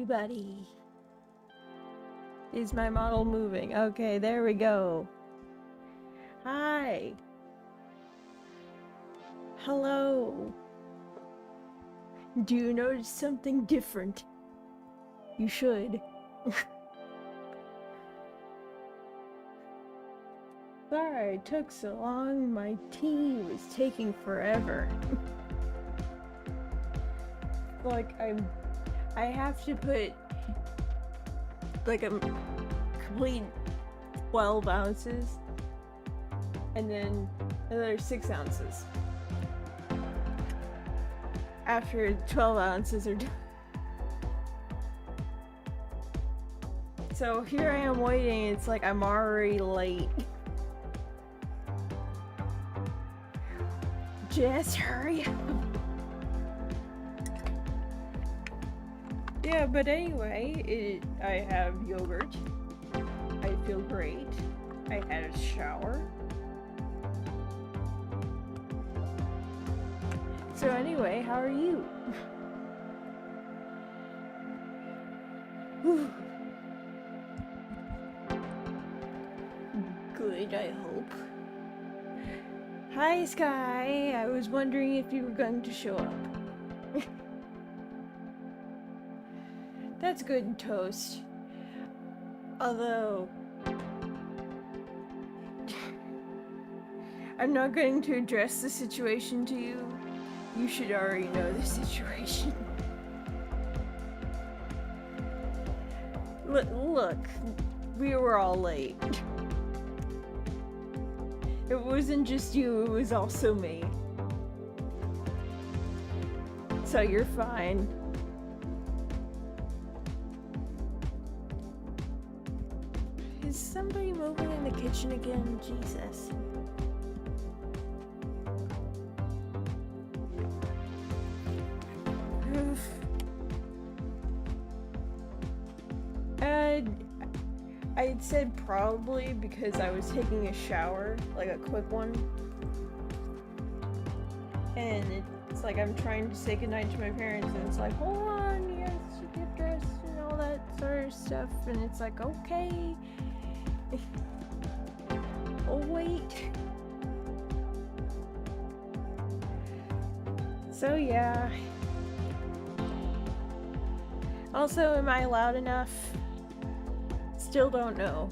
everybody. Is my model moving? Okay, there we go. Hi. Hello. Do you notice something different? You should. Sorry it took so long. My tea was taking forever. Like, I have to put like a complete 12 ounces and then another 6 ounces after 12 ounces are done. So here I am waiting. It's like I'm already late. Just hurry up. Yeah, but anyway, I have yogurt. I feel great. I had a shower. So anyway, how are you? Good, I hope. Hi, Sky. I was wondering if you were going to show up. That's good, Toast. Although, I'm not going to address the situation to you. You should already know the situation. Look, we were all late. It wasn't just you, it was also me. So you're fine. Is somebody moving in the kitchen again? Jesus. Oof. I said probably because I was taking a shower, like a quick one. And it's like I'm trying to say goodnight to my parents and it's like, hold on, you guys should get dressed and all that sort of stuff. And it's like, okay. Oh, wait. So, yeah. Also, am I loud enough? Still don't know.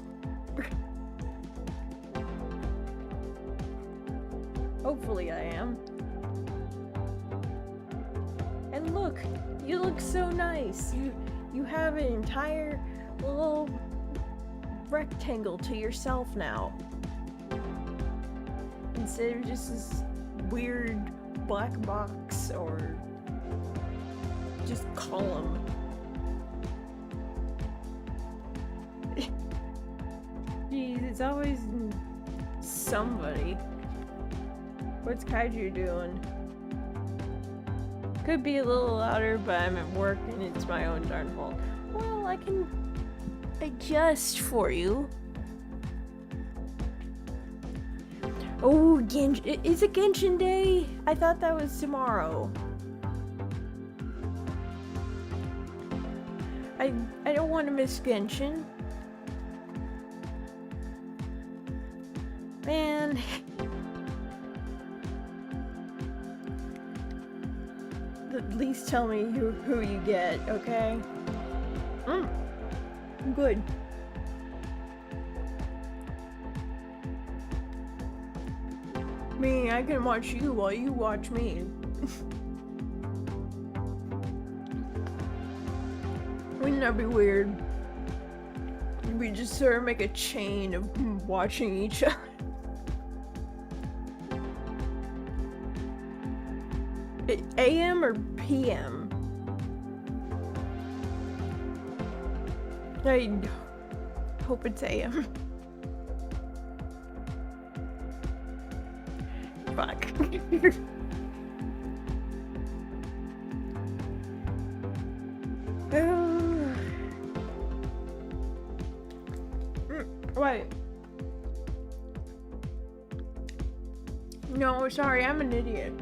Hopefully I am. And look, you look so nice. You have an entire little rectangle to yourself now. Instead of just this weird black box or just column. Jeez, it's always somebody. What's Kaiju doing? Could be a little louder, but I'm at work and it's my own darn fault. Well, I can adjust for you. Oh, Genshin. Is it Genshin Day? I thought that was tomorrow. I don't want to miss Genshin. Man. At least tell me who you get, okay? Good. Me, I can watch you while you watch me. Wouldn't that be weird? We just sort of make a chain of watching each other. AM or PM? I hope it's AM. Fuck. Wait. No, sorry, I'm an idiot.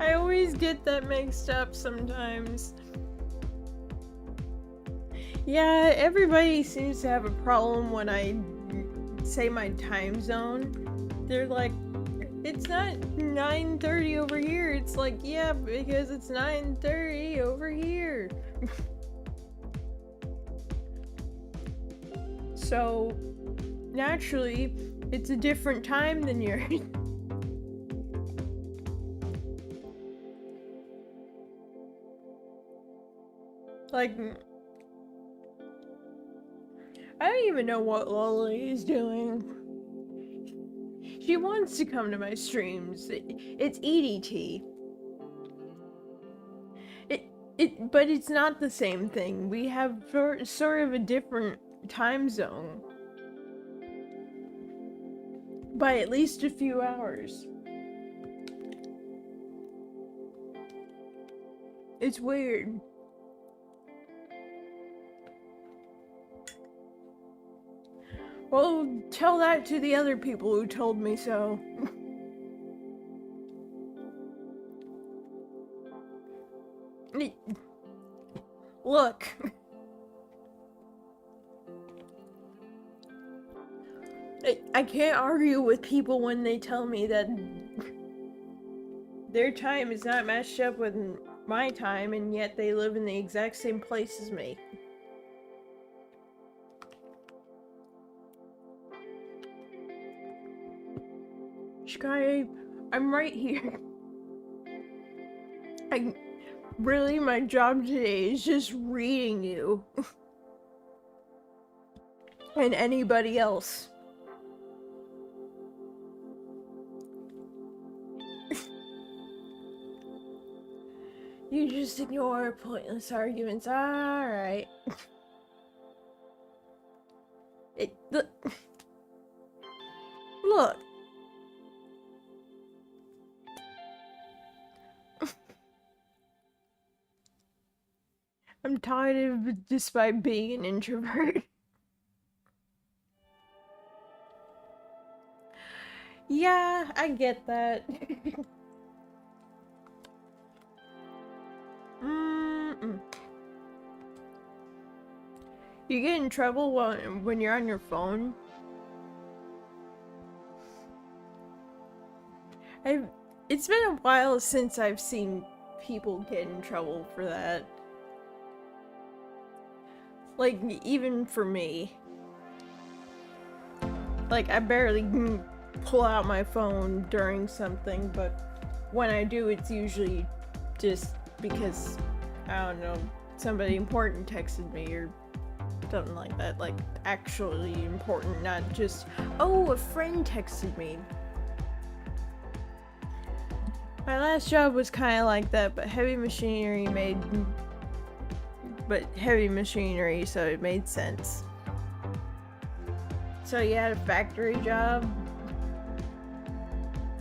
I always get that mixed up sometimes. Yeah, everybody seems to have a problem when I say my time zone. They're like, it's not 9:30 over here. It's like, yeah, because it's 9:30 over here. So, naturally, it's a different time than yours. Like, I don't even know what Lolly is doing. She wants to come to my streams. It's EDT. But it's not the same thing. We have sort of a different time zone. By at least a few hours. It's weird. Well, tell that to the other people who told me so. Look. I can't argue with people when they tell me that their time is not matched up with my time, and yet they live in the exact same place as me. Sky, I'm right here. Really, my job today is just reading you. And anybody else. You just ignore pointless arguments. Alright. Look. I'm tired of despite being an introvert. Yeah, I get that. You get in trouble when you're on your phone? It's been a while since I've seen people get in trouble for that. Like, even for me. Like, I barely pull out my phone during something, but when I do, it's usually just because, I don't know, somebody important texted me or something like that. Like, actually important, not just, oh, a friend texted me. My last job was kind of like that, but heavy machinery, so it made sense. So you had a factory job?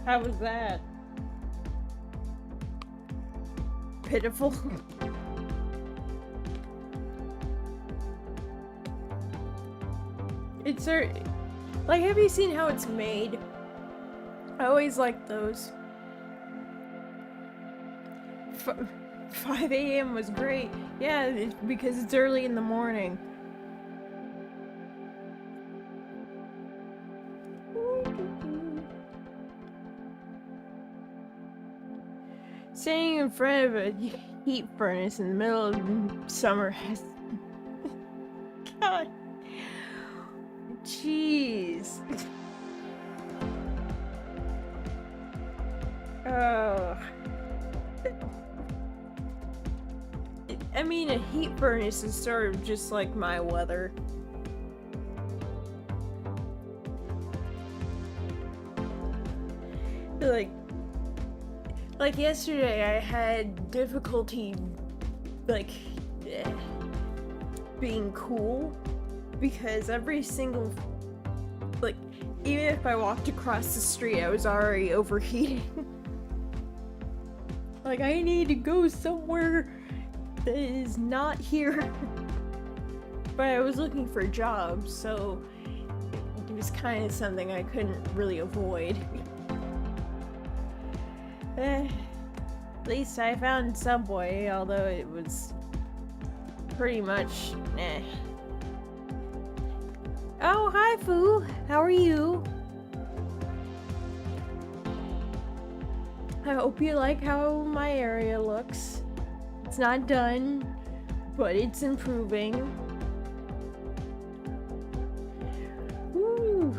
How was that? Pitiful? It's like, have you seen how it's made? I always liked those. 5 a.m. was great. Yeah, because it's early in the morning. Standing in front of a heat furnace in the middle of summer has... God. Jeez. Oh. I mean, a heat furnace is sort of just like my weather. Like yesterday, I had difficulty, being cool, because every single, even if I walked across the street, I was already overheating. Like, I need to go somewhere that is not here. But I was looking for jobs, so it was kind of something I couldn't really avoid. At least I found Subway, although it was pretty much eh. Oh, hi, Fu. How are you? I hope you like how my area looks. It's not done, but it's improving. Woo!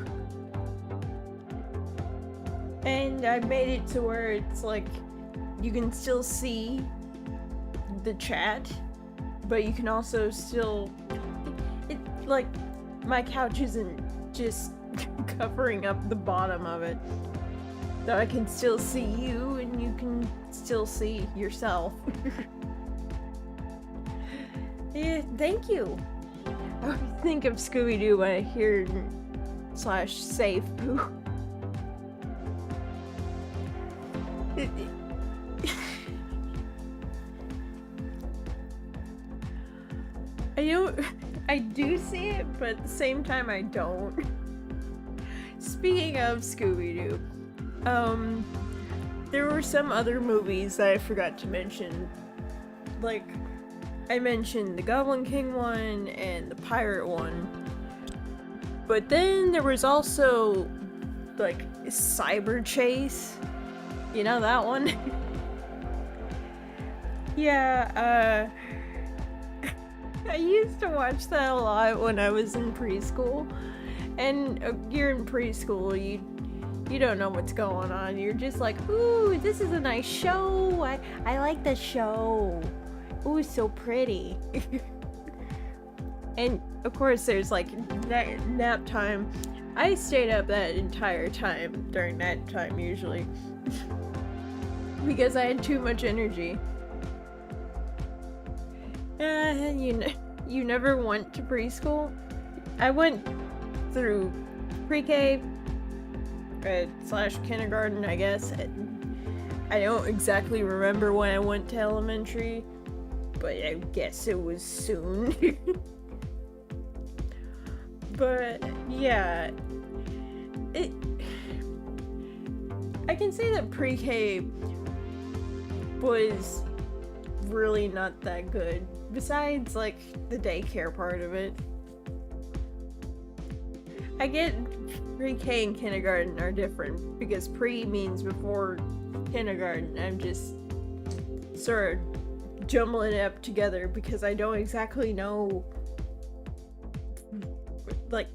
And I made it to where it's like you can still see the chat, but you can also still like my couch isn't just covering up the bottom of it. So I can still see you and you can still see yourself. Yeah, thank you. I always think of Scooby-Doo when I hear /say Fu. I do see it, but at the same time I don't. Speaking of Scooby-Doo, there were some other movies that I forgot to mention. Like, I mentioned the Goblin King one and the Pirate one. But then there was also, like, Cyber Chase. You know that one? Yeah, I used to watch that a lot when I was in preschool. And you're in preschool, you don't know what's going on. You're just like, ooh, this is a nice show. I like the show. Ooh, it's so pretty. And of course there's like nap time. I stayed up that entire time during that time usually. Because I had too much energy. You never went to preschool? I went through pre-K / kindergarten, I guess. I don't exactly remember when I went to elementary, but I guess it was soon. But yeah, I can say that pre-K was really not that good, besides like the daycare part of it. I get pre-K and kindergarten are different because pre means before kindergarten. I'm just sort of jumbling it up together because I don't exactly know. Like,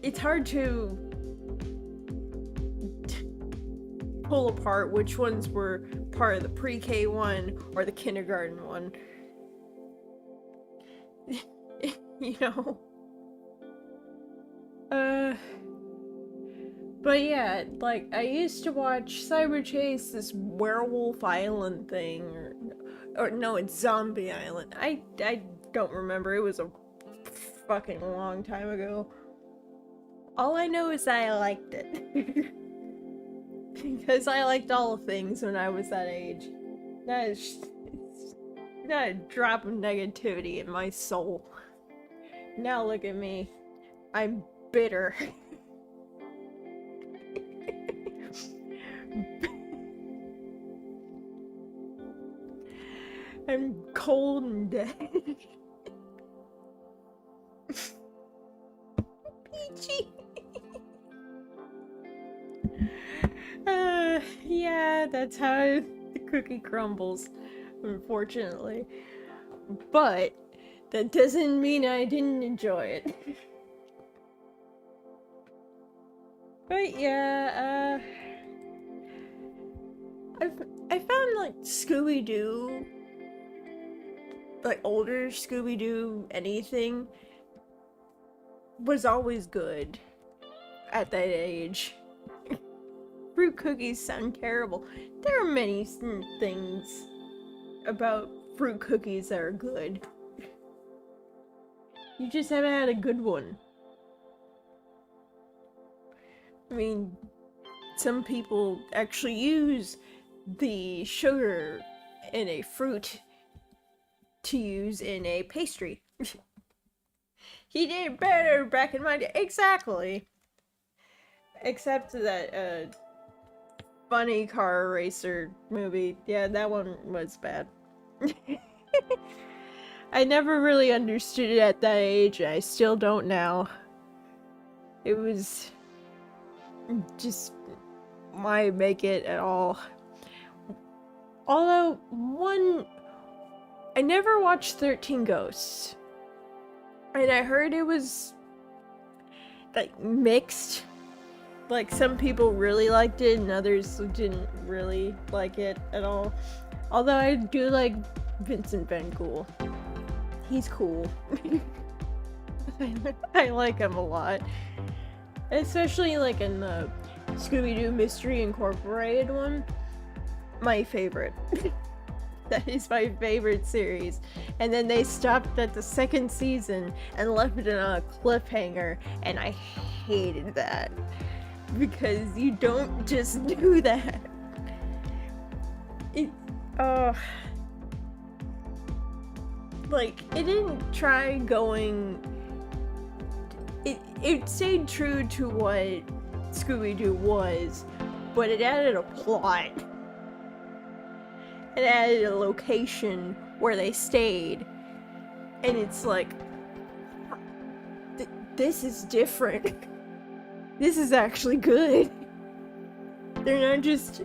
it's hard to pull apart which ones were part of the pre-K one or the kindergarten one. You know? But yeah, like, I used to watch Cyber Chase, this Werewolf Island thing, or no, it's Zombie Island. I don't remember, it was a fucking long time ago. All I know is that I liked it. Because I liked all things when I was that age. That is not a drop of negativity in my soul. Now look at me. I'm bitter. I'm cold and dead. Peachy. Yeah, that's how the cookie crumbles, unfortunately. But that doesn't mean I didn't enjoy it. But yeah, I found like Scooby-Doo, like older Scooby-Doo, anything, was always good at that age. Fruit cookies sound terrible. There are many things about fruit cookies that are good. You just haven't had a good one. I mean, some people actually use the sugar in a fruit to use in a pastry. He did better back in my day. Exactly. Except that, funny car racer movie. Yeah, that one was bad. I never really understood it at that age. I still don't now. It was just why make it at all. Although I never watched 13 Ghosts. And I heard it was like mixed. Like some people really liked it and others didn't really like it at all. Although I do like Vincent Van Gogh. He's cool. I like him a lot. Especially like in the Scooby-Doo Mystery Incorporated one. My favorite. That is my favorite series. And then they stopped at the second season and left it on a cliffhanger, and I hated that. Because you don't just do that. Like, it didn't try going... It stayed true to what Scooby-Doo was, but it added a plot. It added a location where they stayed. And it's like... this is different. This is actually good. They're not just...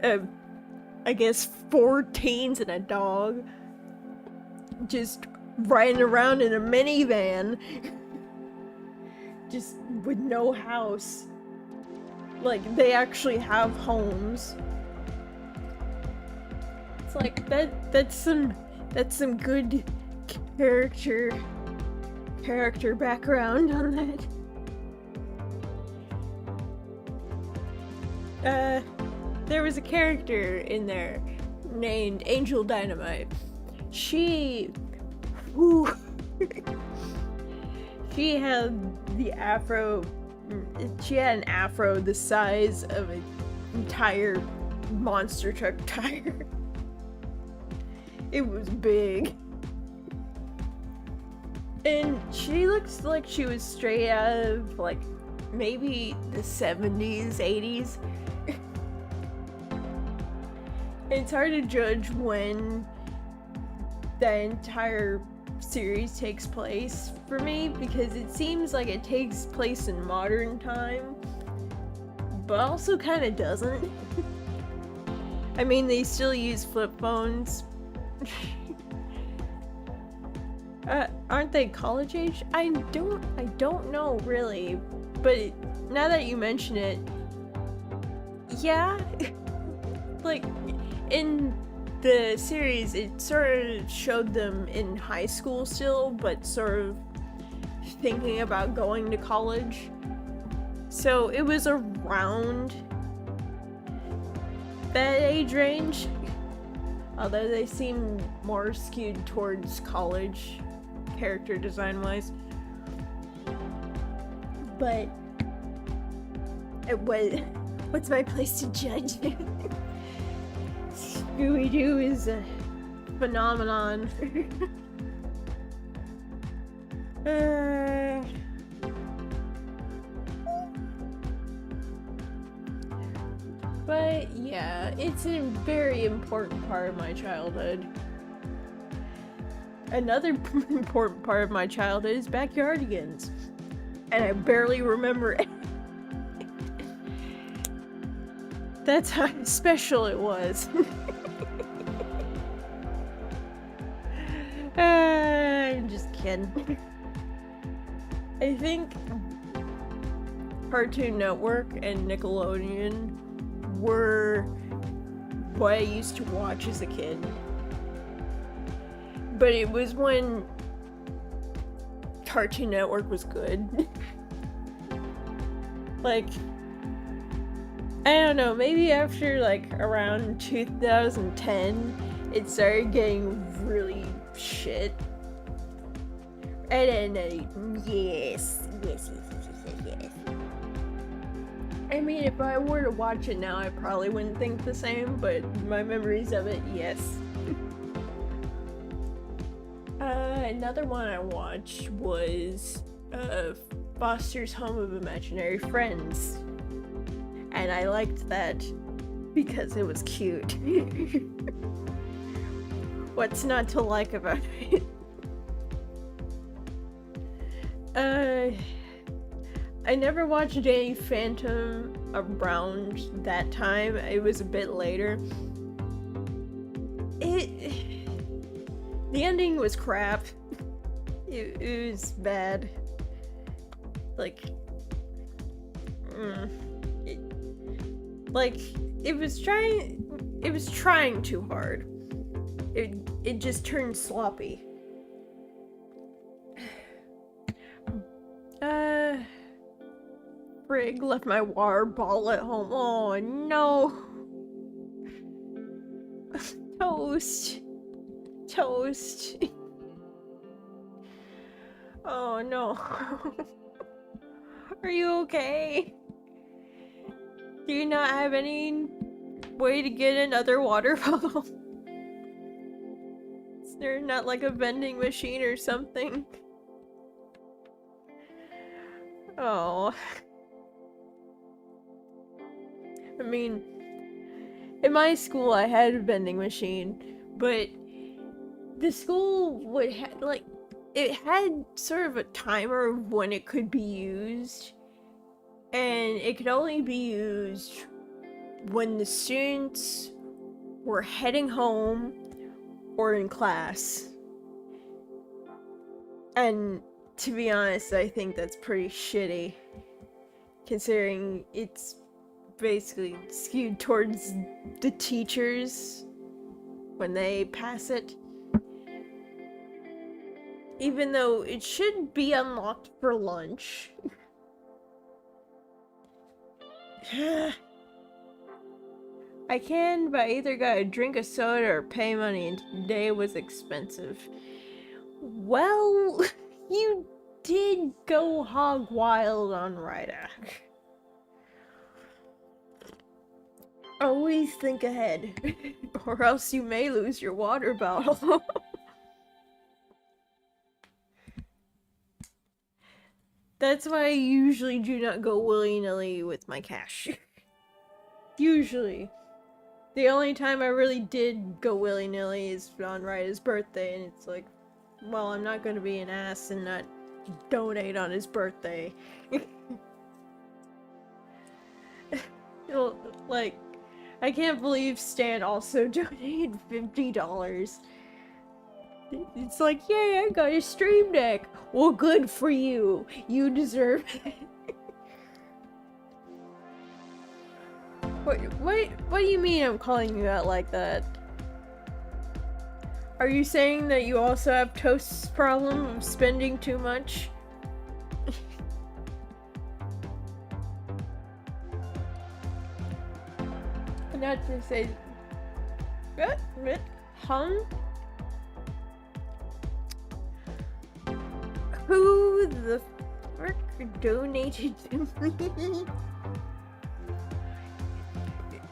I guess 4 teens and a dog just riding around in a minivan just with no house. Like, they actually have homes. It's like that's some good character background on that. There was a character in there named Angel Dynamite. She had the afro. She had an afro the size of an entire monster truck tire. It was big. And she looks like she was straight out of, like, maybe the 70s, 80s. It's hard to judge when the entire series takes place for me, because it seems like it takes place in modern time, but also kind of doesn't. I mean, they still use flip phones. Aren't they college age? I don't know really, but now that you mention it, yeah. Like, in the series, it sort of showed them in high school still, but sort of thinking about going to college. So it was around that age range, although they seem more skewed towards college, character design wise. But what's my place to judge? Scooby-Doo is a phenomenon. But yeah, it's a very important part of my childhood. Another important part of my childhood is Backyardigans. And I barely remember it. That's how special it was. I'm just kidding. I think Cartoon Network and Nickelodeon were what I used to watch as a kid. But it was when Cartoon Network was good. Like, I don't know, maybe after like around 2010, it started getting really shit. And then, yes. I mean, if I were to watch it now, I probably wouldn't think the same, but my memories of it, yes. Another one I watched was Foster's Home of Imaginary Friends. And I liked that because it was cute. What's not to like about it? I never watched any Phantom around that time. It was a bit later. The ending was crap. It was bad. Like, it was trying too hard. It just turned sloppy. Frig left my water bottle at home. Oh no. Toast. Oh no. Are you okay? Do you not have any way to get another water bottle? Is there not like a vending machine or something? Oh. I mean, in my school I had a vending machine, but the school would it had sort of a timer of when it could be used, and it could only be used when the students were heading home or in class. And to be honest, I think that's pretty shitty, considering it's basically skewed towards the teachers when they pass it. Even though it should be unlocked for lunch. I can, but I either gotta drink a soda or pay money, and today was expensive. Well, you did go hog wild on Rydak. Always think ahead, or else you may lose your water bottle. That's why I usually do not go willy-nilly with my cash. Usually. The only time I really did go willy-nilly is on Ryda's birthday, and it's like, well, I'm not gonna be an ass and not donate on his birthday. Like, I can't believe Stan also donated $50. It's like, yay, I got a stream deck. Well, good for you. You deserve it. What do you mean I'm calling you out like that? Are you saying that you also have Toast's problem of spending too much? Not to say... What? Who the frick donated to me?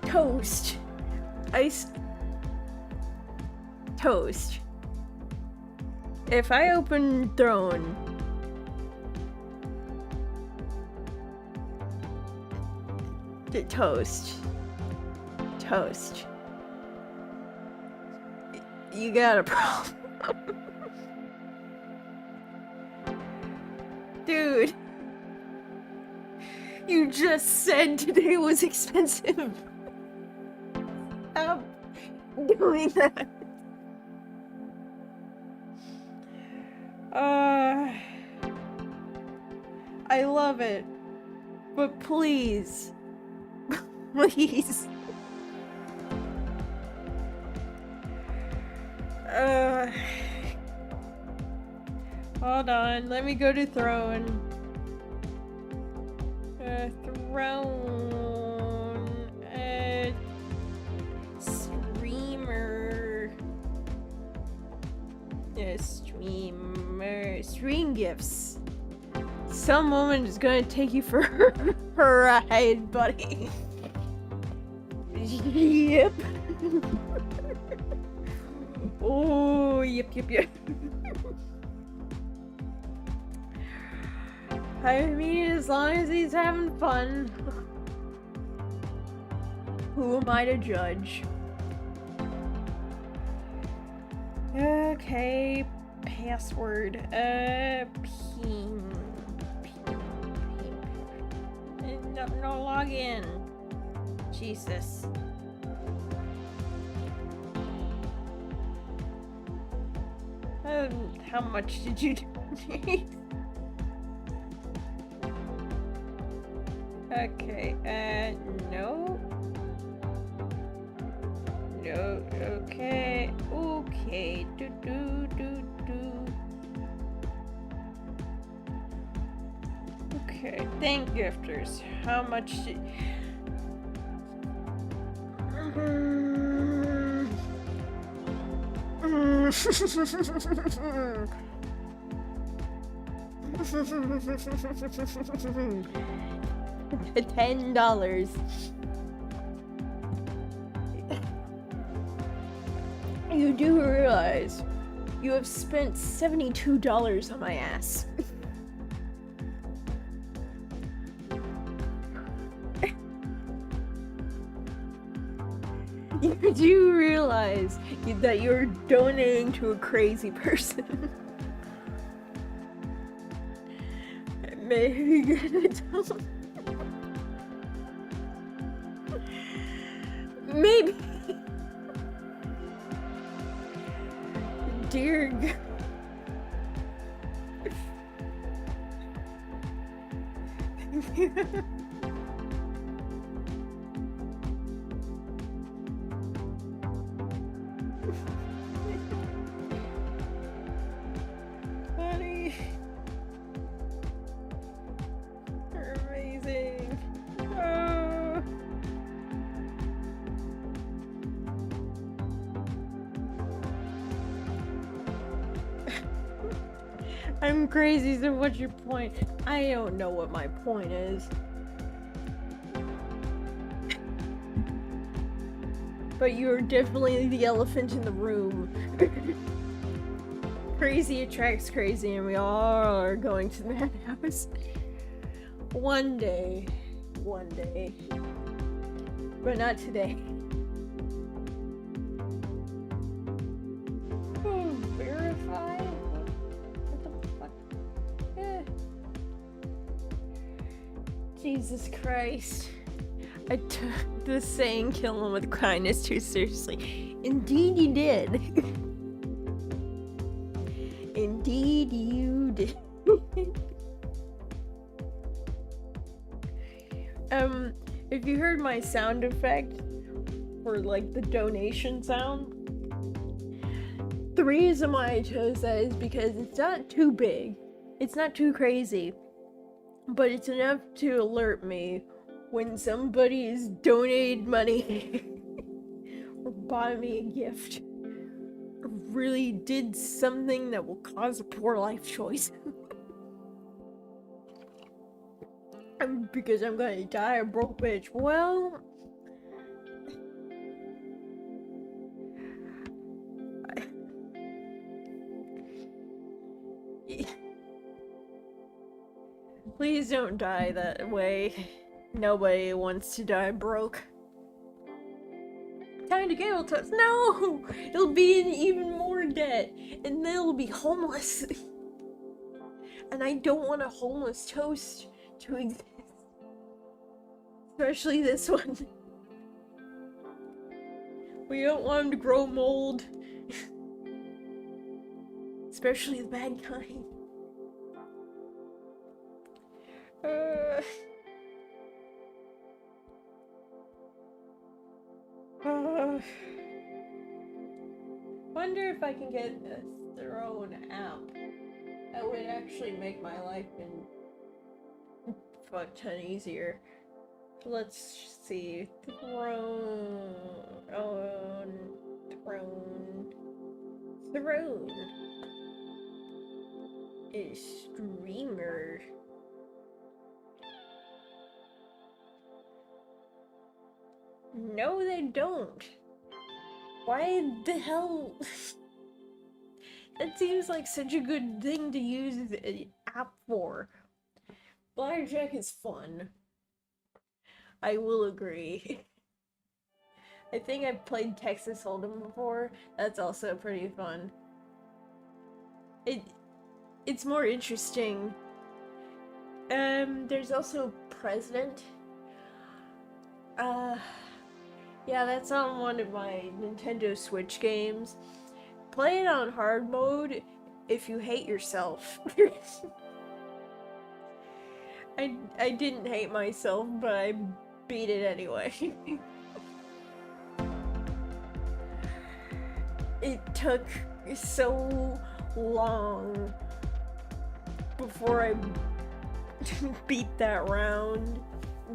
Toast. Toast. If I open Throne... Toast. You got a problem. Dude. You just said today was expensive. Stop doing that. I love it. But please. Please. Hold on, let me go to Throne. Throne. Streamer. Streamer. Stream gifts. Some woman is gonna take you for her ride, buddy. Yep. Oh, yep. I mean, as long as he's having fun. who am I to judge? Okay, password. No login. Jesus. How much did you donate? Okay, no. No, okay, Okay, thank gifters. How much did... $10. You do realize you have spent $72 on my ass. You do realize that you're donating to a crazy person. Maybe you're gonna tell me. Maybe. Dear God. Honey, you're amazing. Oh. I'm crazy, so what's your point? I don't know what my point is. But you're definitely the elephant in the room. Crazy attracts crazy, and we all are going to that house. One day. But not today. Verify? What the fuck? Jesus Christ. I took the saying kill him with kindness too seriously. Indeed you did. Indeed you did. If you heard my sound effect for like the donation sound, the reason why I chose that is because it's not too big, it's not too crazy, but it's enough to alert me when somebody has donated money or bought me a gift, or really did something that will cause a poor life choice. Because I'm gonna die a broke bitch. Well, please don't die that way. Nobody wants to die broke. Time to get toast. No! It'll be in even more debt. And then it'll be homeless. And I don't want a homeless toast to exist. Especially this one. We don't want him to grow mold. Especially the bad kind. Wonder if I can get a Throne app that would actually make my life a fuck ton easier. Let's see. Throne is streamer. No, they don't. Why the hell? That seems like such a good thing to use an app for. Blackjack is fun. I will agree. I think I've played Texas Hold'em before. That's also pretty fun. It's more interesting. There's also President. Yeah, that's on one of my Nintendo Switch games. Play it on hard mode if you hate yourself. I didn't hate myself, but I beat it anyway. It took so long before I beat that round.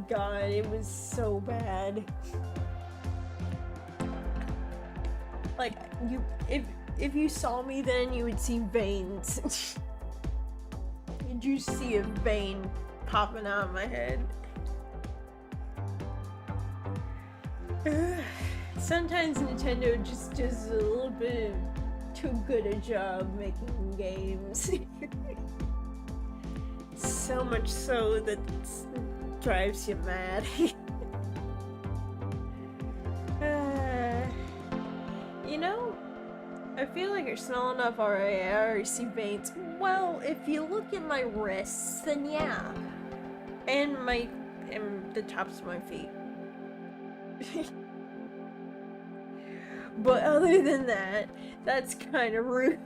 God, it was so bad. Like, if you saw me then, you would see veins. Did you see a vein popping out of my head? Sometimes Nintendo just does a little bit too good a job making games. So much so that it drives you mad. You know, I feel like you're smell enough already. I already see veins. Well, if you look at my wrists, then yeah. And the tops of my feet. But other than that, that's kind of rude.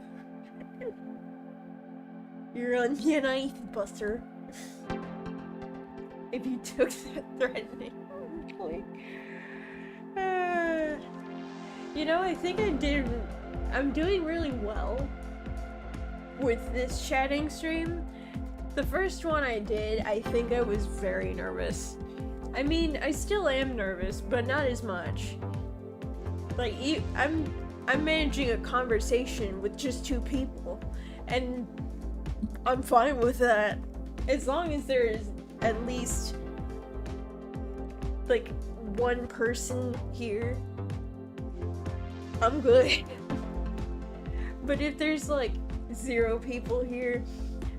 You're on your knife, Buster. If you took that threatening. You know, I think I'm doing really well with this chatting stream. The first one I did, I think I was very nervous. I mean, I still am nervous, but not as much. Like, I'm managing a conversation with just 2 people, and I'm fine with that. As long as there is at least, like, 1 person here, I'm good. But if there's, like, 0 people here,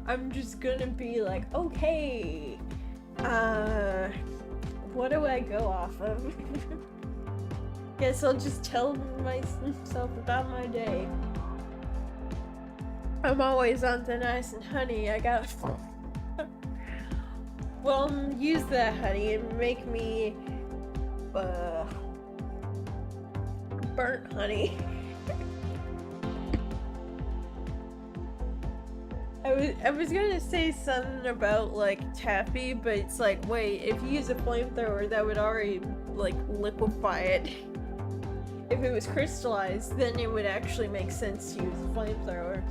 I'm just gonna be like, okay, what do I go off of? Guess I'll just tell myself about my day. I'm always on thin ice and honey. I got well, use that honey and make me burnt honey. I was gonna say something about like taffy, but it's like, wait, if you use a flamethrower, that would already like liquefy it. If it was crystallized, then it would actually make sense to use a flamethrower.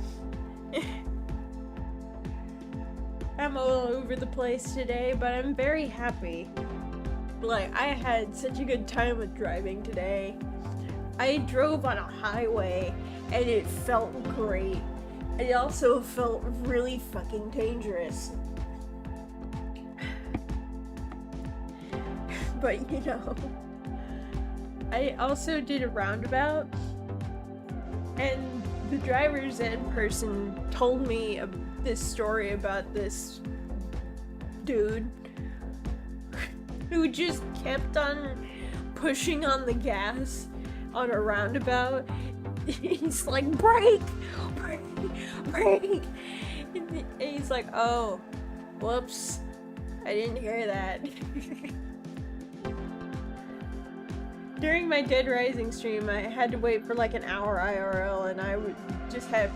I'm all over the place today, but I'm very happy. Like, I had such a good time with driving today. I drove on a highway, and it felt great. It also felt really fucking dangerous. But, you know, I also did a roundabout, and the driver's ed person told me this story about this dude who just kept on pushing on the gas on a roundabout. He's like, brake, brake, brake. And he's like, oh, whoops, I didn't hear that. During my Dead Rising stream, I had to wait for like an hour IRL, and I would just have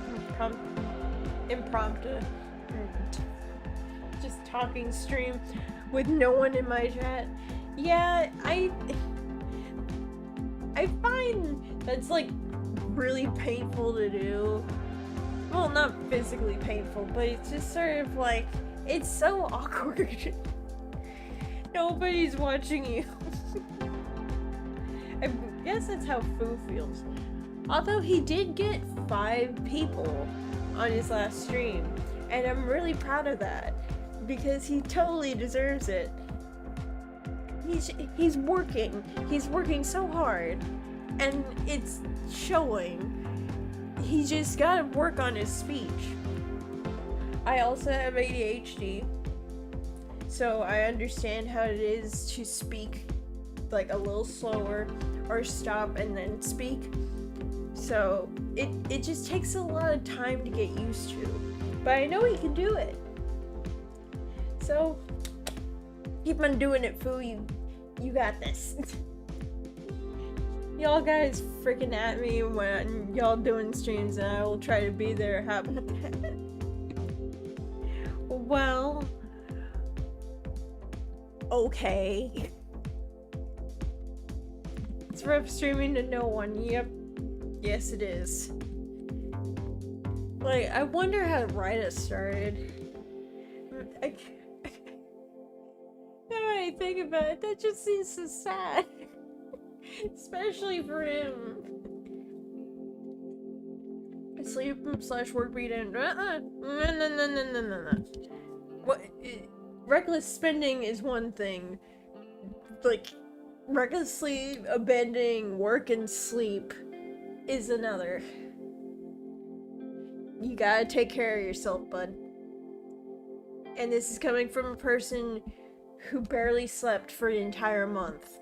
impromptu, just talking stream with no one in my chat. Yeah, I find that's like really painful to do. Well, not physically painful, but it's just sort of like, it's so awkward. Nobody's watching you. I guess that's how Foo feels. Although he did get 5 people on his last stream, and I'm really proud of that because he totally deserves it. He's working so hard, and it's showing. He just gotta work on his speech. I also have ADHD, so I understand how it is to speak like a little slower or stop and then speak. So it just takes a lot of time to get used to. But I know he can do it. So keep on doing it, Foo. You got this. Y'all guys freaking at me when y'all doing streams, and I will try to be there. How about that? Well, okay. It's rough streaming to no one. Yep. Yes, it is. Like, I wonder how Ryda started. Now I think about it, that just seems so sad. Especially for him. Sleep/work beat and no. What? Reckless spending is one thing. Like, recklessly abandoning work and sleep is another. You gotta take care of yourself, bud. And this is coming from a person who barely slept for an entire month.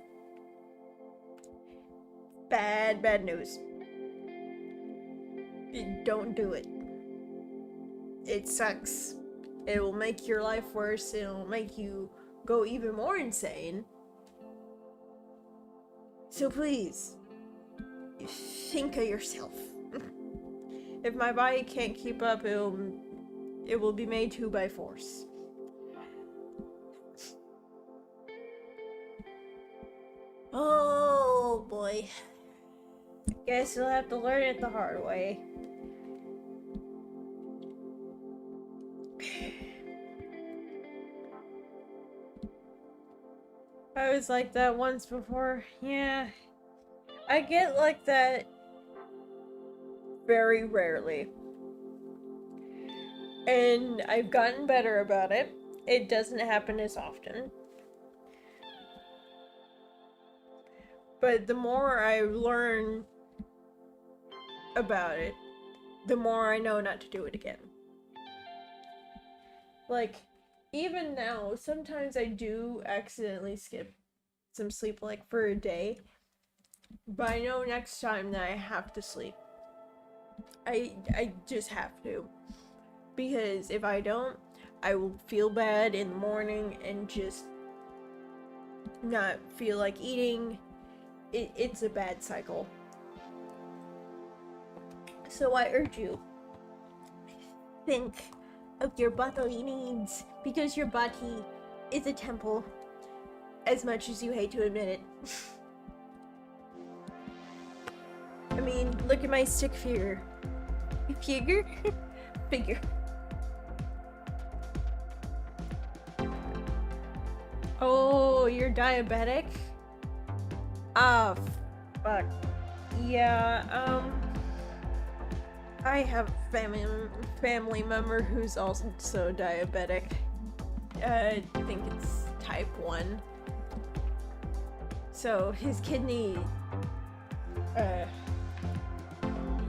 Bad news. Don't do it. It sucks. It will make your life worse. It will make you go even more insane. So please, think of yourself. If my body can't keep up, it will be made to by force. Oh boy. Guess you'll have to learn it the hard way. I was like that once before. Yeah. I get like that very rarely. And I've gotten better about it. It doesn't happen as often. But the more I learn about it, the more I know not to do it again. Like, even now, sometimes I do accidentally skip some sleep, like, for a day. But I know next time that I have to sleep. I just have to. Because if I don't, I will feel bad in the morning and just not feel like eating. It's a bad cycle. So I urge you, think of your bodily needs, because your body is a temple, as much as you hate to admit it. I mean, look at my stick figure. Figure. Oh, you're diabetic? Ah, fuck. Yeah, I have a family member who's also diabetic. I think it's type 1. So his kidney, yeah,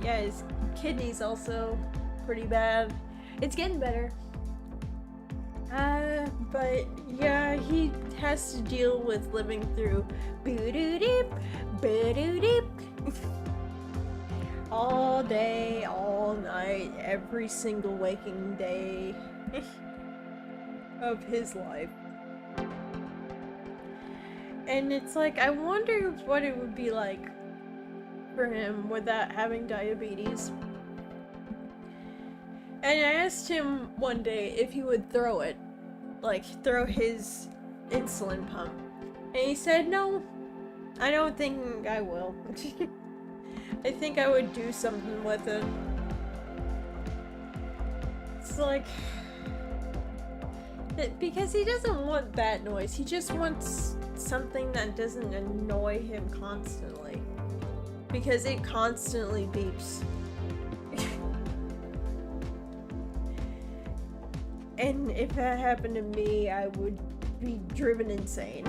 his kidney's also pretty bad. It's getting better. But yeah, he has to deal with living through boo-doo-deep, boo-doo-deep. All day, all night, every single waking day of his life. And it's like, I wonder what it would be like for him without having diabetes. And I asked him one day if he would throw it, like throw his insulin pump. And he said, no, I don't think I will. I think I would do something with it. It's like, because he doesn't want that noise. He just wants something that doesn't annoy him constantly. Because it constantly beeps. And if that happened to me, I would be driven insane.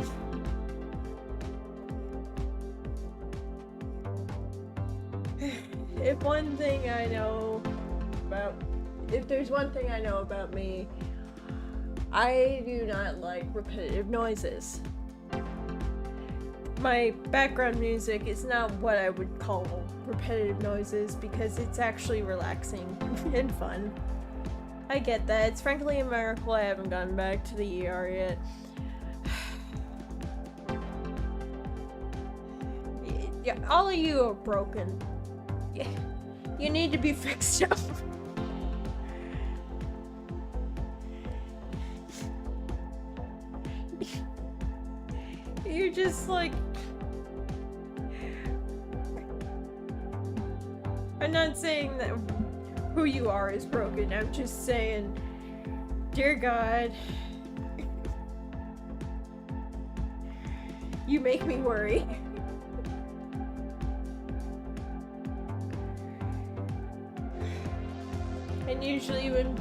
If there's one thing I know about me, I do not like repetitive noises. my background music is not what I would call repetitive noises because it's actually relaxing and fun. I get that. It's frankly a miracle I haven't gone back to the ER yet. Yeah, all of you are broken. Yeah, you need to be fixed up. You're just like... I'm not saying that who you are is broken. I'm just saying, dear God, you make me worry. And usually when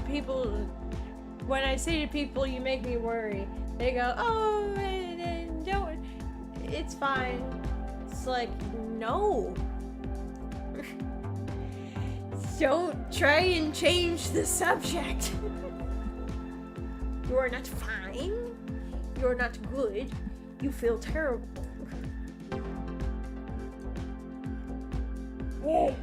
I say to people, you make me worry, they go, oh, don't, it's fine. It's like, no. Don't try and change the subject. You are not fine. You're not good. You feel terrible. Oh.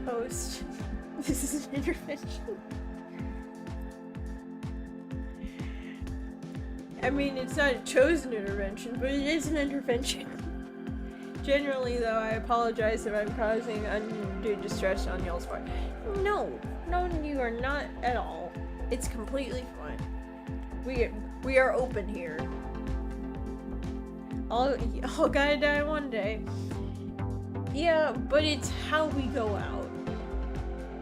Toast. This is an intervention. I mean, it's not a chosen intervention, but it is an intervention. Generally, though, I apologize if I'm causing undue distress on y'all's part. No, you are not at all. It's completely fine. We are open here. All gotta die one day. Yeah, but it's how we go out.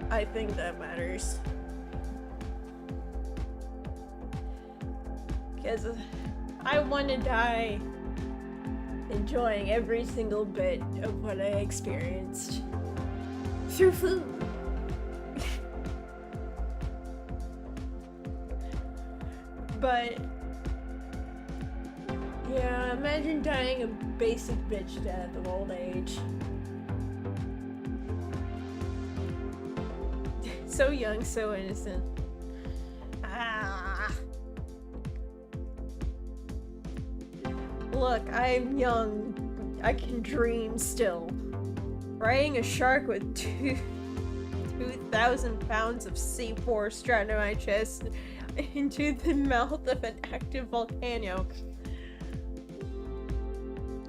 I think that matters. Because I want to die enjoying every single bit of what I experienced through food. But yeah, imagine dying a basic bitch death of old age. So young, so innocent. Ah. Look, I'm young. I can dream still. Riding a shark with 2,000 pounds of C4 strapped to my chest into the mouth of an active volcano.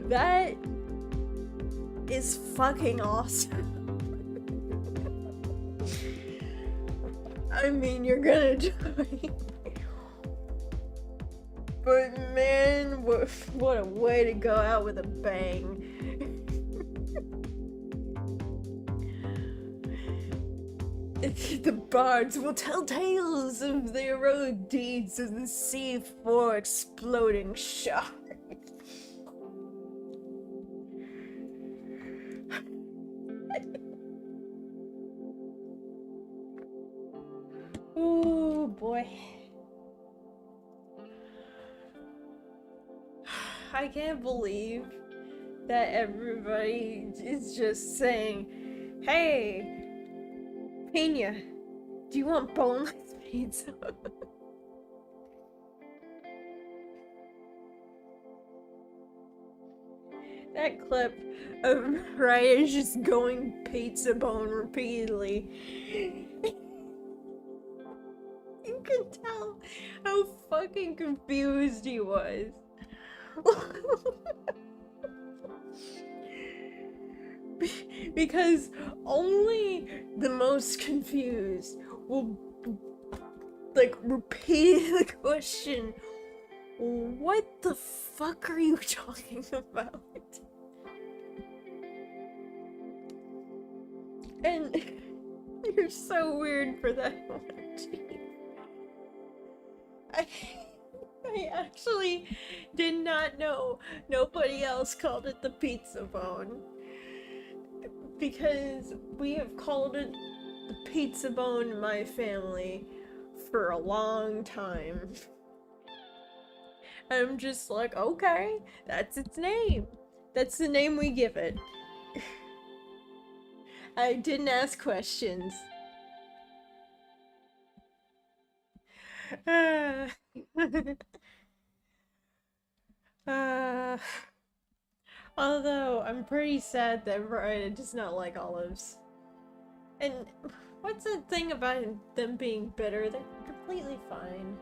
That is fucking awesome. I mean, you're gonna die. But man, what a way to go out with a bang. The bards will tell tales of the heroic deeds of the C4 exploding shark. Oh boy. I can't believe that everybody is just saying, hey, Pena, do you want boneless pizza? That clip of Ryan just going pizza bone repeatedly. You can tell how fucking confused he was. Because only the most confused will like repeat the question, what the fuck are you talking about? And you're so weird for that one. I actually did not know nobody else called it the pizza bone. Because we have called it the pizza bone in my family for a long time. I'm just like, okay, that's its name. That's the name we give it. I didn't ask questions. Uh, although I'm pretty sad that Mariah does not like olives. And what's the thing about them being bitter? They're completely fine.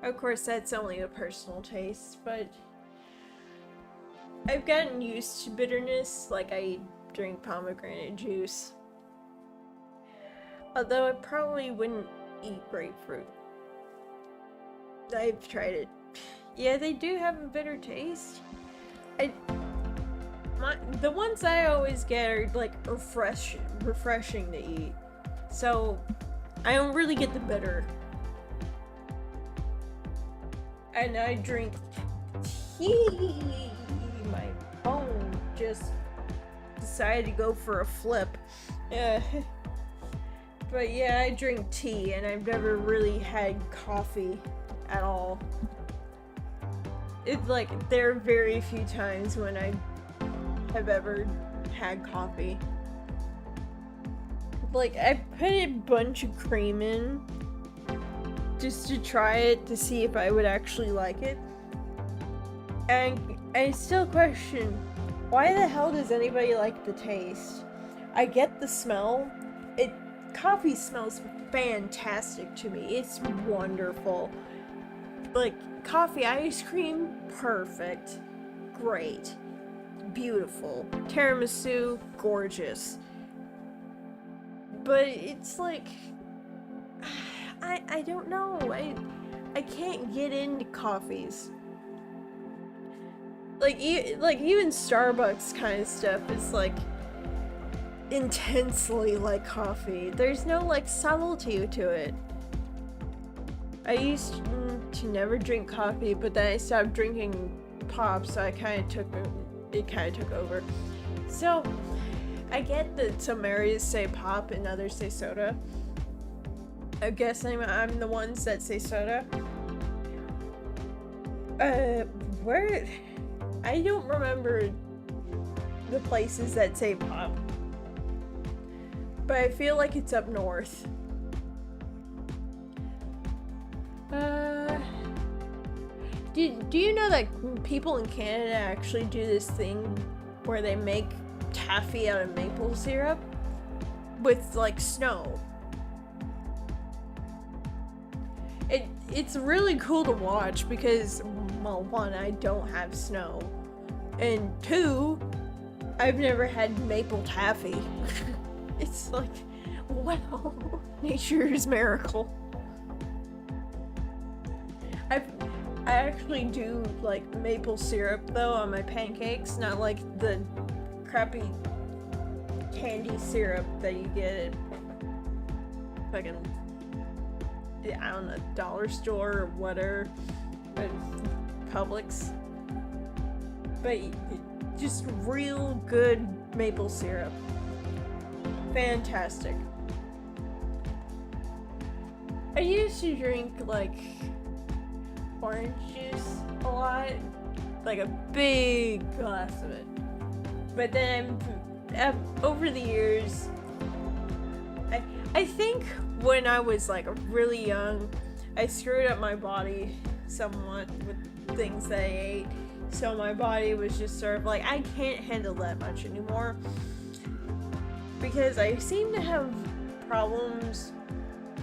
Of course, that's only a personal taste, but I've gotten used to bitterness, like I drink pomegranate juice. Although I probably wouldn't eat grapefruit. I've tried it. Yeah, they do have a bitter taste. The ones I always get are like refreshing to eat. So I don't really get the bitter. And I drink tea. My phone just decided to go for a flip. But yeah, I drink tea, and I've never really had coffee at all. It's like, there are very few times when I have ever had coffee. Like, I put a bunch of cream in just to try it to see if I would actually like it. And I still question, why the hell does anybody like the taste? I get the smell. Coffee smells fantastic to me. It's wonderful. Like, coffee ice cream, perfect. Great. Beautiful. Tiramisu, gorgeous. But it's like, I don't know. I can't get into coffees. Like even Starbucks kind of stuff is like intensely like coffee. There's no like subtlety to it. I used to never drink coffee, but then I stopped drinking pop, so it kind of took over. So I get that some areas say pop and others say soda. I guess I'm the ones that say soda. Where? I don't remember the places that say pop. But I feel like it's up north. Do you know that people in Canada actually do this thing where they make taffy out of maple syrup with like snow? It's really cool to watch because, well, one, I don't have snow, and two, I've never had maple taffy. It's like, wow, nature's miracle. I actually do like maple syrup though on my pancakes, not like the crappy candy syrup that you get at fucking, I don't know, dollar store or whatever, but Publix. But just real good maple syrup. Fantastic. I used to drink like orange juice a lot, like a big glass of it. But then over the years, I think when I was like really young, I screwed up my body somewhat with things that I ate. So my body was just sort of like, I can't handle that much anymore. Because I seem to have problems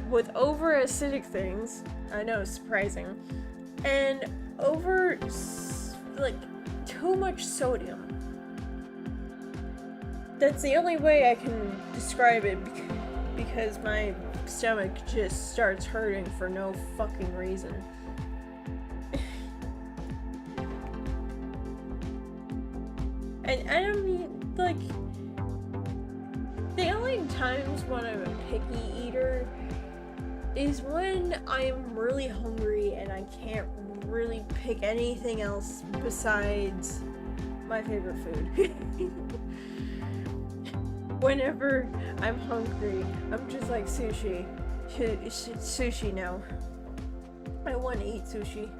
with over acidic things. I know, it's surprising. And over, like, too much sodium. That's the only way I can describe it, because my stomach just starts hurting for no fucking reason. And I don't mean, like, the only times when I'm a picky eater is when I'm really hungry and I can't really pick anything else besides my favorite food. Whenever I'm hungry, I'm just like, sushi. Sushi now. I want to eat sushi.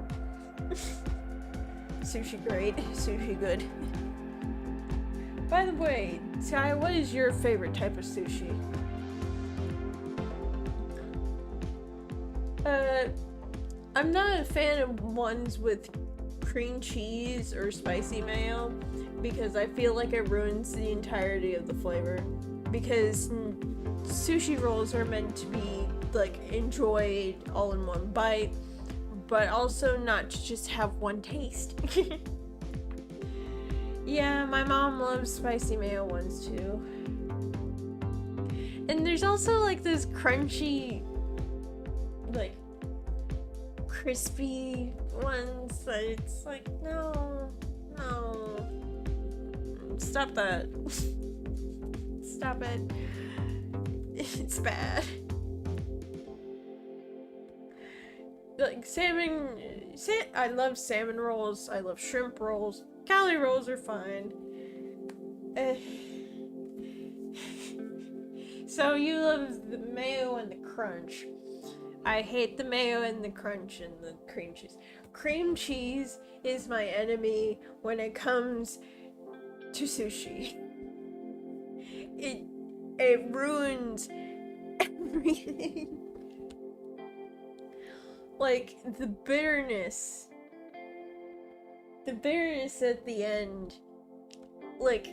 Sushi great. Sushi good. By the way, Ty, what is your favorite type of sushi? I'm not a fan of ones with cream cheese or spicy mayo because I feel like it ruins the entirety of the flavor. Because sushi rolls are meant to be like enjoyed all in one bite, but also not to just have one taste. Yeah, my mom loves spicy mayo ones too. And there's also like this crunchy, like crispy ones that it's like, no, stop that. Stop it. It's bad. Like I love salmon rolls, I love shrimp rolls, Cali rolls are fine. So you love the mayo and the crunch. I hate the mayo and the crunch and the cream cheese. Cream cheese is my enemy when it comes to sushi. It ruins everything. Like the bitterness at the end, like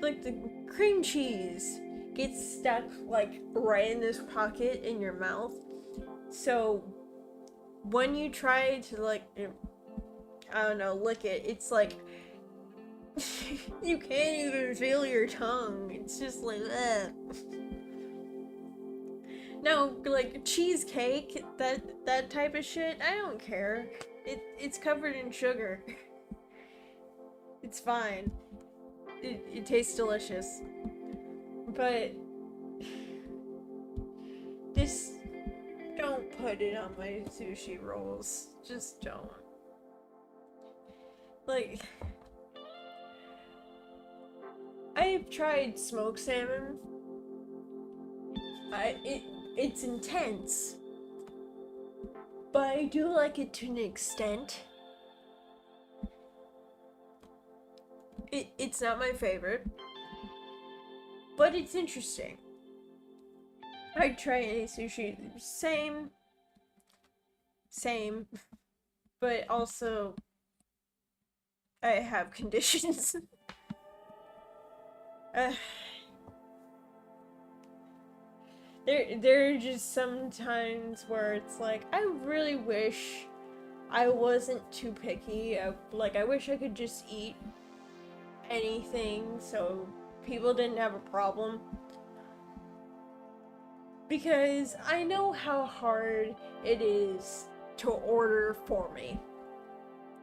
the cream cheese gets stuck like right in this pocket in your mouth. So when you try to like, I don't know, lick it, it's like you can't even feel your tongue. It's just like, ugh. No, like cheesecake, that type of shit, I don't care. It's covered in sugar. It's fine. It tastes delicious. But just don't put it on my sushi rolls. Just don't. Like, I've tried smoked salmon. It's intense, but I do like it to an extent. It's not my favorite, but it's interesting. I'd try any sushi. Same, but also I have conditions. There are just some times where it's like, I really wish I wasn't too picky. I wish I could just eat anything so people didn't have a problem. Because I know how hard it is to order for me.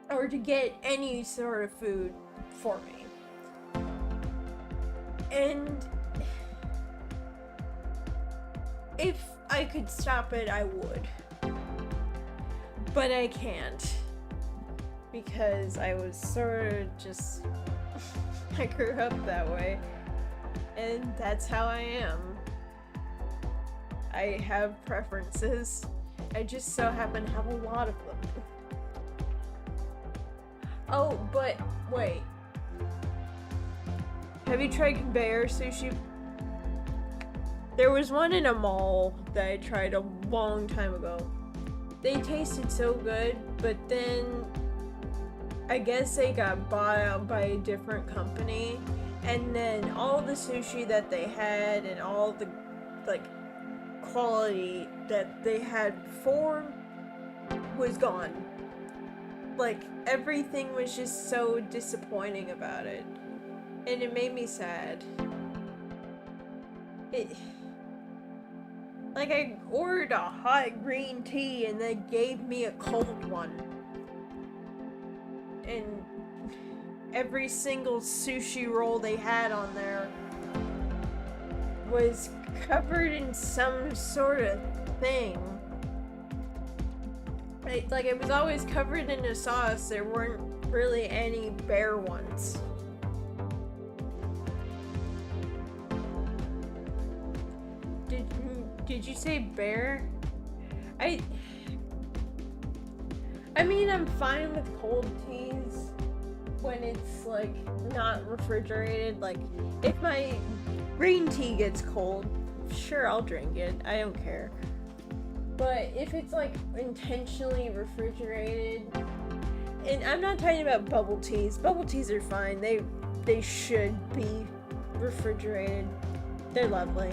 Or to get any sort of food for me. And if I could stop it, I would. But I can't. Because I was sort of just... I grew up that way. And that's how I am. I have preferences. I just so happen to have a lot of them. Oh, but wait. Have you tried conveyor sushi? There was one in a mall that I tried a long time ago. They tasted so good, but then I guess they got bought out by a different company, and then all the sushi that they had and all the like quality that they had before was gone. Like everything was just so disappointing about it, and it made me sad. Like, I ordered a hot green tea and they gave me a cold one. And every single sushi roll they had on there was covered in some sort of thing. Like, it was always covered in a sauce. There weren't really any bare ones. Did you say bear? I mean, I'm fine with cold teas when it's like not refrigerated. Like, if my green tea gets cold, sure, I'll drink it. I don't care. But if it's like intentionally refrigerated, and I'm not talking about bubble teas. Bubble teas are fine. They should be refrigerated. They're lovely.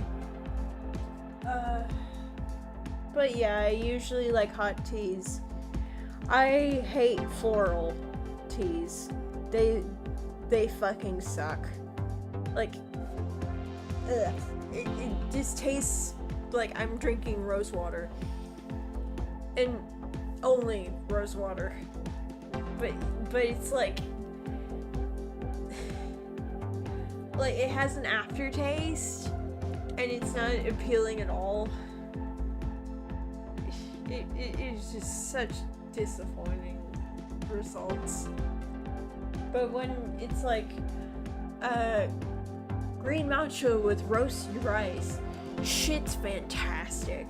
But yeah, I usually like hot teas. I hate floral teas. They fucking suck. Like, ugh. It just tastes like I'm drinking rose water. And only rose water. But it's like it has an aftertaste and it's not appealing at all. It is just such disappointing results. But when it's like green matcha with roasted rice, shit's fantastic.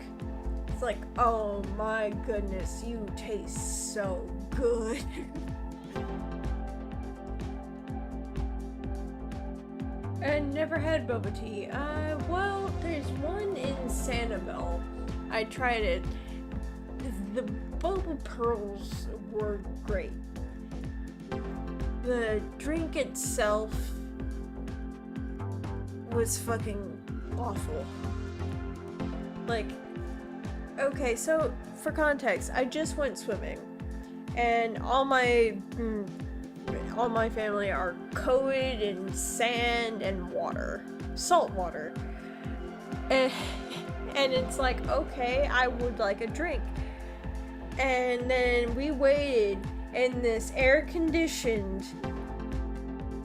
It's like, oh my goodness, you taste so good. And never had boba tea. Well, there's one in Sanibel. I tried it. The boba pearls were great. The drink itself was fucking awful. Like, okay, so for context, I just went swimming, and all my family are coated in sand and water, salt water, and it's like, okay, I would like a drink. And then we waited in this air-conditioned,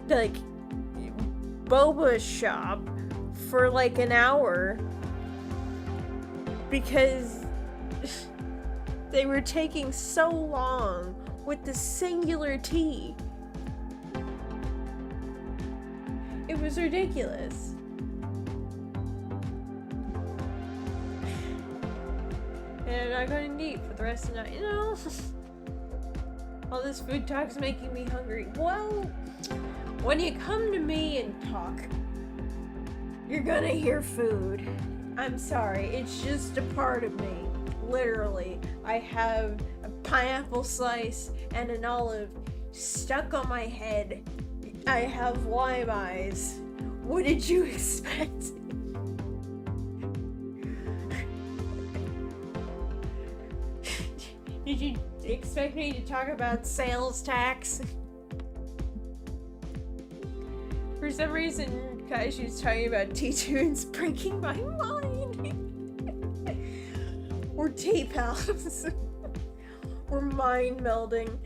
like, boba shop for like an hour because they were taking so long with the singular tea. It was ridiculous. And I'm not going to eat for the rest of the night, you know? All this food talk's making me hungry. Well, when you come to me and talk, you're gonna hear food. I'm sorry, it's just a part of me. Literally, I have a pineapple slice and an olive stuck on my head. I have lime eyes. What did you expect? Did you expect me to talk about sales tax? For some reason, Kaishi's talking about T2 and it's breaking my mind. Or T-Pals. We're mind melding.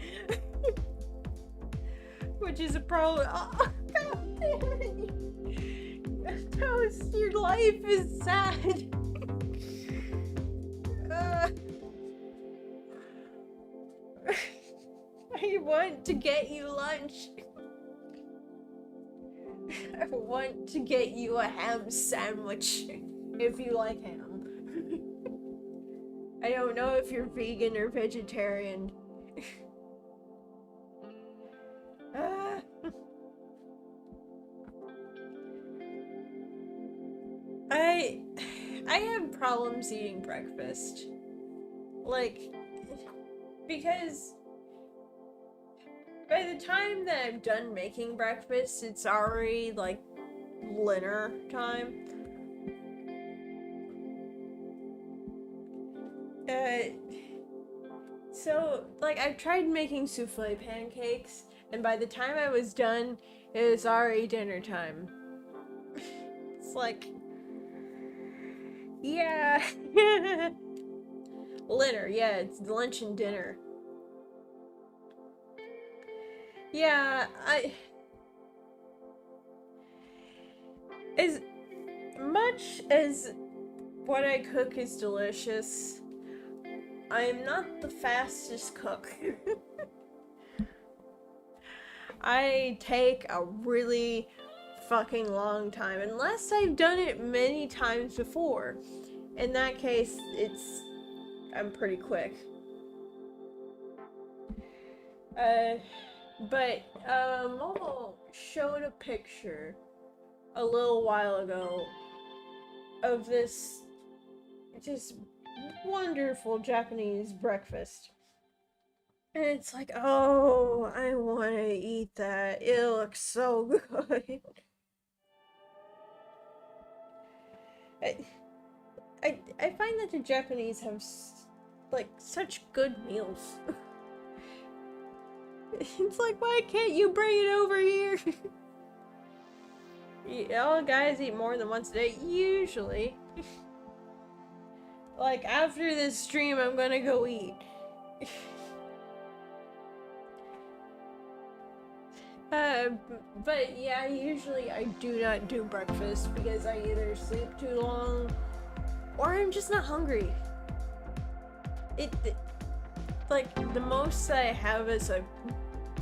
Which is a problem. Oh, God damn it. Toast, your life is sad. I want to get you lunch. I want to get you a ham sandwich, if you like ham. I don't know if you're vegan or vegetarian. I have problems eating breakfast. Like, because by the time that I'm done making breakfast, it's already, like, dinner time. So, like, I've tried making souffle pancakes, and by the time I was done, it was already dinner time. It's like, yeah. Dinner, yeah, it's lunch and dinner. Yeah, as much as what I cook is delicious, I'm not the fastest cook. I take a really fucking long time, unless I've done it many times before. In that case, I'm pretty quick. But Momo showed a picture a little while ago of this just wonderful Japanese breakfast. And it's like, oh, I want to eat that. It looks so good. I, I find that the Japanese have like such good meals. It's like, why can't you bring it over here? All guys eat more than once a day, usually. Like, after this stream, I'm gonna go eat. But yeah, usually I do not do breakfast because I either sleep too long or I'm just not hungry. Like, the most that I have as a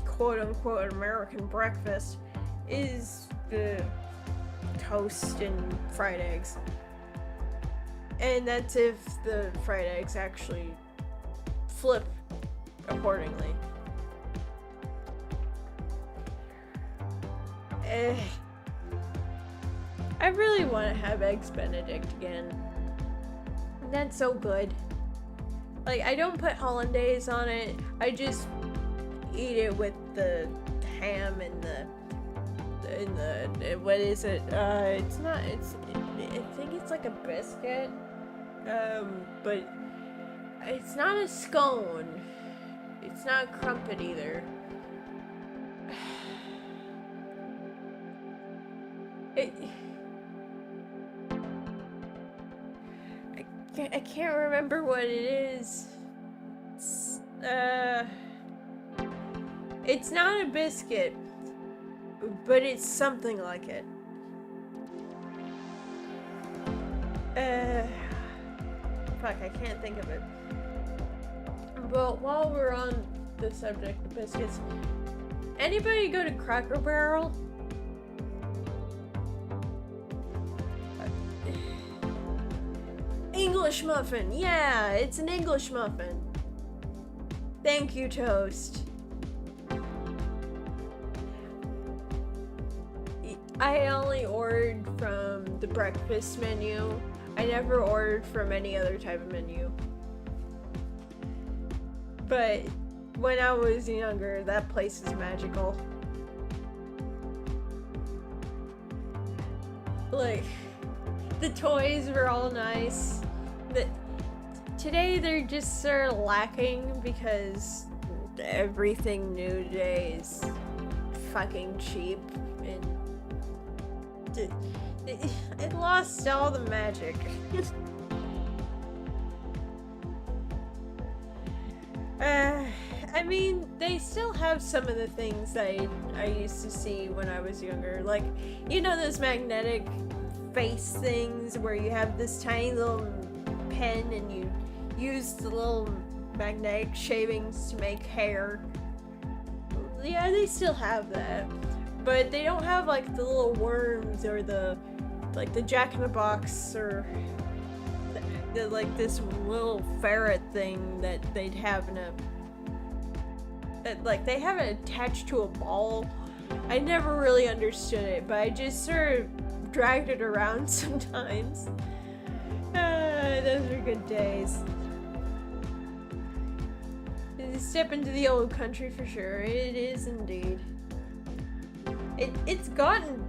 quote-unquote American breakfast is the toast and fried eggs. And that's if the fried eggs actually flip accordingly. I really want to have Eggs Benedict again. That's so good. Like, I don't put hollandaise on it. I just eat it with the ham and the what is it? I think it's like a biscuit. But it's not a scone. It's not a crumpet either. I can't remember what it is. It's not a biscuit, but it's something like it. Fuck, I can't think of it. But while we're on the subject of biscuits, anybody go to Cracker Barrel? English muffin, yeah, it's an English muffin. Thank you, Toast. I only ordered from the breakfast menu. I never ordered from any other type of menu. But when I was younger, that place is magical. Like, the toys were all nice. Today they're just sort of lacking because everything new today is fucking cheap and it lost all the magic. I mean, they still have some of the things that I used to see when I was younger. Like, you know those magnetic face things where you have this tiny little pen and you use the little magnetic shavings to make hair. Yeah, they still have that. But they don't have like the little worms or the Jack in the Box or the like this little ferret thing that they'd have in a like they have it attached to a ball. I never really understood it, but I just sort of dragged it around sometimes. Those are good days. Step into the old country for sure. It is indeed. It's gotten,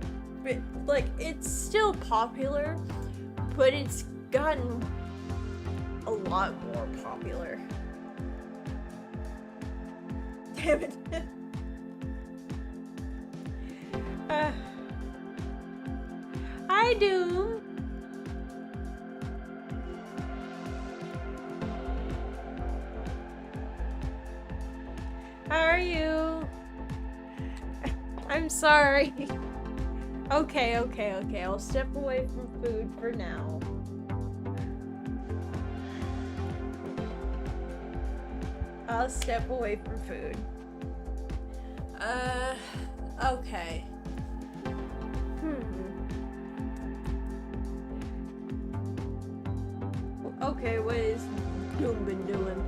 like, it's still popular, but it's gotten a lot more popular. Damn it. Hi, Doom. How are you? I'm sorry. Okay. I'll step away from food for now. I'll step away from food. Okay. Okay, what is Doom been doing?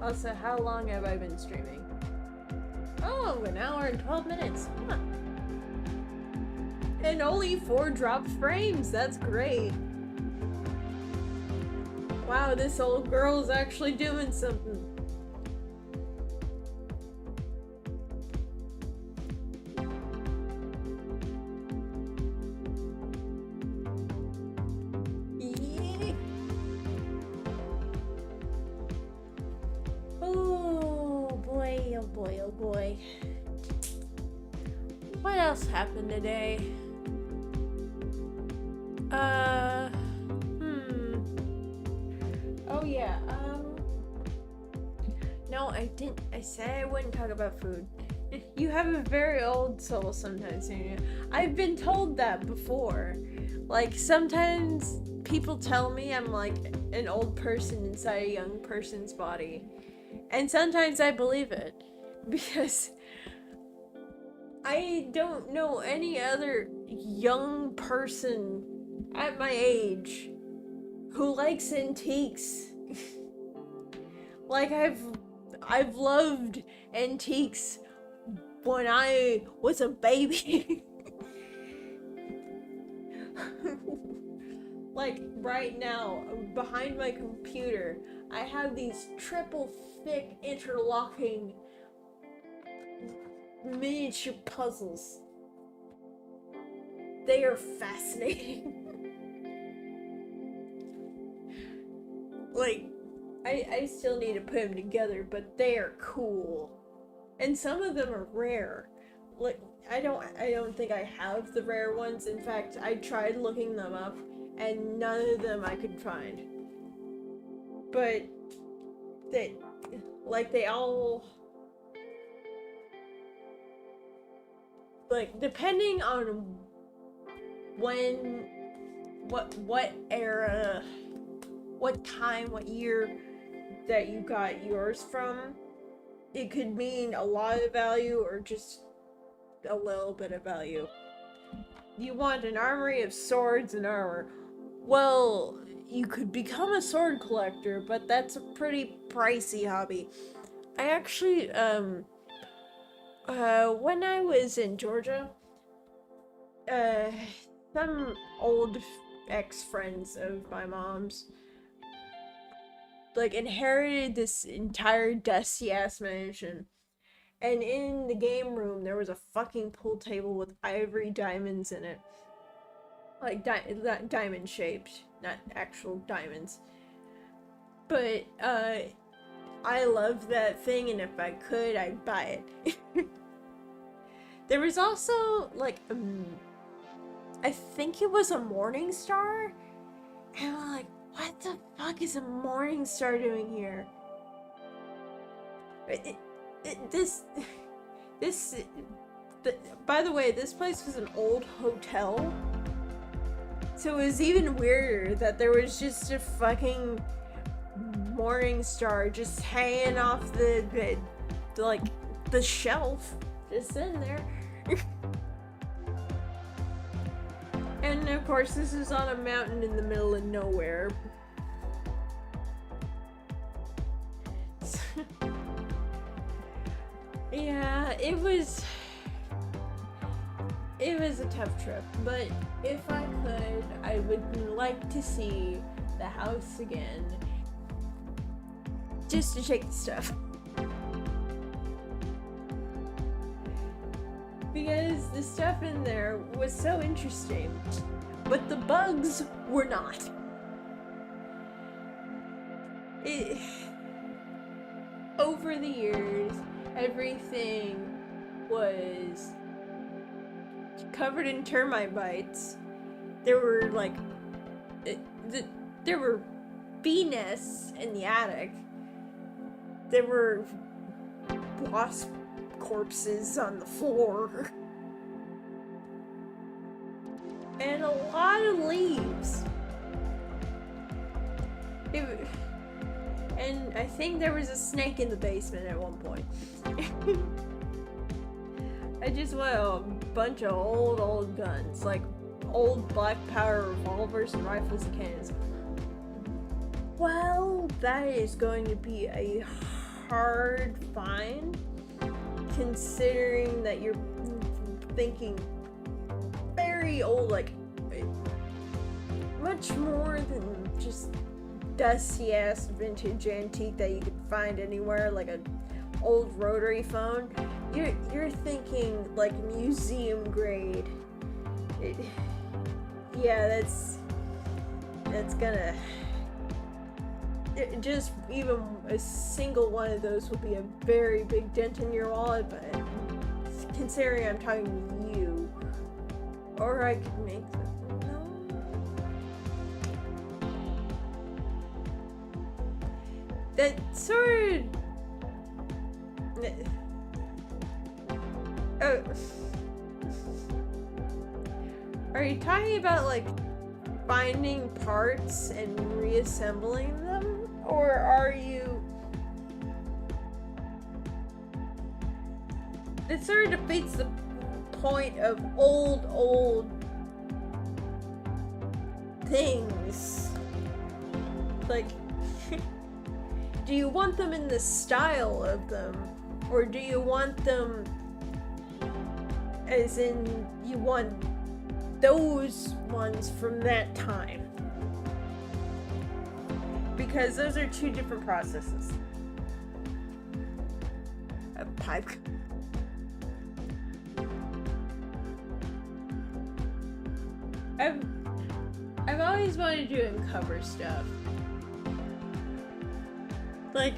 Also, how long have I been streaming? Oh, an hour and 12 minutes. Huh. And only 4 dropped frames. That's great. Wow, this old girl's actually doing something. Yeah. Oh boy, oh boy, oh boy. What else happened today? Oh yeah, no, I didn't. I said I wouldn't talk about food. You have a very old soul sometimes, don't you? I've been told that before. Like, sometimes people tell me I'm like an old person inside a young person's body. And sometimes I believe it. Because I don't know any other young person at my age who likes antiques. Like, I've loved antiques when I was a baby. Like, right now, behind my computer, I have these triple thick interlocking miniature puzzles. They are fascinating. Like, I still need to put them together, but they are cool. And some of them are rare. Like, I don't think I have the rare ones. In fact, I tried looking them up and none of them I could find. But they all, like, depending on what era, what time, what year that you got yours from, it could mean a lot of value or just a little bit of value. You want an armory of swords and armor. Well, you could become a sword collector, but that's a pretty pricey hobby. I actually, when I was in Georgia, some old ex-friends of my mom's, like, inherited this entire dusty-ass mansion. And in the game room, there was a fucking pool table with ivory diamonds in it. Like, diamond shaped, not actual diamonds. But, I love that thing, and if I could, I'd buy it. There was also, like, I think it was a Morning Star? And I'm like, what the fuck is a Morning Star doing here? By the way, this place was an old hotel. So it was even weirder that there was just a fucking Morning Star just hanging off the shelf, just sitting there. And of course, this is on a mountain in the middle of nowhere. Yeah, it was a tough trip, but if I could, I would like to see the house again, just to check the stuff. Because the stuff in there was so interesting, but the bugs were not. Over the years, everything was covered in termite bites. There were like, there were bee nests in the attic. There were wasp corpses on the floor. And a lot of leaves. And I think there was a snake in the basement at one point. I just want a bunch of old guns, like old black powder revolvers and rifles and cannons. Well, that is going to be a hard find, considering that you're thinking very old, like much more than just dusty ass vintage antique that you could find anywhere, like a old rotary phone, you're thinking like museum grade. Yeah, that's gonna just even a single one of those will be a very big dent in your wallet. But considering I'm talking to you, or I could make that sort of. Oh. Are you talking about like finding parts and reassembling them? Or are you... It sort of defeats the point of old things. Like, do you want them in the style of them? Or do you want them as in you want those ones from that time? Because those are two different processes. A pipe. I've always wanted to uncover stuff. Like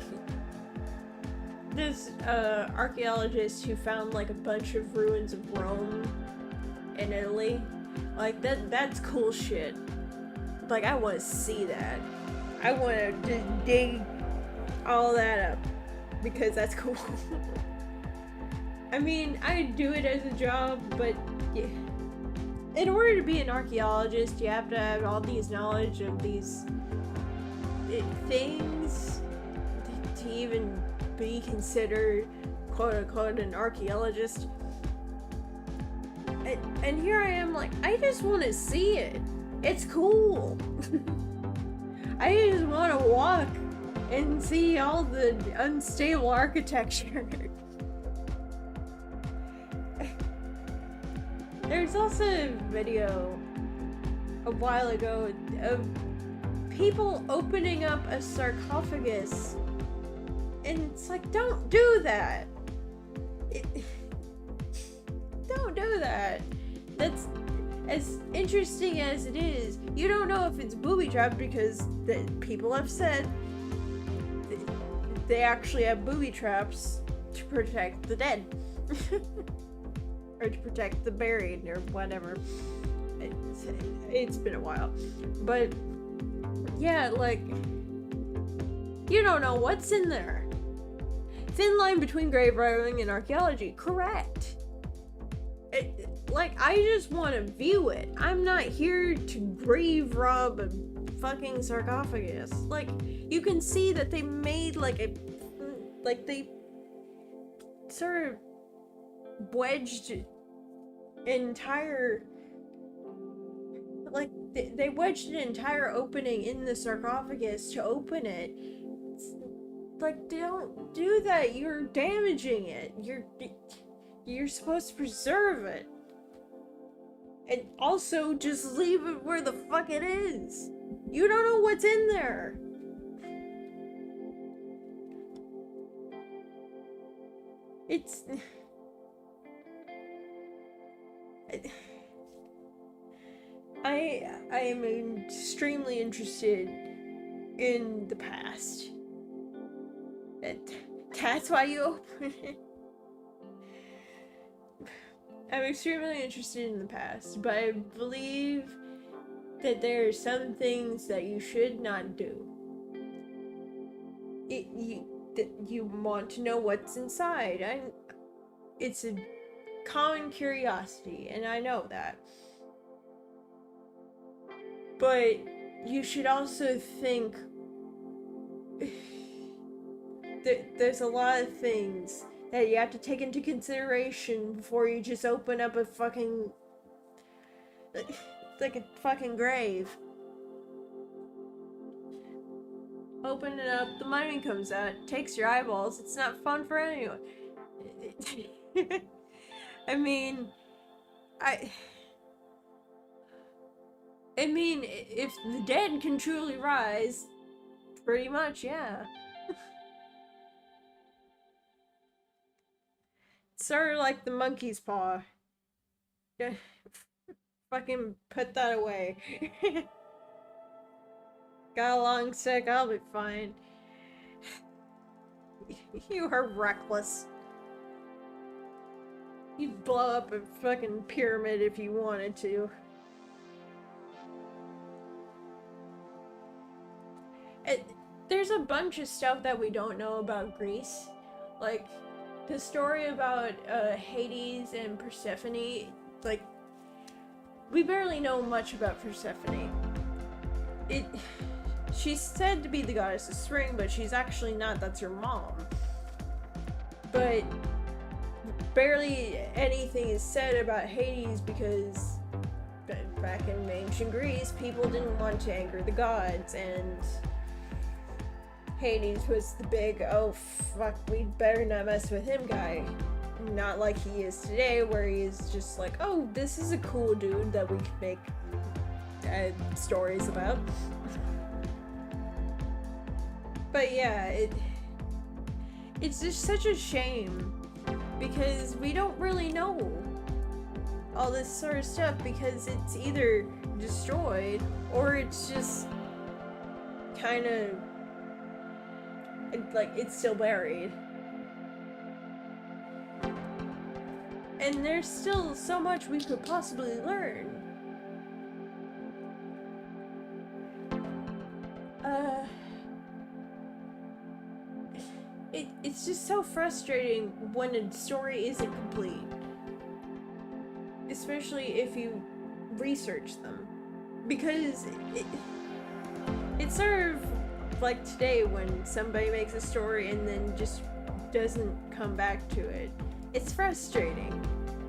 this archaeologist who found like a bunch of ruins of Rome in Italy. Like that's cool shit. Like I want to see that. I want to just dig all that up because that's cool. I mean, I do it as a job, but yeah. In order to be an archaeologist, you have to have all these knowledge of these things to even be considered quote unquote an archaeologist. And here I am like, I just want to see it. It's cool. I just want to walk and see all the unstable architecture. There's also a video a while ago of people opening up a sarcophagus, and it's like, don't do that. Don't do that. That's as interesting as it is. You don't know if it's booby trapped because people have said they actually have booby traps to protect the dead. Or to protect the buried or whatever. It's been a while. But yeah, like, you don't know what's in there. Thin line between grave robbing and archaeology. Correct. Like, I just want to view it. I'm not here to grave rob a fucking sarcophagus. Like, you can see that they made like they sort of wedged entire, like they wedged an entire opening in the sarcophagus to open it. It's like, don't do that. You're damaging it. You're supposed to preserve it. And also just leave it where the fuck it is. You don't know what's in there. It's I am extremely interested in the past. That's why you open it. I'm extremely interested in the past, but I believe that there are some things that you should not do. You want to know what's inside. It's a common curiosity, and I know that. But you should also think that there's a lot of things that you have to take into consideration before you just open up a fucking, like a fucking grave. Open it up, the money comes out, takes your eyeballs. It's not fun for anyone. I mean, if the dead can truly rise, Pretty much, yeah. It's sort of like the monkey's paw. Yeah, fucking put that away. Got a long stick, I'll be fine. You are reckless. You'd blow up a fucking pyramid if you wanted to. There's a bunch of stuff that we don't know about Greece. Like, the story about Hades and Persephone, like, we barely know much about Persephone. She's said to be the goddess of spring, but she's actually not. That's her mom. But barely anything is said about Hades because back in ancient Greece, people didn't want to anger the gods, and Hades was the big, oh fuck, we'd better not mess with him guy. Not like he is today, where he is just like, oh, this is a cool dude that we could make stories about. But yeah, it's just such a shame because we don't really know all this sort of stuff because it's either destroyed or it's just kind of like it's still buried. And there's still so much we could possibly learn. It's just so frustrating when a story isn't complete. Especially if you research them. Because it's sort of like today when somebody makes a story and then just doesn't come back to it. It's frustrating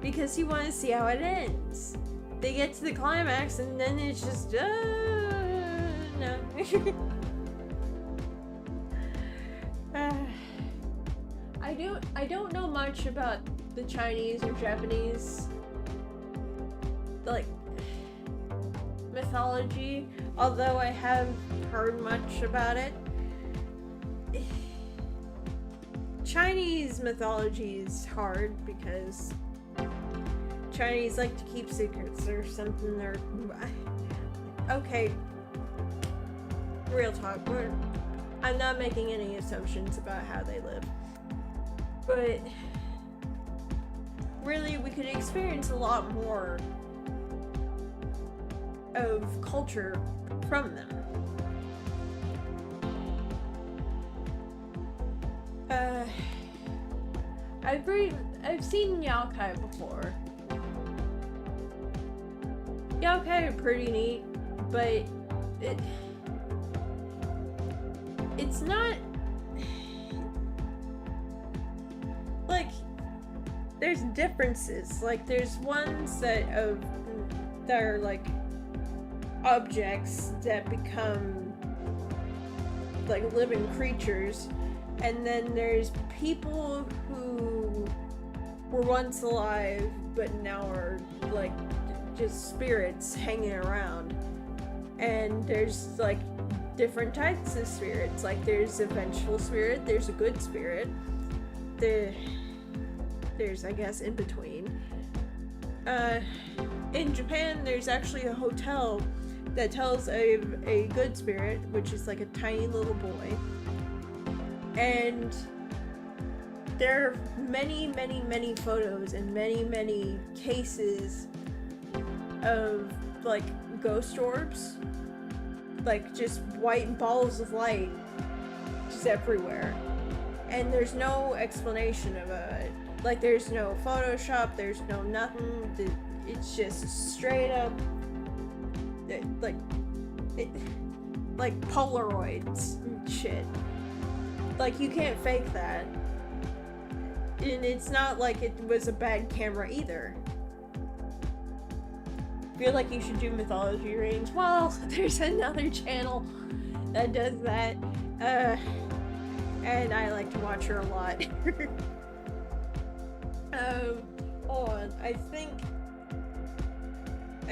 because you want to see how it ends. They get to the climax and then it's just no. I don't know much about the Chinese or Japanese like mythology, although I have heard much about it. Chinese mythology is hard because Chinese like to keep secrets or something, or okay, real talk, I'm not making any assumptions about how they live, but really we could experience a lot more of culture from them. I've seen yokai before. Yokai are pretty neat, but it's not like there's differences. Like there's ones that are like objects that become like living creatures, and then there's people who were once alive but now are like just spirits hanging around. And there's like different types of spirits. Like there's a vengeful spirit, there's a good spirit, there's I guess in between. In Japan there's actually a hotel that tells a good spirit, which is like a tiny little boy. And there are many photos and many cases of like ghost orbs, like just white balls of light just everywhere, and there's no explanation of it. Like there's no Photoshop, there's no nothing. It's just straight up like Polaroids and shit. Like you can't fake that. And it's not like it was a bad camera either. I feel like you should do mythology readings. Well, there's another channel that does that. And I like to watch her a lot. Hold on. I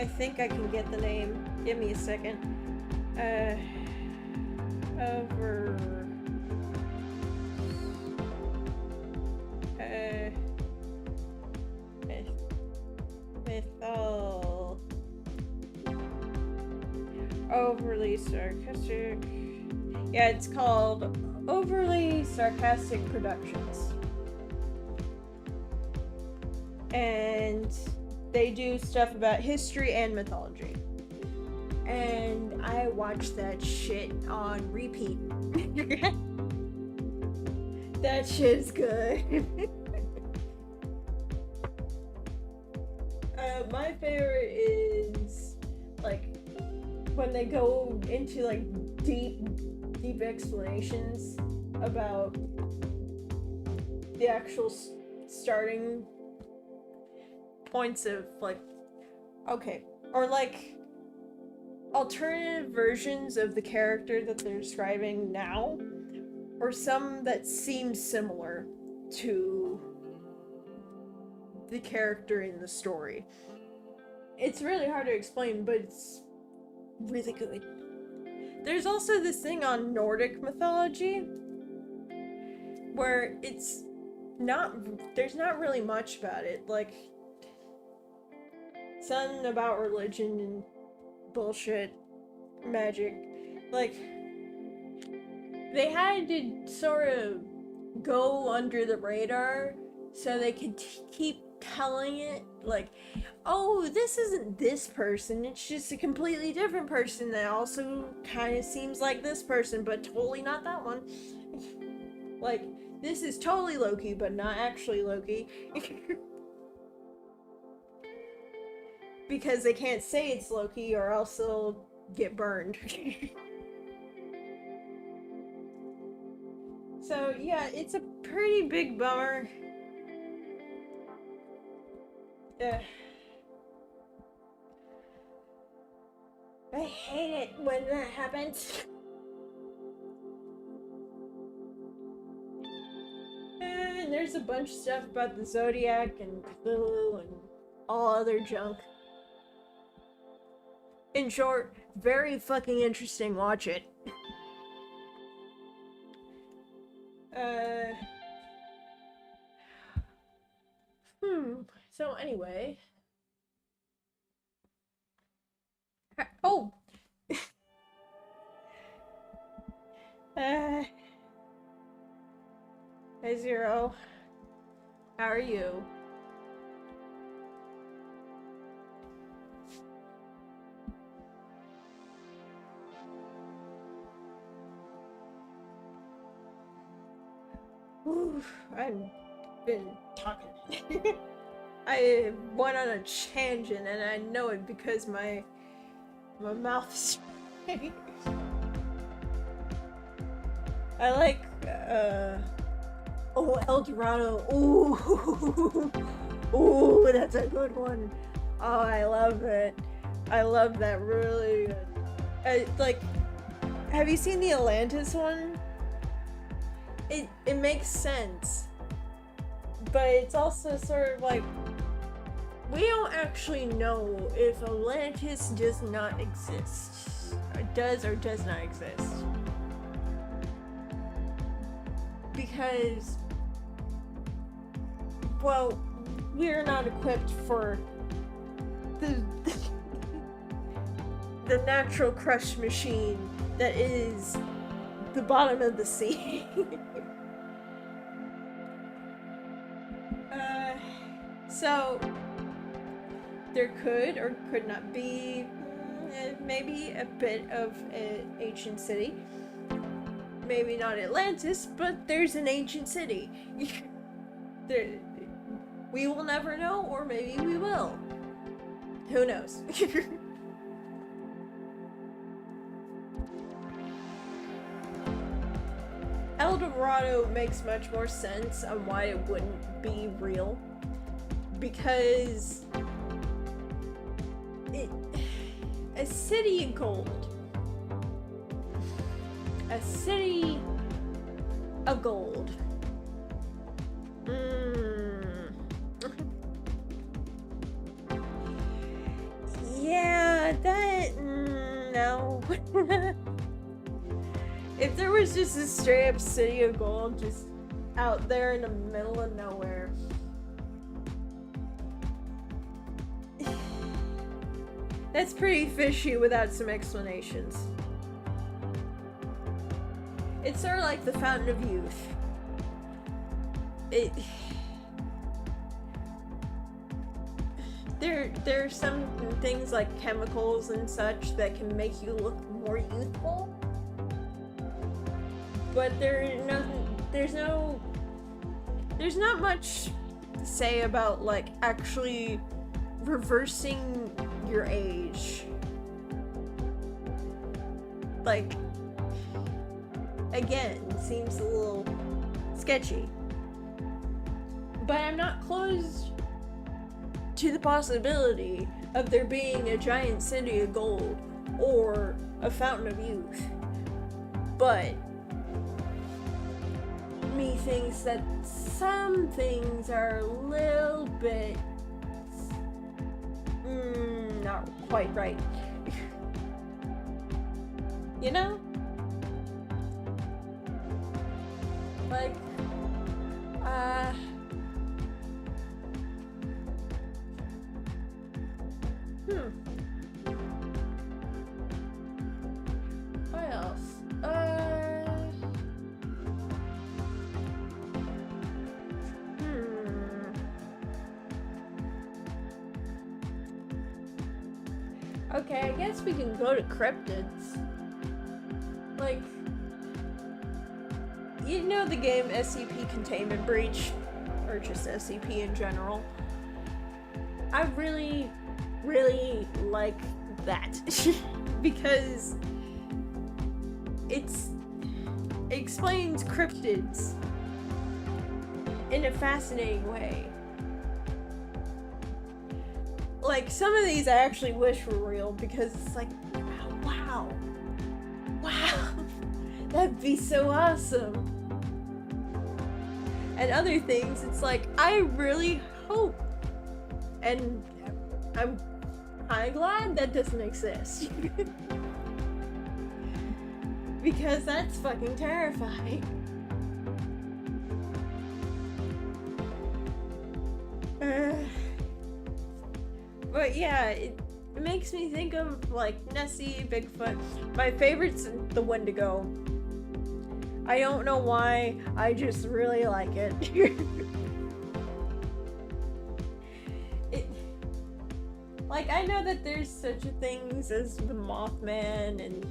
think I can get the name. Give me a second. Over. Mythol. Overly sarcastic. Yeah, it's called Overly Sarcastic Productions. And they do stuff about history and mythology. And I watch that shit on repeat. That shit's good. My favorite is like when they go into like deep explanations about the actual starting points of like, okay, or like alternative versions of the character that they're describing now, or some that seem similar to the character in the story. It's really hard to explain, but it's really good. There's also this thing on Nordic mythology where there's not really much about it. Like, something about religion and bullshit, magic. Like, they had to sort of go under the radar so they could keep telling it, like, oh, this isn't this person, it's just a completely different person that also kind of seems like this person, but totally not that one. Like, this is totally Loki, but not actually Loki. Because they can't say it's Loki or else they'll get burned. So, yeah, it's a pretty big bummer. I hate it when that happens. And there's a bunch of stuff about the Zodiac and Cthulhu and all other junk. In short, very fucking interesting. Watch it. So anyway. Oh! Hey Zero. How are you? Oof, I've been talking. I went on a tangent and I know it because my mouth is straight. I like, oh, El Dorado. Ooh. Ooh, that's a good one. Oh, I love it. I love that really good. Like, have you seen the Atlantis one? It makes sense. But it's also sort of like, we don't actually know if Atlantis does not exist. Or does not exist. Because, well, we're not equipped for the natural crush machine that is the bottom of the sea. So there could or could not be maybe a bit of an ancient city. Maybe not Atlantis, but there's an ancient city. We will never know, or maybe we will. Who knows? El Dorado makes much more sense on why it wouldn't be real. Because a city of gold. A city of gold. Yeah, that no. If there was just a straight up city of gold just out there in the middle of nowhere. That's pretty fishy without some explanations. It's sort of like the Fountain of Youth. There are some things like chemicals and such that can make you look more youthful. But there's not much to say about like actually reversing your age. Like, again, seems a little sketchy. But I'm not closed to the possibility of there being a giant city of gold or a fountain of youth. But me thinks that some things are a little bit not quite right. You know? Like, what else? Okay, I guess we can go to cryptids. Like, you know the game SCP Containment Breach, or just SCP in general. I really, really like that because it explains cryptids in a fascinating way. Like, some of these I actually wish were real because it's like, wow, that'd be so awesome. And other things, it's like, I really hope, and I'm kind of glad that doesn't exist. Because that's fucking terrifying. But yeah, it makes me think of like Nessie, Bigfoot. My favorite's the Wendigo. I don't know why, I just really like it. Like, I know that there's such a things as the Mothman and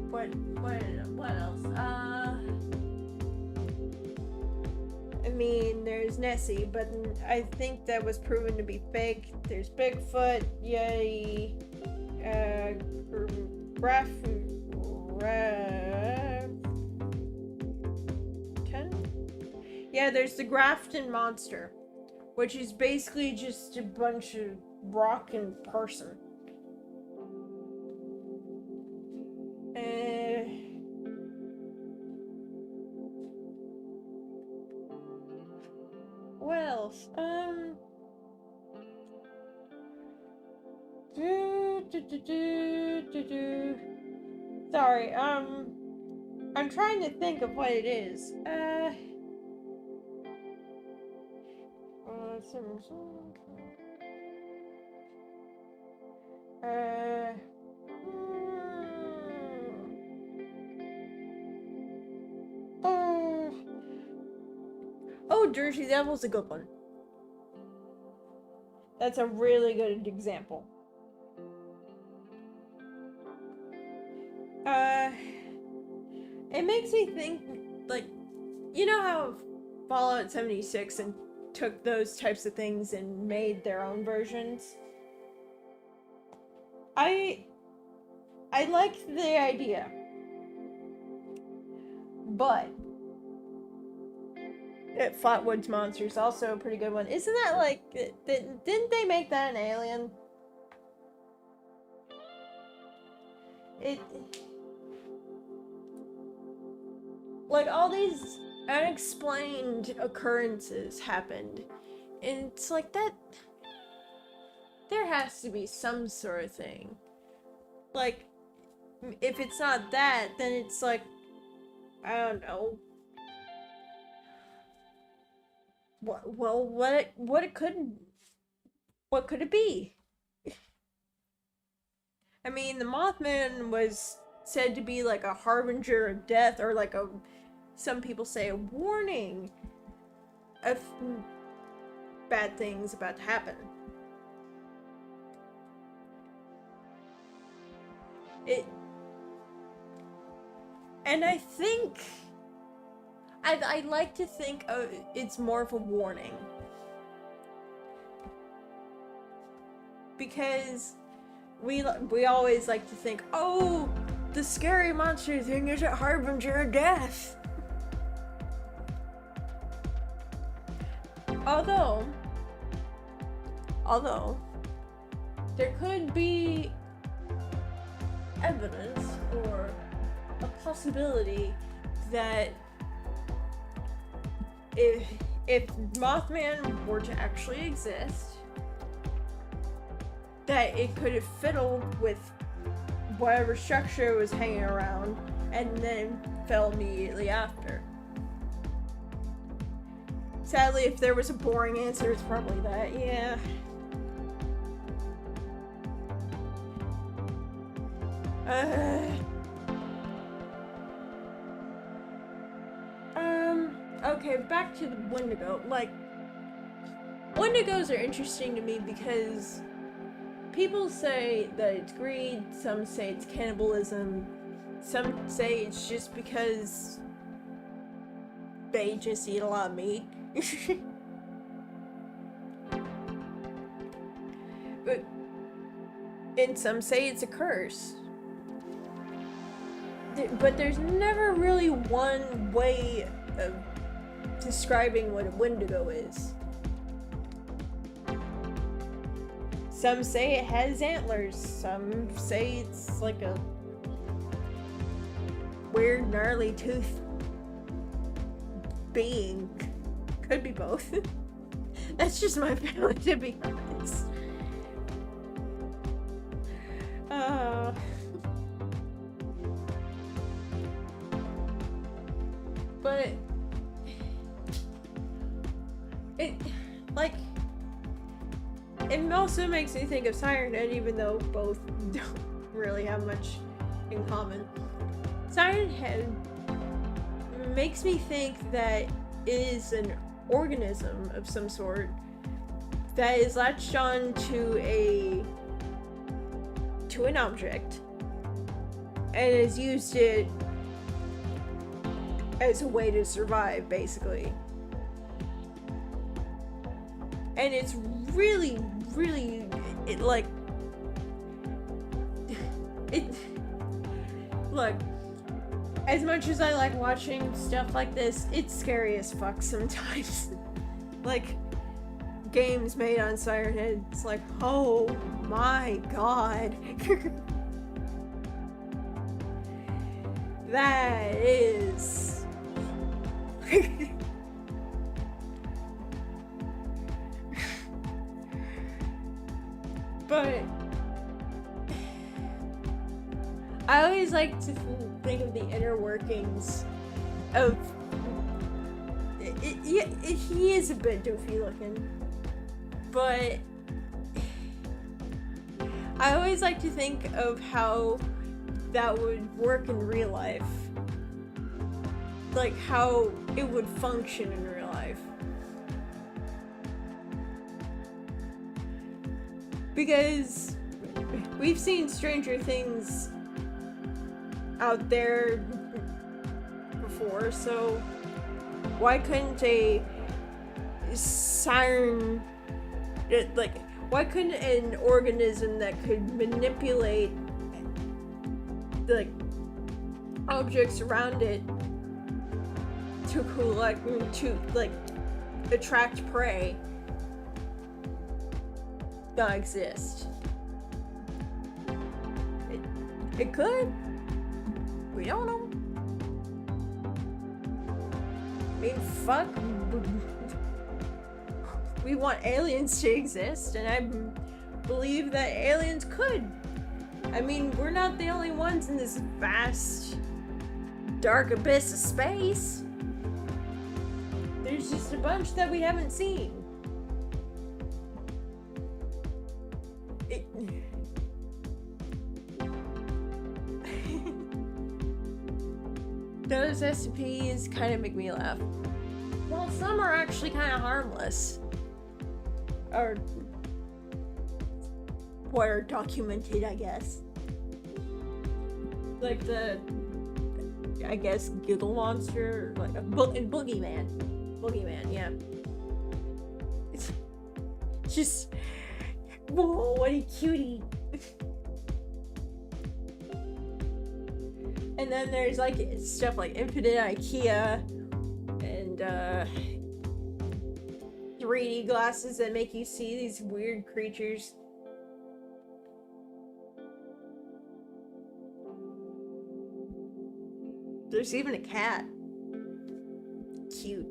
what else? I mean, there's Nessie, but I think that was proven to be fake. There's Bigfoot, Yeti, yeah, there's the Grafton Monster, which is basically just a bunch of rock and person. What else? Sorry, I'm trying to think of what it is. Oh, Dirty Devil's a good one. That's a really good example. It makes me think, like, you know how Fallout 76 and took those types of things and made their own versions? I liked the idea, but Flatwoods Monster's also a pretty good one. Isn't that like, didn't they make that an Alien? Like, all these unexplained occurrences happened, and it's like that, there has to be some sort of thing. Like, if it's not that, then it's like, I don't know. What could it be? I mean, the Mothman was said to be like a harbinger of death, or like some people say a warning of bad things about to happen. And I think I like to think it's more of a warning, because we always like to think, oh, the scary monster thing is a harbinger of death. Although there could be evidence or a possibility that if Mothman were to actually exist, that it could have fiddled with whatever structure was hanging around and then fell immediately after. Sadly, if there was a boring answer, it's probably that, yeah. Okay, back to the Wendigo. Like, Wendigos are interesting to me because people say that it's greed, some say it's cannibalism, some say it's just because they just eat a lot of meat. And some say it's a curse. But there's never really one way of describing what a Wendigo is. Some say it has antlers, some say it's like a weird gnarly tooth being. Could be both. That's just my feeling, to be honest. But it like, it also makes me think of Siren Head, even though both don't really have much in common. Siren Head makes me think that it is an organism of some sort that is latched on to an object and has used it as a way to survive, basically. And it's really, look, as much as I like watching stuff like this, it's scary as fuck sometimes. Like, games made on Siren Head, it's like, oh my god. That is... But I always like to think of the inner workings of he is a bit doofy looking, but I always like to think of how that would work in real life, like how it would function in real life. Because we've seen stranger things out there before, so why couldn't a siren, like, why couldn't an organism that could manipulate, like, objects around it to collect, to, like, attract prey, not exist? It could. We don't know. I mean, fuck. We want aliens to exist, and I believe that aliens could I mean, we're not the only ones in this vast, dark abyss of space. There's just a bunch that we haven't seen. Those SCPs kind of make me laugh. Well, some are actually kind of harmless. Or what are documented, I guess. Like the, I guess, Giggle Monster, like a Boogeyman. Boogeyman, yeah. It's just, whoa, what a cutie. And then there's like stuff like Infinite IKEA and 3D glasses that make you see these weird creatures. There's even a cat. Cute.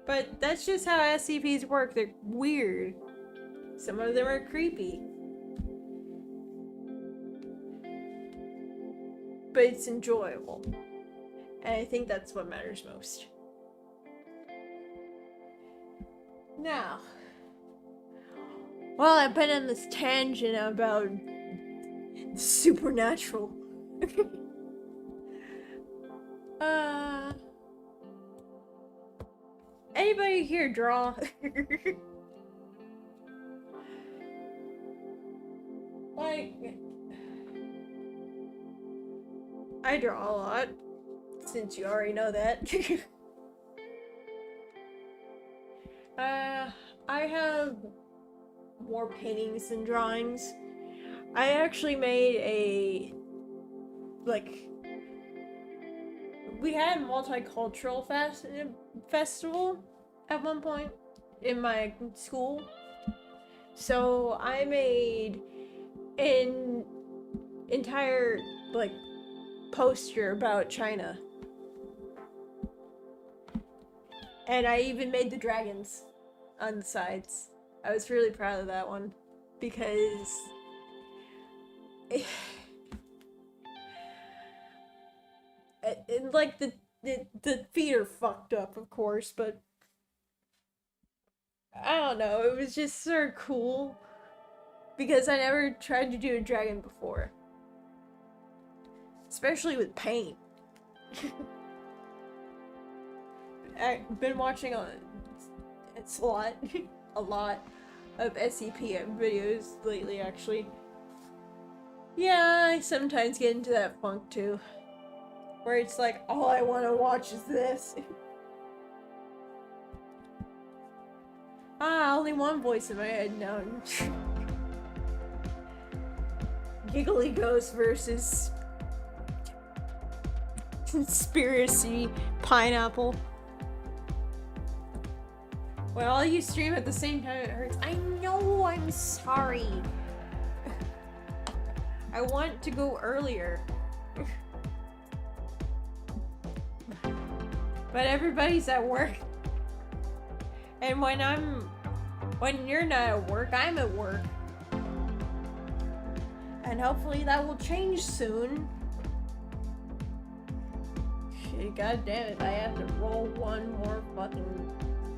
But that's just how SCPs work. They're weird. Some of them are creepy. But it's enjoyable. And I think that's what matters most. Now, well, I've been on this tangent about the supernatural. Anybody here draw? Like, I draw a lot, since you already know that. I have more paintings than drawings. I actually made we had a multicultural festival at one point in my school. So I made an entire, poster about China. And I even made the dragons on the sides. I was really proud of that one because the feet are fucked up, of course, but I don't know, it was just sort of cool because I never tried to do a dragon before, especially with paint. I've been watching a lot of SCP videos lately, actually. Yeah, I sometimes get into that funk too, where it's like, all I want to watch is this. Only one voice in my head now. Giggly Ghost versus Conspiracy Pineapple. When all you stream at the same time, it hurts. I know, I'm sorry. I want to go earlier. But everybody's at work. And when you're not at work, I'm at work. And hopefully that will change soon. Shit, god damn it, I have to roll one more fucking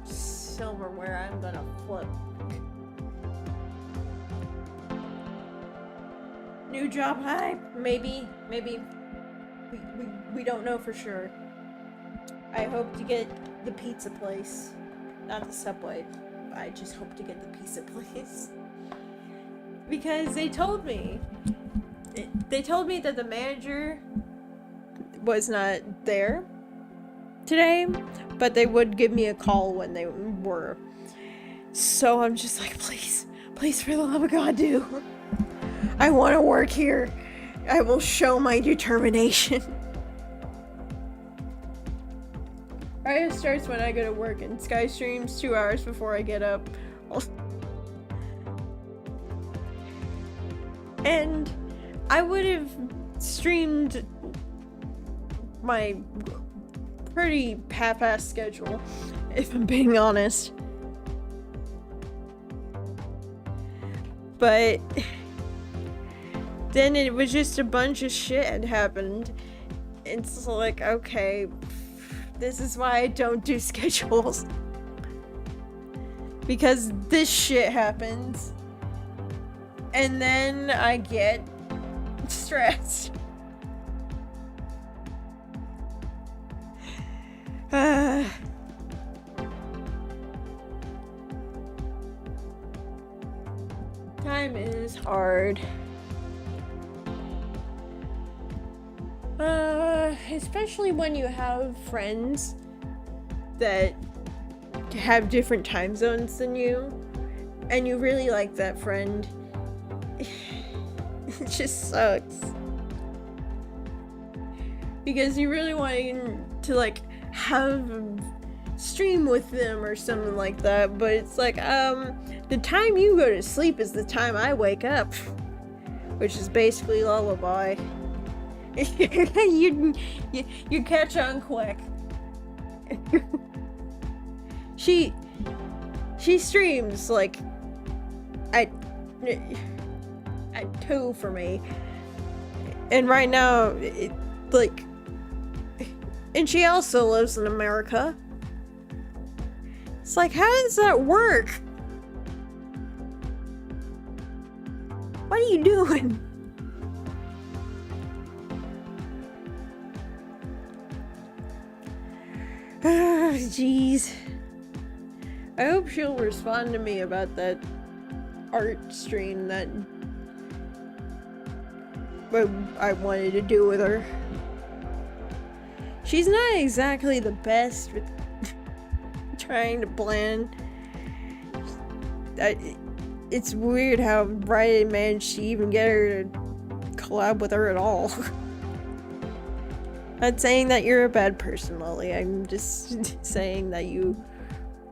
silverware, I'm gonna flip. New job hype? Maybe. We don't know for sure. I hope to get the pizza place. Not the Subway. I just hope to get the pizza place. Because they told me. They told me that the manager was not there today, but they would give me a call when they were. So I'm just like, please, for the love of God, do. I want to work here. I will show my determination. It starts when I go to work, and Sky streams 2 hours before I get up. And I would have streamed my pretty half-assed schedule, if I'm being honest. But then it was just a bunch of shit had happened. It's like, okay, this is why I don't do schedules. Because this shit happens. And then I get stressed. Time is hard. Especially when you have friends that have different time zones than you, and you really like that friend. It just sucks. Because you really want to, like, have a stream with them or something like that, but it's like, the time you go to sleep is the time I wake up. Which is basically lullaby. you catch on quick. She streams like at 2 for me, and right now and she also lives in America. It's like, how does that work? What are you doing? Oh, jeez. I hope she'll respond to me about that art stream that I wanted to do with her. She's not exactly the best with trying to plan. It's weird how Riot managed to even get her to collab with her at all. Not saying that you're a bad person, Lily. I'm just saying that you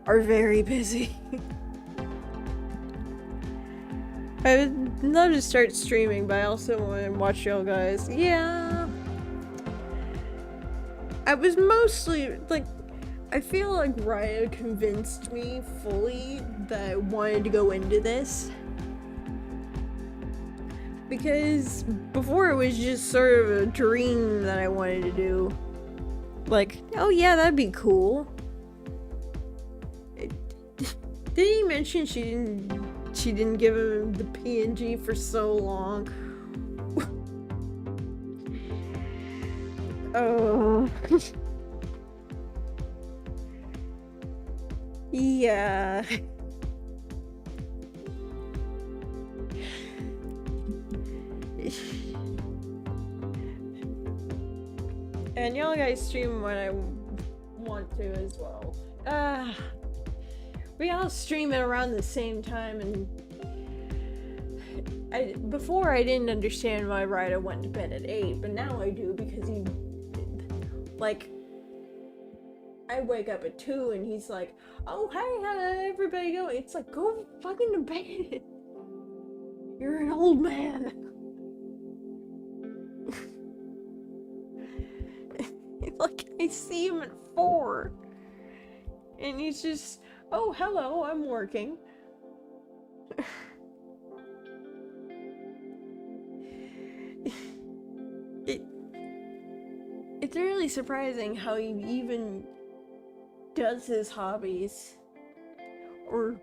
are very busy. I would love to start streaming, but I also want to watch y'all guys. Yeah. I was mostly, like, I feel like Riot convinced me fully that I wanted to go into this. Because before it was just sort of a dream that I wanted to do. Like, oh yeah, that'd be cool. Did he mention she didn't give him the PNG for so long? Oh. Yeah. And y'all guys stream when I want to as well. We all stream at around the same time, and before I didn't understand why Ryder went to bed at 8, but now I do, because he, like, I wake up at 2 and he's like, oh hey, how'd everybody go? It's like, go fucking to bed. You're an old man. Like, I see him at 4 and he's just, oh hello, I'm working. It's really surprising how he even does his hobbies or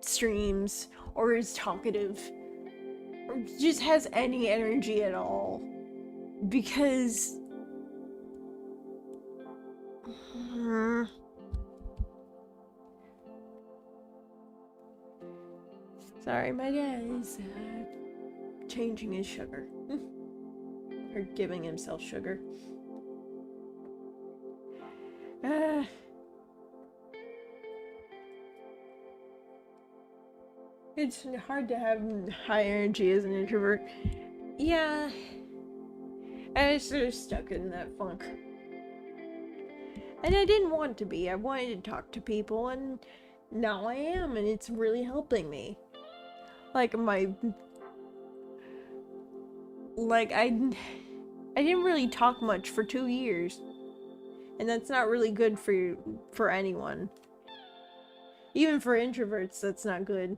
streams or is talkative or just has any energy at all, because sorry, my dad is changing his sugar. Or giving himself sugar. It's hard to have high energy as an introvert. Yeah. I was sort of stuck in that funk. And I didn't want to be. I wanted to talk to people, and now I am, and it's really helping me. Like, I didn't really talk much for 2 years, and that's not really good for anyone. Even for introverts, that's not good.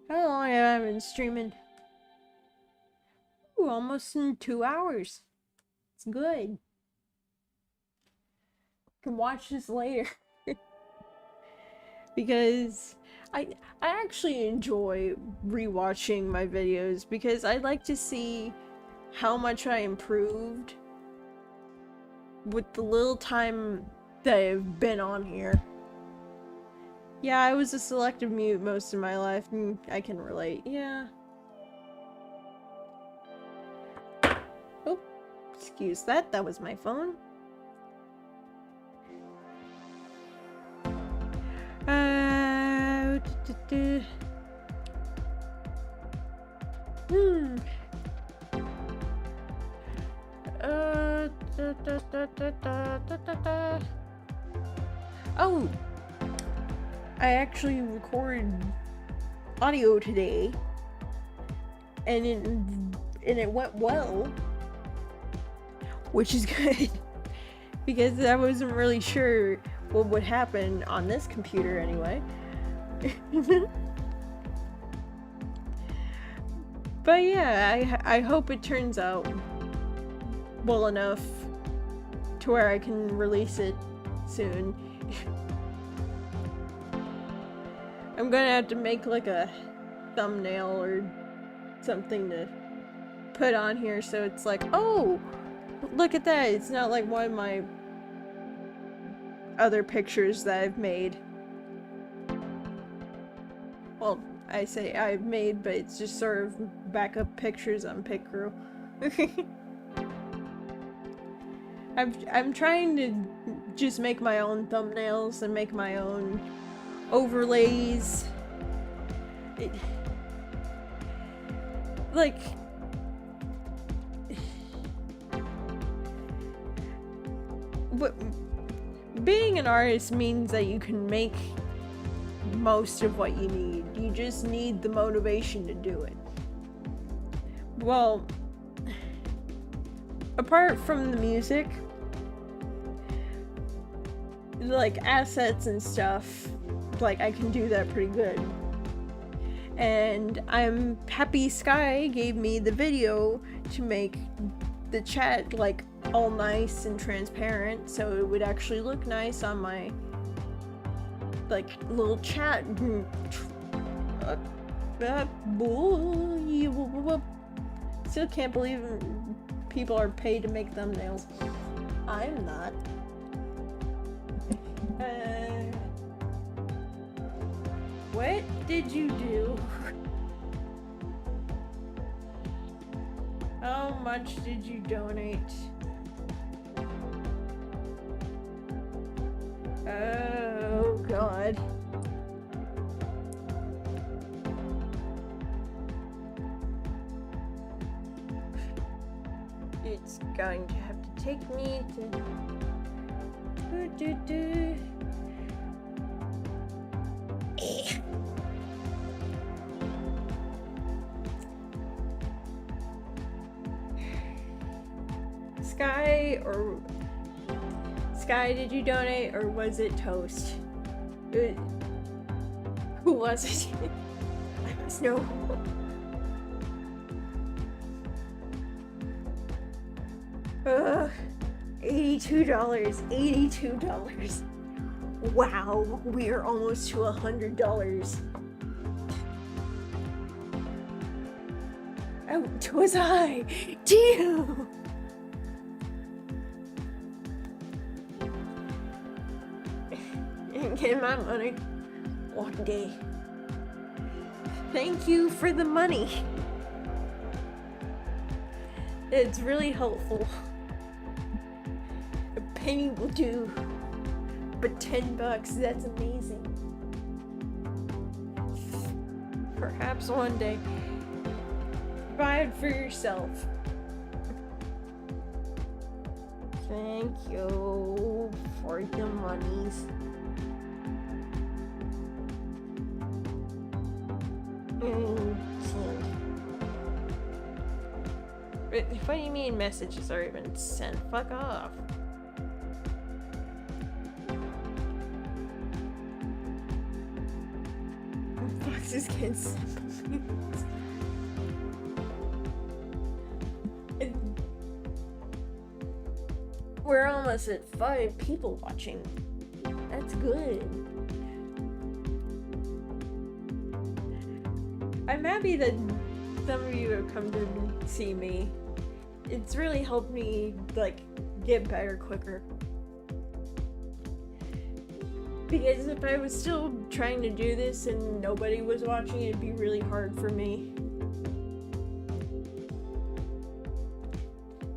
How long have I been streaming? Ooh, almost in 2 hours. It's good. Can watch this later. Because I actually enjoy rewatching my videos because I like to see how much I improved with the little time that I've been on here. Yeah, I was a selective mute most of my life, and I can relate. Yeah. Oh, excuse that. That was my phone. Oh, I actually recorded audio today, and it went well, which is good because I wasn't really sure what would happen on this computer anyway. But yeah, I hope it turns out well enough to where I can release it soon. I'm gonna have to make like a thumbnail or something to put on here so it's like, oh, look at that. It's not like one of my other pictures that I've made. Well, I say I've made, but it's just sort of backup pictures on Picrew. I'm trying to just make my own thumbnails and make my own overlays. Like, but being an artist means that you can make most of what you need. You just need the motivation to do it. Well, apart from the music, like assets and stuff, like I can do that pretty good. And I'm happy Sky gave me the video to make the chat like all nice and transparent so it would actually look nice on my like little chat. Still can't believe people are paid to make thumbnails. I'm not. What did you do? How much did you donate? Oh God. It's going to have to take me to Sky, did you donate or was it Toast? Who was it? I must know. $82. Wow, we are almost to $100. Oh, twas I. Damn. Get my money one day. Thank you for the money. It's really helpful. A penny will do, but $10, that's amazing. Perhaps one day. Buy it for yourself. Thank you for the monies. What do you mean messages are even sent? Fuck off. just can't stop. We're almost at 5 people watching. That's good. I'm happy that some of you have come to see me. It's really helped me, like, get better quicker. Because if I was still trying to do this and nobody was watching, it'd be really hard for me.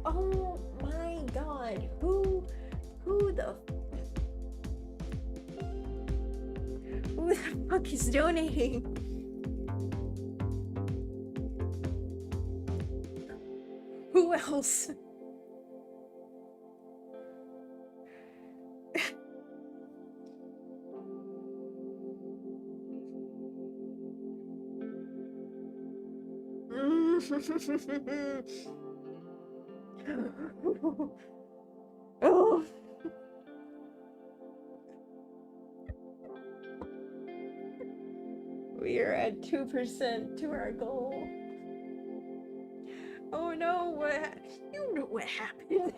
Oh my god, who the fuck is donating? Who else? Oh. We are at 2% to our goal. Oh no, you know what happened.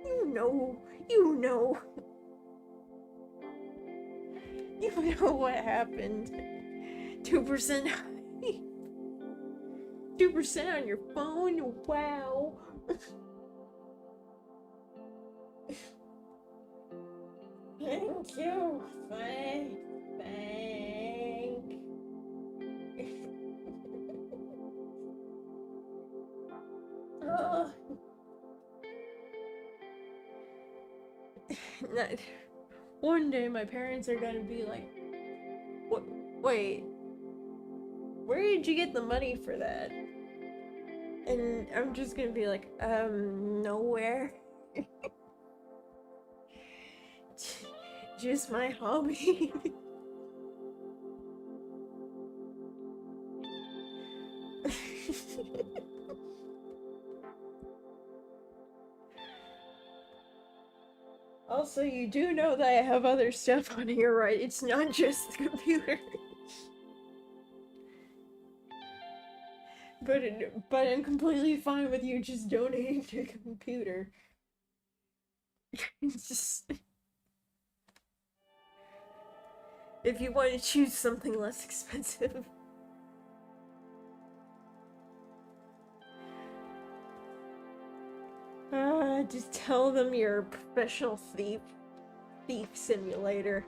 You know. You know what happened. 2%. 2% on your phone? Wow. Thank you. Thank. Oh. One day my parents are gonna be like, what? Wait, where did you get the money for that? And I'm just gonna be like, nowhere. Just my hobby. Also, you do know that I have other stuff on here, right? It's not just the computer. But I'm completely fine with you just donating to a computer. Just... If you want to choose something less expensive. Just tell them you're a professional thief simulator.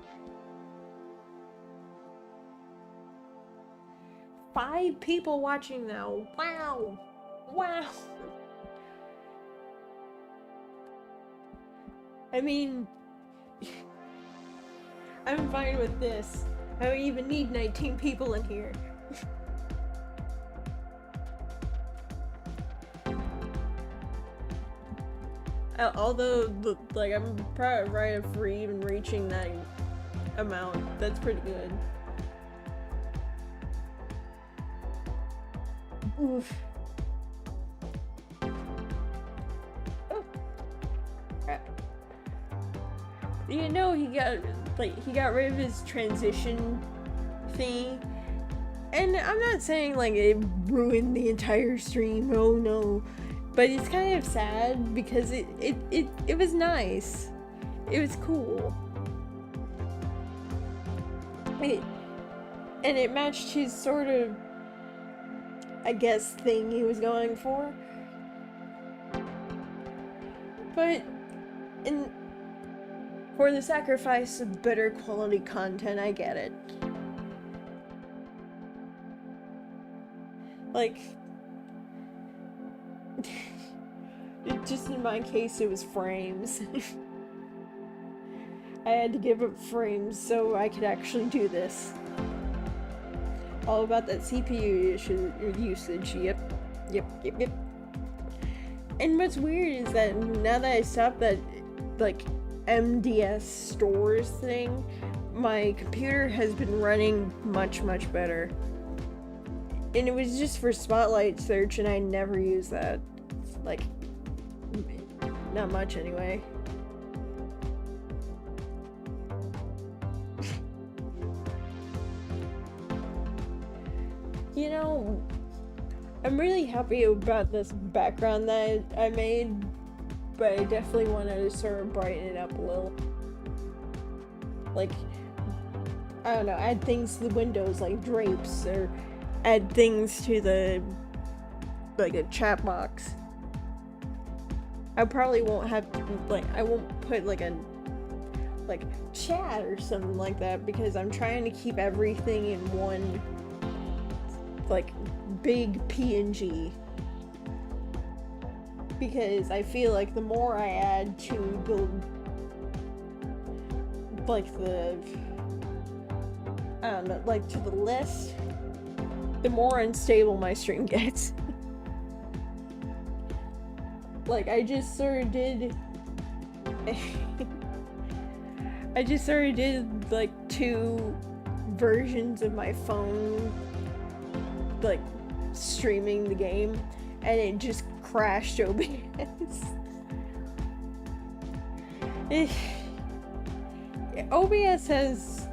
5 people watching now. Wow. Wow. I mean, I'm fine with this. I don't even need 19 people in here. Although, like, I'm probably right for even reaching that amount. That's pretty good. Oof. Oh. Crap. You know, he got rid of his transition thing. And I'm not saying, like, it ruined the entire stream. Oh no. But it's kind of sad because it was nice. It was cool. And it matched his sort of, I guess, thing he was going for. But for the sacrifice of better quality content, I get it. Like, just in my case, it was frames. I had to give up frames so I could actually do this. All about that CPU usage. Yep. And what's weird is that now that I stopped that, like, MDS stores thing, my computer has been running much better. And it was just for Spotlight search, and I never use that. Like, not much anyway. know, I'm really happy about this background that I made, but I definitely wanted to sort of brighten it up a little. Like, I don't know, add things to the windows like drapes, or add things to the, like, a chat box. I probably won't have, like, I won't put like a, like, chat or something like that, because I'm trying to keep everything in one, like, big PNG. Because I feel like the more I add to the, like, the, I don't know, like, to the list, the more unstable my stream gets. Like, I just sort of did like 2 versions of my phone, like, streaming the game, and it just crashed OBS. OBS has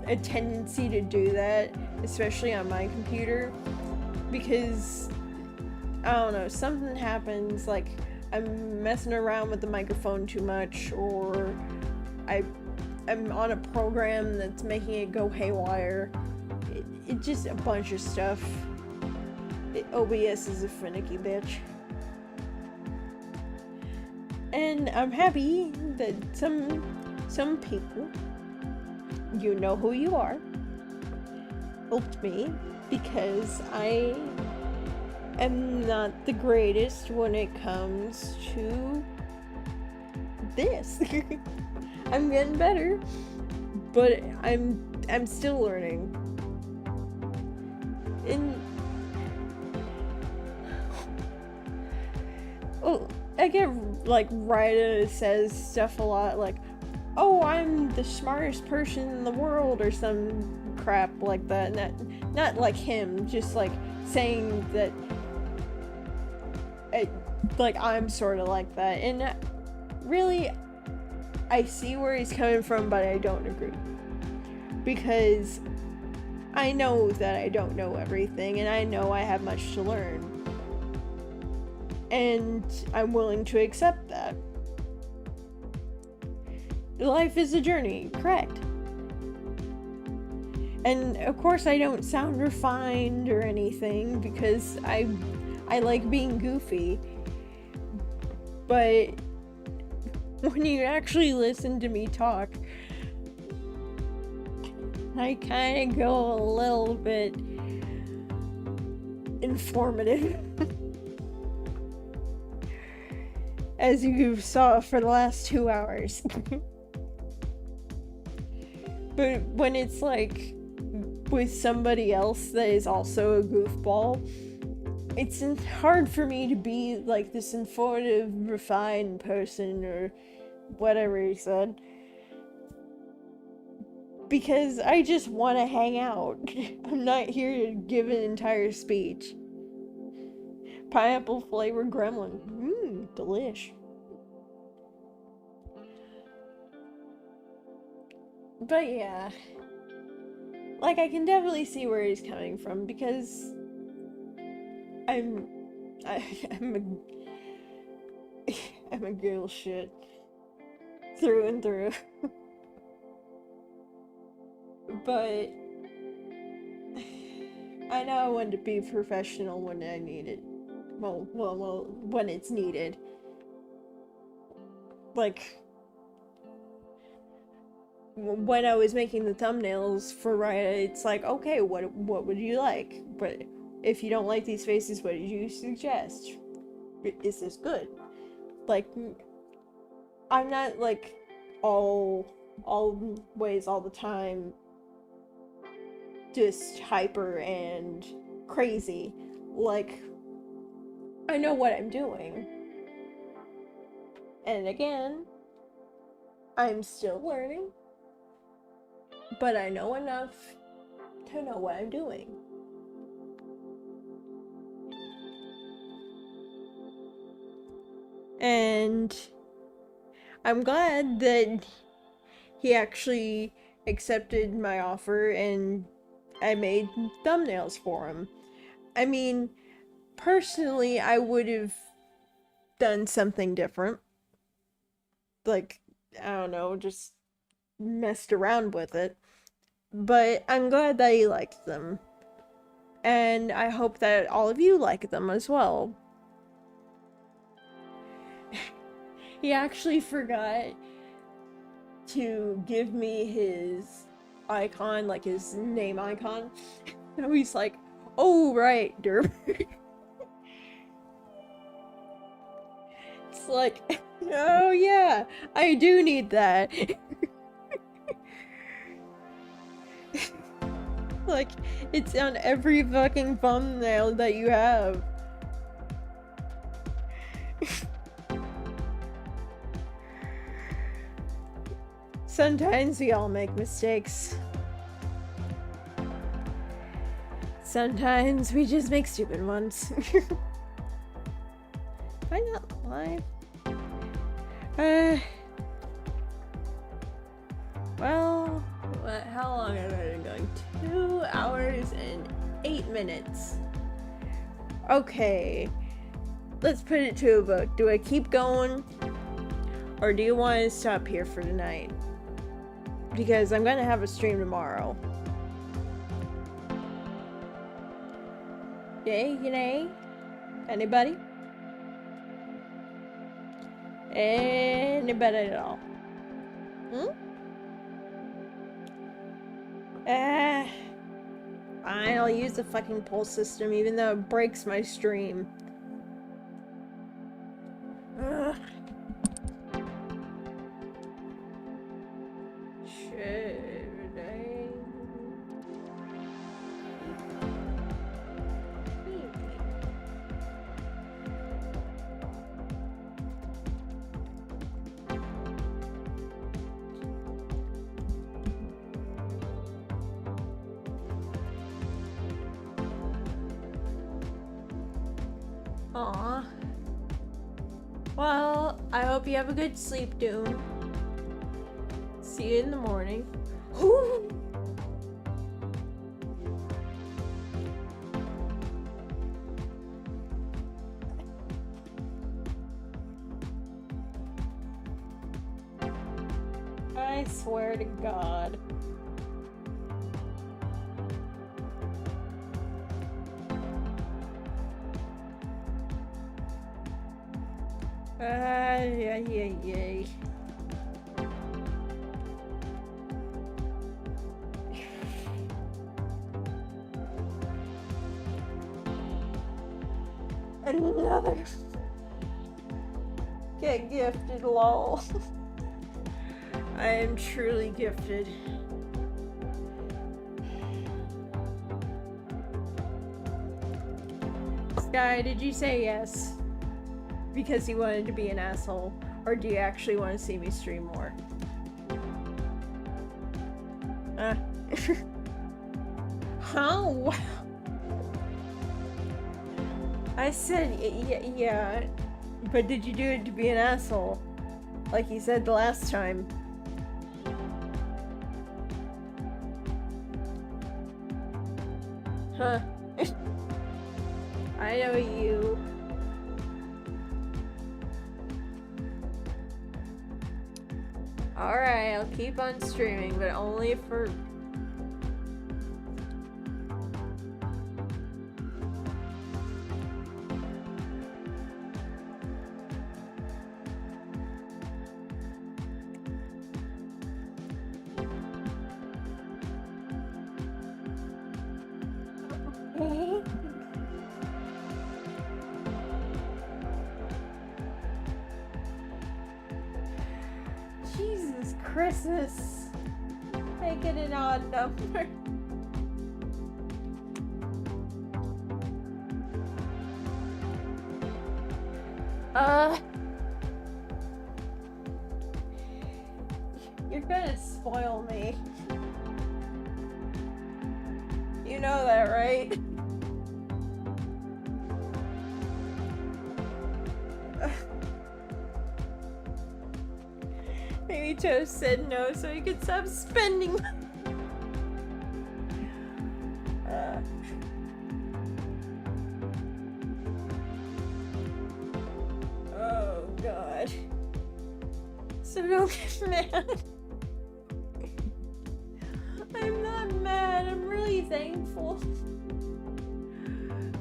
a tendency to do that, especially on my computer, because, I don't know, something happens, like, I'm messing around with the microphone too much, or I'm on a program that's making it go haywire. It just a bunch of stuff. OBS is a finicky bitch. And I'm happy that some people, you know who you are, helped me, because I am not the greatest when it comes to this. I'm getting better, but I'm still learning. Oh, I get, like, Ryda says stuff a lot, like, oh, I'm the smartest person in the world, or some crap like that. Not like him, just like saying that, like, I'm sort of like that. And really, I see where he's coming from, but I don't agree. Because I know that I don't know everything, and I know I have much to learn. And I'm willing to accept that. Life is a journey, correct. And of course I don't sound refined or anything, because I like being goofy. But when you actually listen to me talk, I kind of go a little bit informative. As you saw for the last 2 hours. But when it's like with somebody else that is also a goofball, it's hard for me to be like this informative, refined person, or whatever he said. Because I just want to hang out. I'm not here to give an entire speech. Pineapple flavored gremlin. Delish. But yeah. Like, I can definitely see where he's coming from, because I'm a girl shit. Through and through. But I know I want to be professional when I need it. Well, when it's needed. Like, when I was making the thumbnails for Raya, it's like, okay, what would you like? But if you don't like these faces, what did you suggest? Is this good? Like, I'm not, like, always, all the time, just hyper and crazy. Like, I know what I'm doing. And again, I'm still learning, but I know enough to know what I'm doing. And I'm glad that he actually accepted my offer and I made thumbnails for him. I mean, personally, I would have done something different. Like, I don't know, just messed around with it. But I'm glad that he liked them. And I hope that all of you like them as well. He actually forgot to give me his icon, like his name icon. And he's like, oh, right, Derp. It's like, oh yeah, I do need that. Like, it's on every fucking thumbnail that you have. Sometimes we all make mistakes. Sometimes we just make stupid ones. Am I not live? Well, how long have I been going? 2 hours and 8 minutes. Okay. Let's put it to a vote. Do I keep going? Or do you want to stop here for tonight? Because I'm gonna have a stream tomorrow. Yay, yay? Anybody? Anybody at all? Fine, I'll use the fucking poll system even though it breaks my stream. Ugh. Should I? Aw. Well, I hope you have a good sleep, Doom. See you in the morning. Ooh. I swear to God. Yay. Another. Get gifted, lol. I am truly gifted. Sky, did you say yes? Because he wanted to be an asshole? Or do you actually want to see me stream more? How? I said yeah, but did you do it to be an asshole? Like you said the last time. Huh. I know you. Alright, I'll keep on streaming, but only for... Jesus Christmas. Make it an odd number. You're gonna spoil me. You know that, right? Maybe Toast said no so he could stop spending. So don't get mad. I'm not mad, I'm really thankful.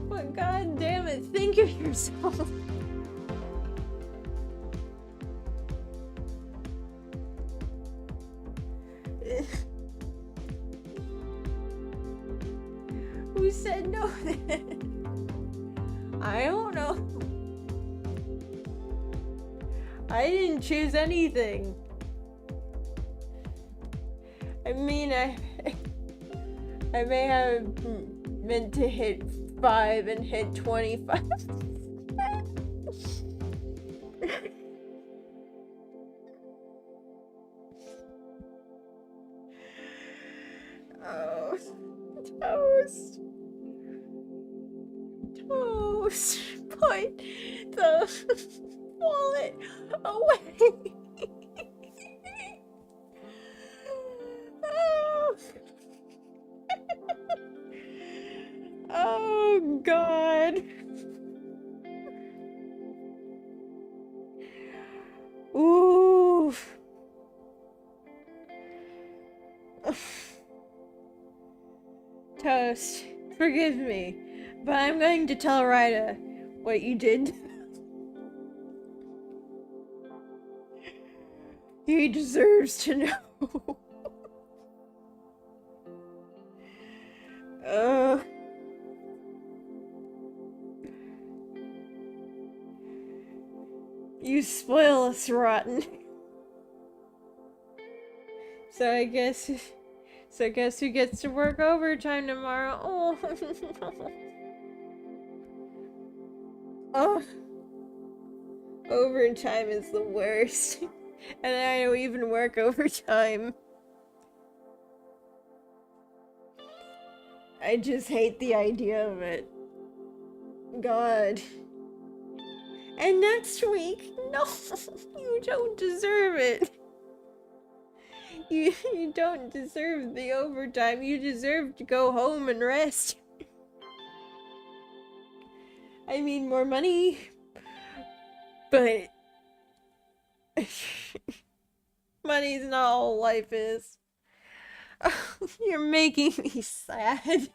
But god damn it, think of yourself. Who said no then? I don't know. I didn't choose anything. I mean, I may have meant to hit 5 and hit 25. Oh, toast. Toast. Put the wallet away. Oh. Oh god. Ooh. Toast, forgive me, but I'm going to tell Ryder what you did. He deserves to know. You spoil us rotten. So I guess who gets to work overtime tomorrow? Oh. Oh. Overtime is the worst. And I don't even work overtime. I just hate the idea of it. God. And next week, no, you don't deserve it. You don't deserve the overtime. You deserve to go home and rest. I mean, more money, but money's not all life is. You're making me sad.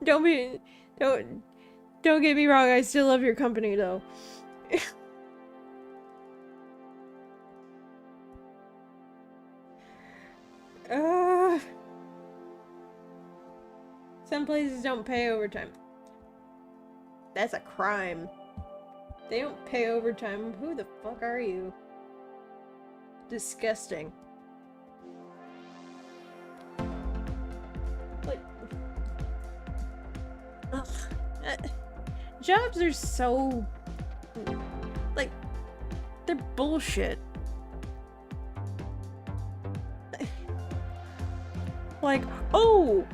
Don't get me wrong, I still love your company though. Some places don't pay overtime. That's a crime. They don't pay overtime. Who the fuck are you? Disgusting. Like, ugh. Jobs are so, like, they're bullshit. Like, oh,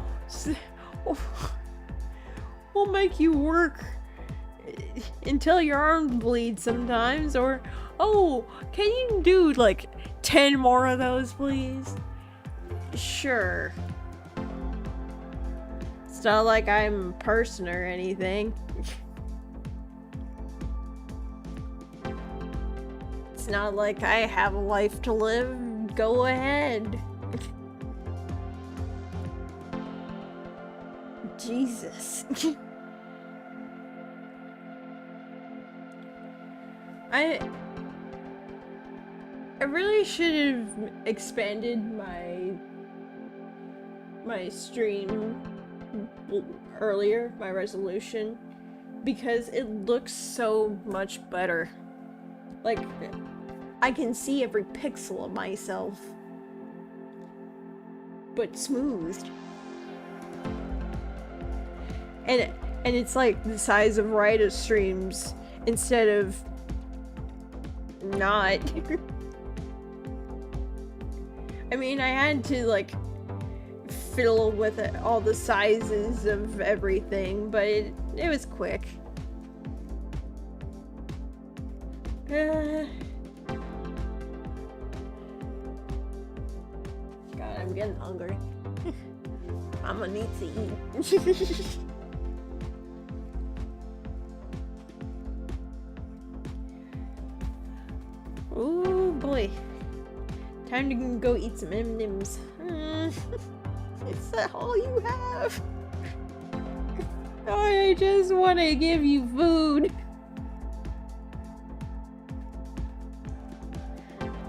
we'll make you work until your arm bleeds sometimes, or, oh, can you do like 10 more of those, please? Sure. It's not like I'm a person or anything. It's not like I have a life to live. Go ahead. Jesus. I really should have expanded my stream earlier, my resolution, because it looks so much better. Like, I can see every pixel of myself, but smoothed. And it's like the size of Ryder's streams instead of not. I mean, I had to like fiddle with all the sizes of everything, but it was quick. God, I'm getting hungry. I'm gonna need to eat. Time to go eat some M&Ms. Is that all you have? Oh, I just want to give you food.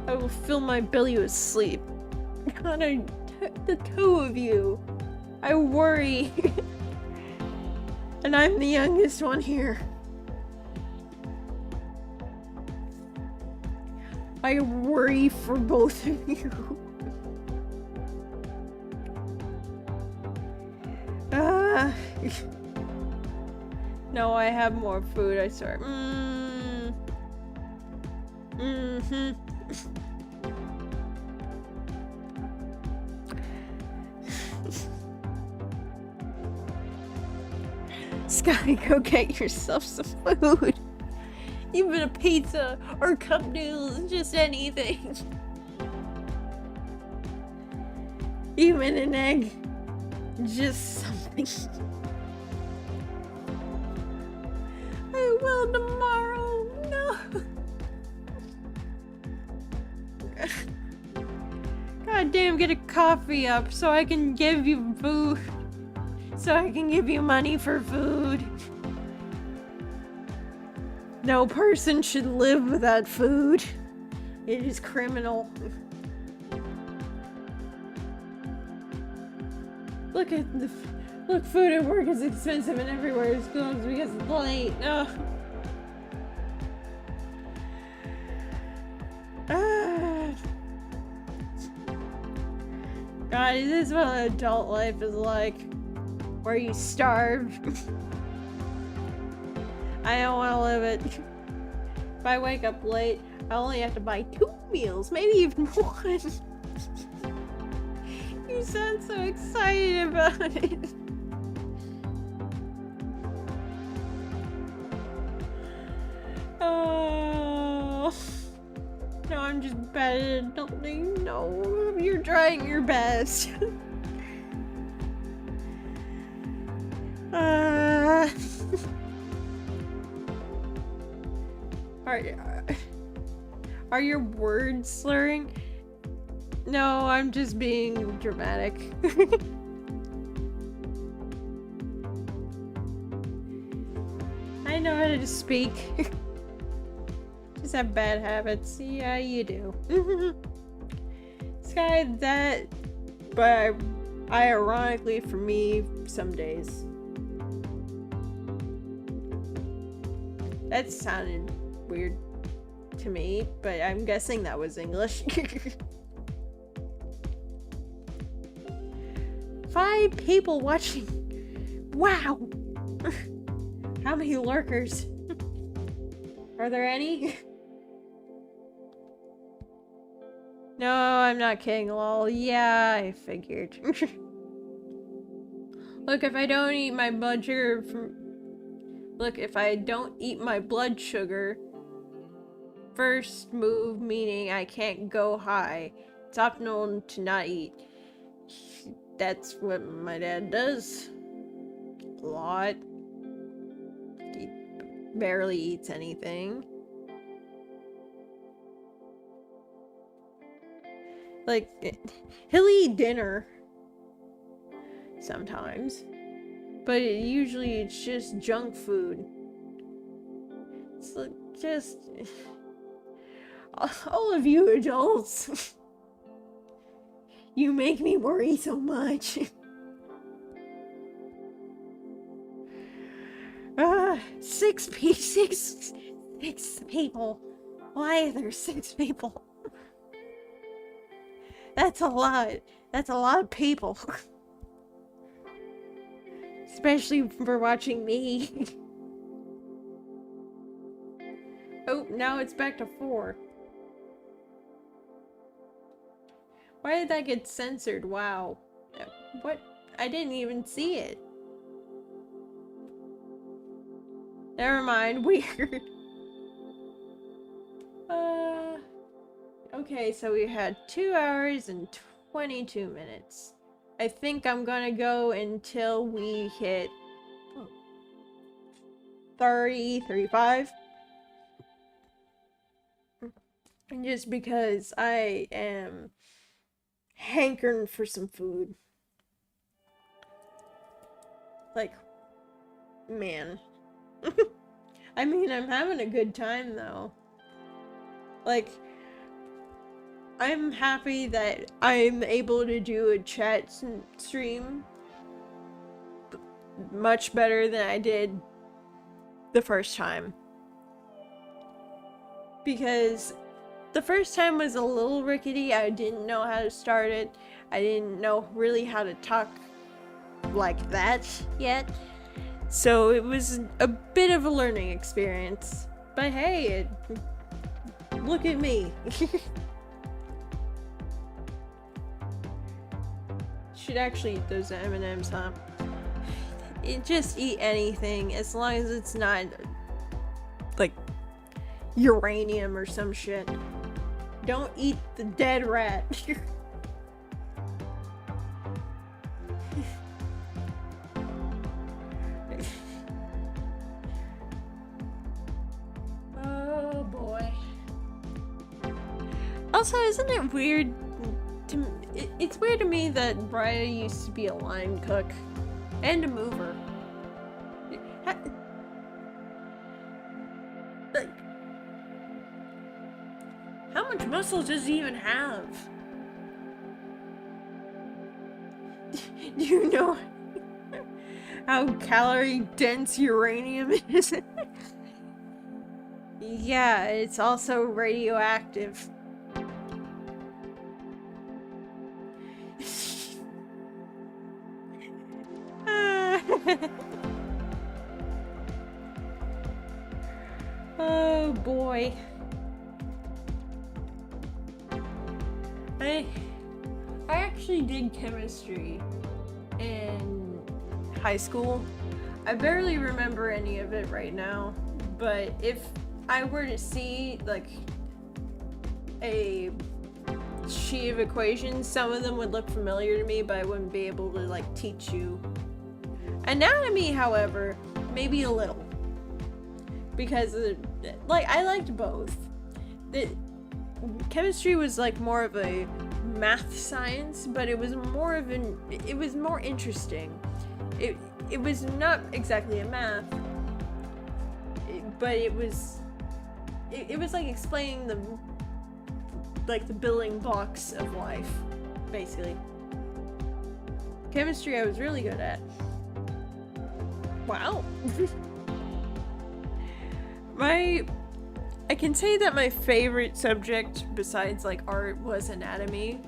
I will fill my belly with sleep. God, the two of you. I worry. And I'm the youngest one here. I worry for both of you. No, I have more food, I swear. Sky, go get yourself some food. Even a pizza or cup noodles, just anything. Even an egg. Just something. I will tomorrow. No. God damn, get a coffee up so I can give you food. So I can give you money for food. No person should live without food. It is criminal. Look, food at work is expensive and everywhere is closed because it's late. Ugh. God, this is what adult life is like. Where you starve. I don't want to live it. If I wake up late, I only have to buy 2 meals, maybe even 1. You sound so excited about it. Oh. No, I'm just bad at adulting. No, you're trying your best. Are your words slurring? No, I'm just being dramatic. I know how to speak. Just have bad habits. Yeah, you do. Sky, that... But ironically for me, some days. That sounded weird to me, but I'm guessing that was English. 5 people watching. Wow. How many lurkers? Are there any? No, I'm not kidding, lol. Yeah, I figured. Look, if I don't eat my blood sugar first move, meaning I can't go high. It's optional to not eat. That's what my dad does. A lot. He barely eats anything. Like, he'll eat dinner sometimes, but usually it's just junk food. It's like just all of you adults. You make me worry so much. 6 people. Why are there 6 people? That's a lot. That's a lot of people. Especially for watching me. Oh, now it's back to 4. Why did that get censored? Wow. What? I didn't even see it. Never mind. Weird. Okay, so we had 2 hours and 22 minutes. I think I'm gonna go until we hit 30, 35. Just because I am hankering for some food. Like, man. I mean, I'm having a good time though. Like, I'm happy that I'm able to do a chat stream much better than I did the first time. Because the first time was a little rickety. I didn't know how to start it. I didn't know really how to talk like that yet. So it was a bit of a learning experience. But hey, look at me. Should actually eat those M&Ms, huh? Just eat anything as long as it's not like uranium or some shit. Don't eat the dead rat. Oh boy. Also, isn't it weird to it's weird to me that Brian used to be a line cook and a mover. Like, how much muscle does he even have? Do you know how calorie dense uranium is? Yeah, it's also radioactive. Oh boy. I actually did chemistry in high school. I barely remember any of it right now, but if I were to see like a sheet of equations, some of them would look familiar to me, but I wouldn't be able to like teach you. Anatomy, however, maybe a little. Because like I liked both. Chemistry was like more of a math science, but it was more of it was more interesting. It was not exactly a math, but it was like explaining the building blocks of life, basically. Chemistry I was really good at. Wow. I can say that my favorite subject besides like art was anatomy,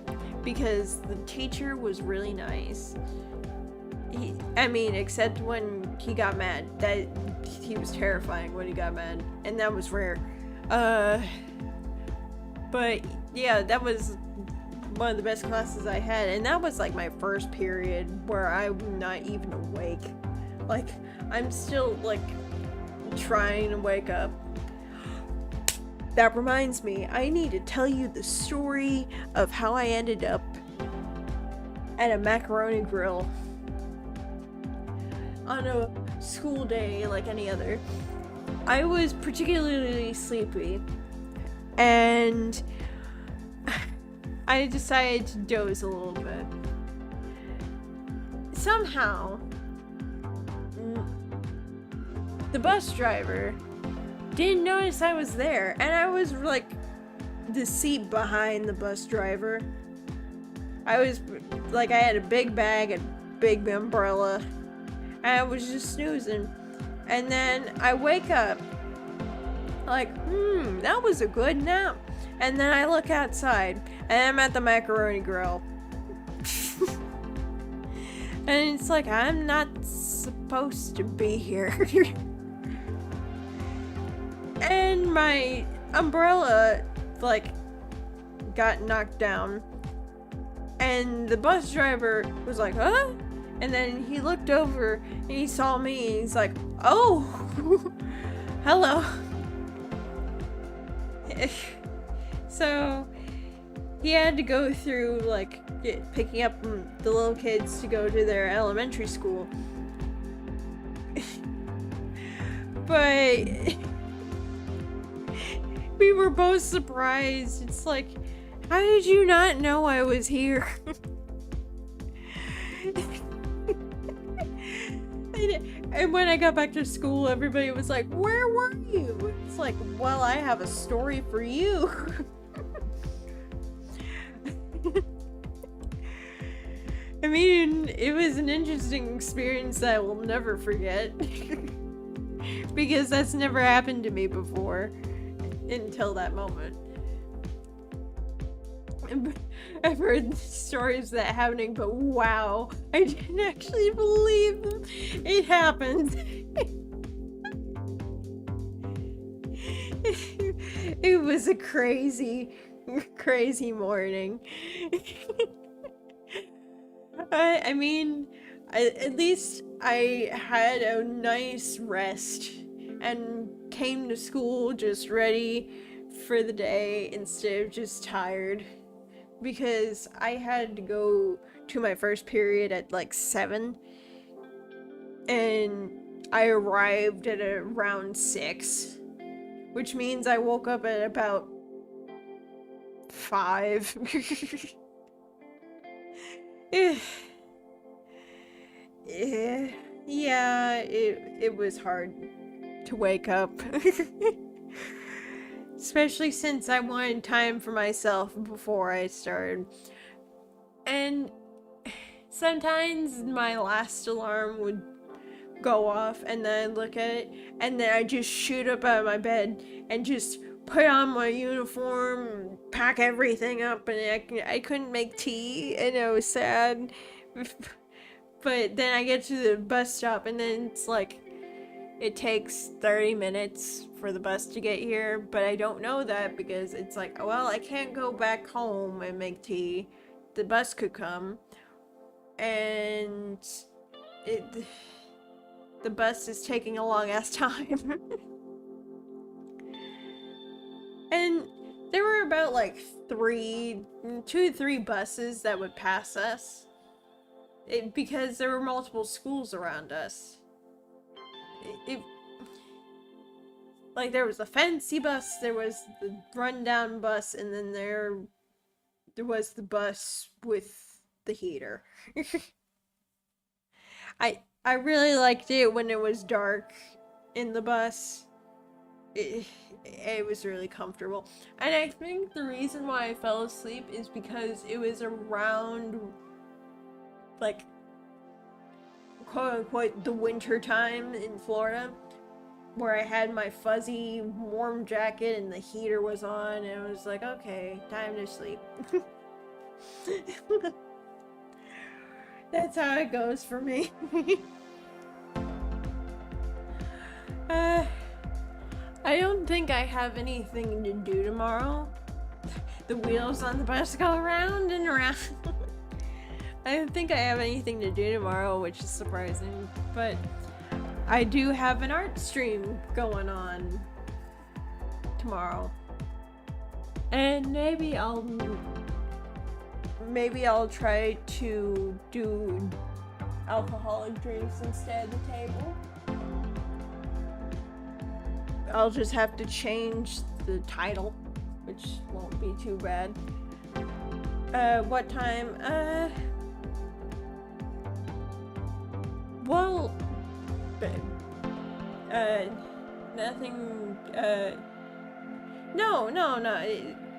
because the teacher was really nice. Except when he got mad. That he was terrifying when he got mad, and that was rare. But yeah, that was one of the best classes I had, and that was like my first period where I'm not even awake. Like, I'm still like trying to wake up. That reminds me, I need to tell you the story of how I ended up at a macaroni grill on a school day like any other. I was particularly sleepy, and I decided to doze a little bit. Somehow, the bus driver didn't notice I was there, and I was like the seat behind the bus driver. I was like, I had a big bag, a big umbrella, and I was just snoozing. And then I wake up like, that was a good nap. And then I look outside, and I'm at the macaroni grill. And it's like, I'm not supposed to be here. And my umbrella, like, got knocked down. And the bus driver was like, huh? And then he looked over, and he saw me, and he's like, oh, hello. So, he had to go through, like, picking up the little kids to go to their elementary school. But we were both surprised. It's like, How did you not know I was here? And when I got back to school, everybody was like, where were you? It's like, well, I have a story for you. I mean, it was an interesting experience that I will never forget. Because that's never happened to me before. Until that moment. I've heard stories of that happening, but wow, I didn't actually believe it happened. It was a crazy morning. I mean, at least I had a nice rest and came to school just ready for the day instead of just tired. Because I had to go to my first period at like 7. And I arrived at around 6. Which means I woke up at about 5. Yeah, it was hard to wake up. Especially since I wanted time for myself before I started. And sometimes my last alarm would go off and then I'd look at it and then I'd just shoot up out of my bed and just put on my uniform, pack everything up, and I couldn't make tea and I was sad. But then I get to the bus stop and then it's like, it takes 30 minutes for the bus to get here, but I don't know that because it's like, well, I can't go back home and make tea. The bus could come, and the bus is taking a long ass time. And there were about like 2 to 3 buses that would pass us. Because there were multiple schools around us. Like there was the fancy bus, there was the rundown bus, and then there was the bus with the heater. I really liked it when it was dark in the bus. It was really comfortable. And I think the reason why I fell asleep is because it was around, like, quote-unquote, the winter time in Florida, where I had my fuzzy warm jacket and the heater was on, and I was like, okay, time to sleep. That's how it goes for me. I don't think I have anything to do tomorrow. The wheels on the bus go around and around. I don't think I have anything to do tomorrow, which is surprising, but I do have an art stream going on tomorrow. And maybe I'll try to do alcoholic drinks instead of the table. I'll just have to change the title, which won't be too bad. What time? Well, nothing, no.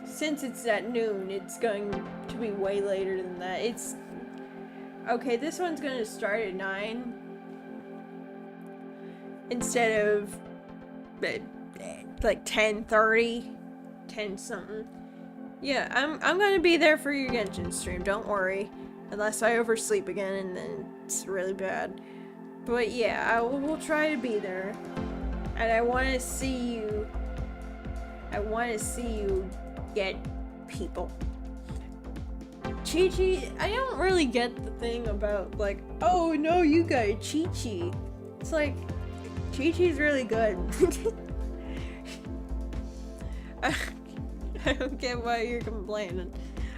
Since it's at noon, it's going to be way later than that. It's, okay, this one's gonna start at 9. Instead of, like 10:30, 10 something. Yeah, I'm gonna be there for your Genshin stream, don't worry. Unless I oversleep again and then it's really bad. But yeah, we'll try to be there. And I want to see you get people. Chi-Chi, I don't really get the thing about like, oh no, you got a Chi-Chi. It's like, Chi-Chi's really good. I don't get why you're complaining.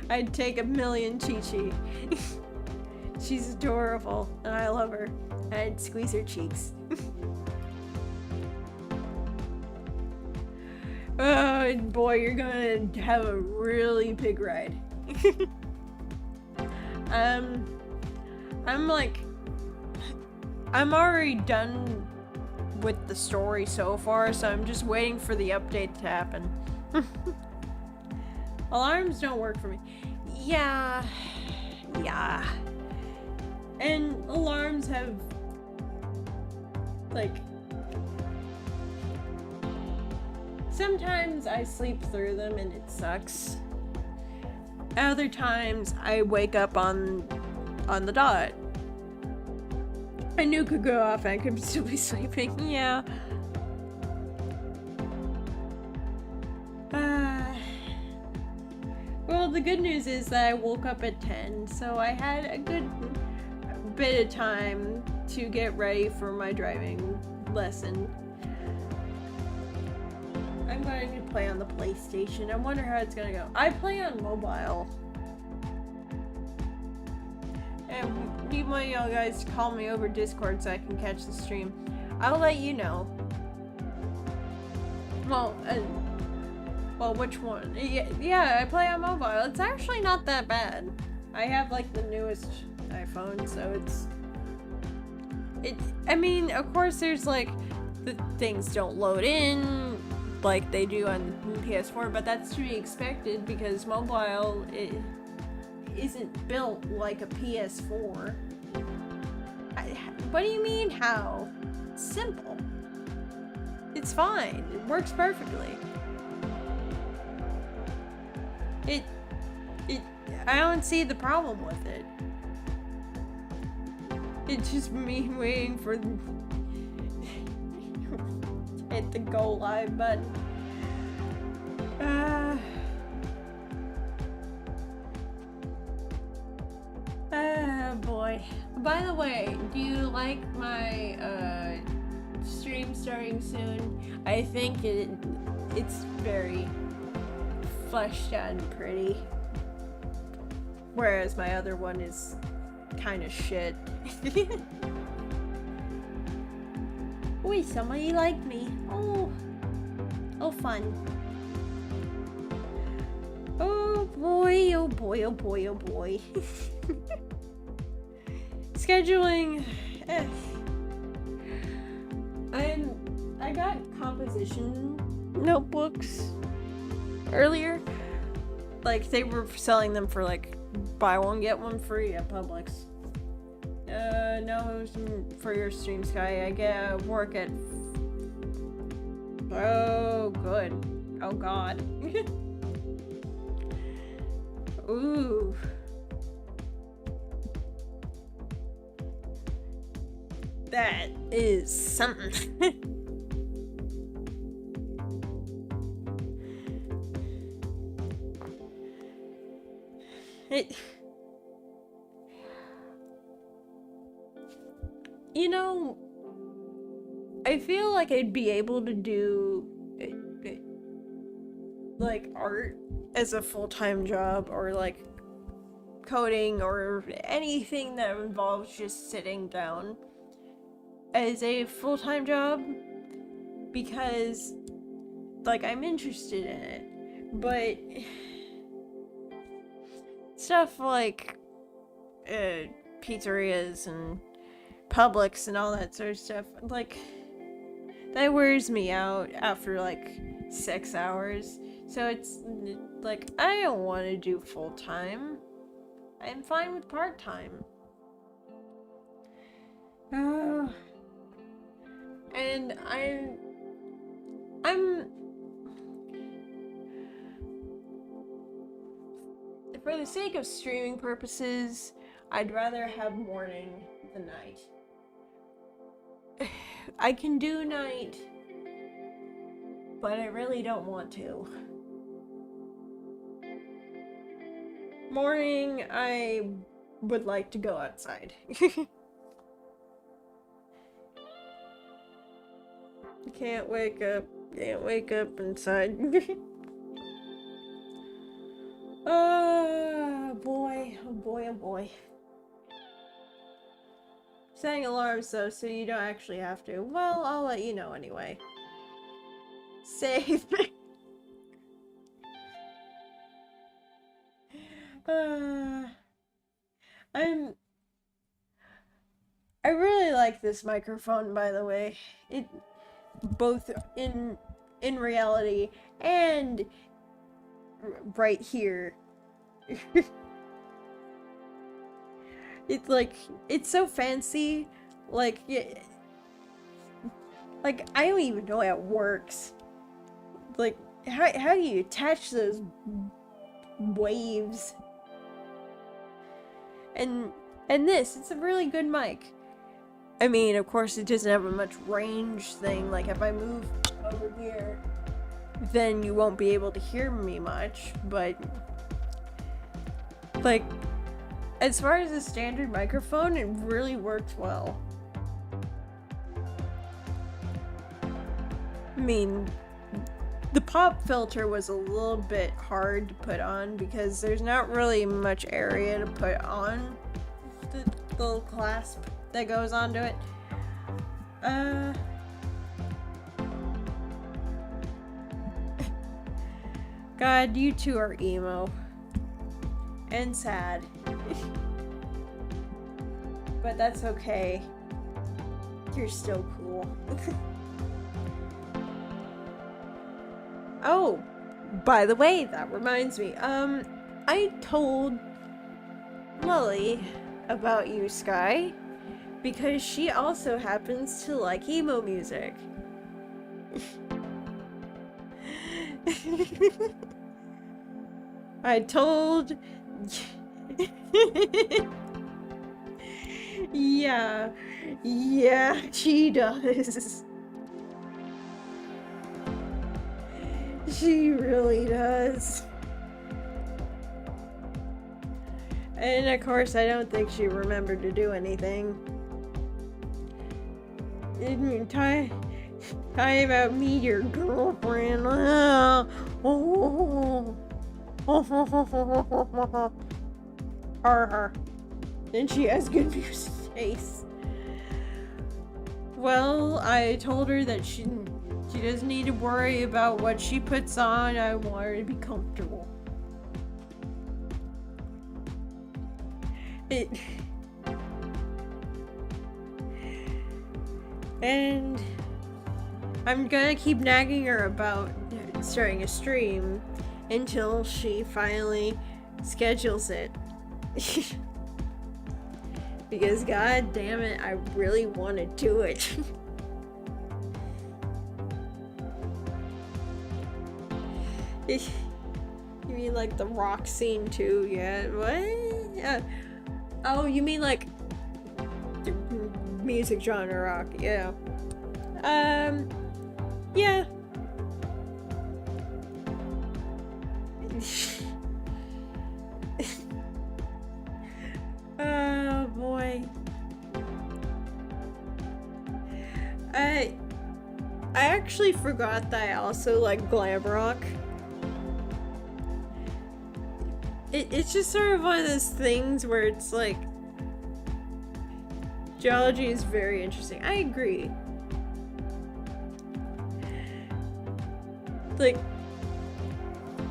I'd take a million Chi-Chi. She's adorable, and I love her. I'd squeeze her cheeks. Oh boy, you're gonna have a really big ride. I'm like, I'm already done with the story so far, so I'm just waiting for the update to happen. Alarms don't work for me. Yeah. And alarms have, like, sometimes I sleep through them and it sucks. Other times I wake up on the dot. A nuke could go off and I could still be sleeping. Yeah. Well, the good news is that I woke up at 10, so I had a good bit of time to get ready for my driving lesson. I'm going to play on the PlayStation. I wonder how it's gonna go. I play on mobile. And need one of y'all guys to call me over Discord so I can catch the stream. I'll let you know. Well, which one? Yeah, I play on mobile. It's actually not that bad. I have like the newest iPhone, so I mean, of course there's like, the things don't load in like they do on PS4, but that's to be expected because mobile isn't built like a PS4. What do you mean how? It's simple. It's fine. It works perfectly. I don't see the problem with it. It's just me waiting for hit the go live button. Boy. By the way, do you like my stream starting soon? I think it's very fleshed out and pretty. Whereas my other one is kind of shit. Wait, somebody liked me. Oh, fun. Oh boy, oh boy, oh boy, oh boy. Scheduling. I got composition notebooks earlier. Like, they were selling them for like buy one get one free at Publix. No, for your stream, Sky. I get work at. Oh, good. Oh God. Ooh. That is something. You know, I feel like I'd be able to do like art as a full-time job, or like coding, or anything that involves just sitting down as a full-time job, because like I'm interested in it. But stuff like pizzerias and Publix and all that sort of stuff, like, that wears me out after like 6 hours. So it's like, I don't want to do full-time. I'm fine with part-time. And I'm for the sake of streaming purposes, I'd rather have morning than night. I can do night, but I really don't want to. Morning, I would like to go outside. Can't wake up inside. Oh boy, oh boy, oh boy. Setting alarms though, so you don't actually have to. Well, I'll let you know anyway. Save me. Uh, I'm. I really like this microphone, by the way. It both in reality and right here. It's like it's so fancy. Like like I don't even know how it works. Like how do you attach those waves? And this, it's a really good mic. I mean, of course, it doesn't have a much range thing. Like, if I move over here, then you won't be able to hear me much. But, like, as far as a standard microphone, it really works well. I mean, the pop filter was a little bit hard to put on because there's not really much area to put on the little clasp that goes onto it. God, you two are emo. And sad. But that's okay. You're still cool. Oh, by the way, that reminds me. I told Lily about you, Sky, because she also happens to like emo music. I told... Yeah, she does. She really does. And of course, I don't think she remembered to do anything. Time about me, your girlfriend. Her. Then she has good music taste. Well, I told her that she doesn't need to worry about what she puts on. I want her to be comfortable. And I'm gonna keep nagging her about starting a stream until she finally schedules it. Because god damn it, I really want to do it. You mean like the rock scene too? Yeah, what? Yeah. Oh, you mean like the music genre rock? Yeah. Yeah. Oh boy. I actually forgot that I also like glam rock. It's just sort of one of those things where it's like geology is very interesting. I agree. Like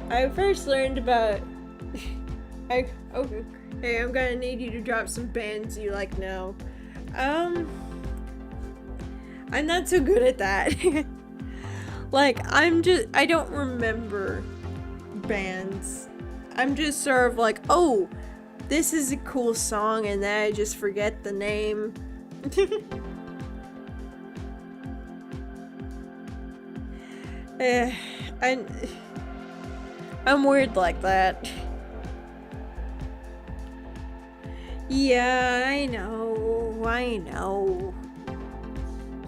I first learned about okay, I'm gonna need you to drop some bands you like now. I'm not so good at that. Like I don't remember bands. I'm just sort of like, oh, this is a cool song, and then I just forget the name. I'm weird like that. Yeah, I know.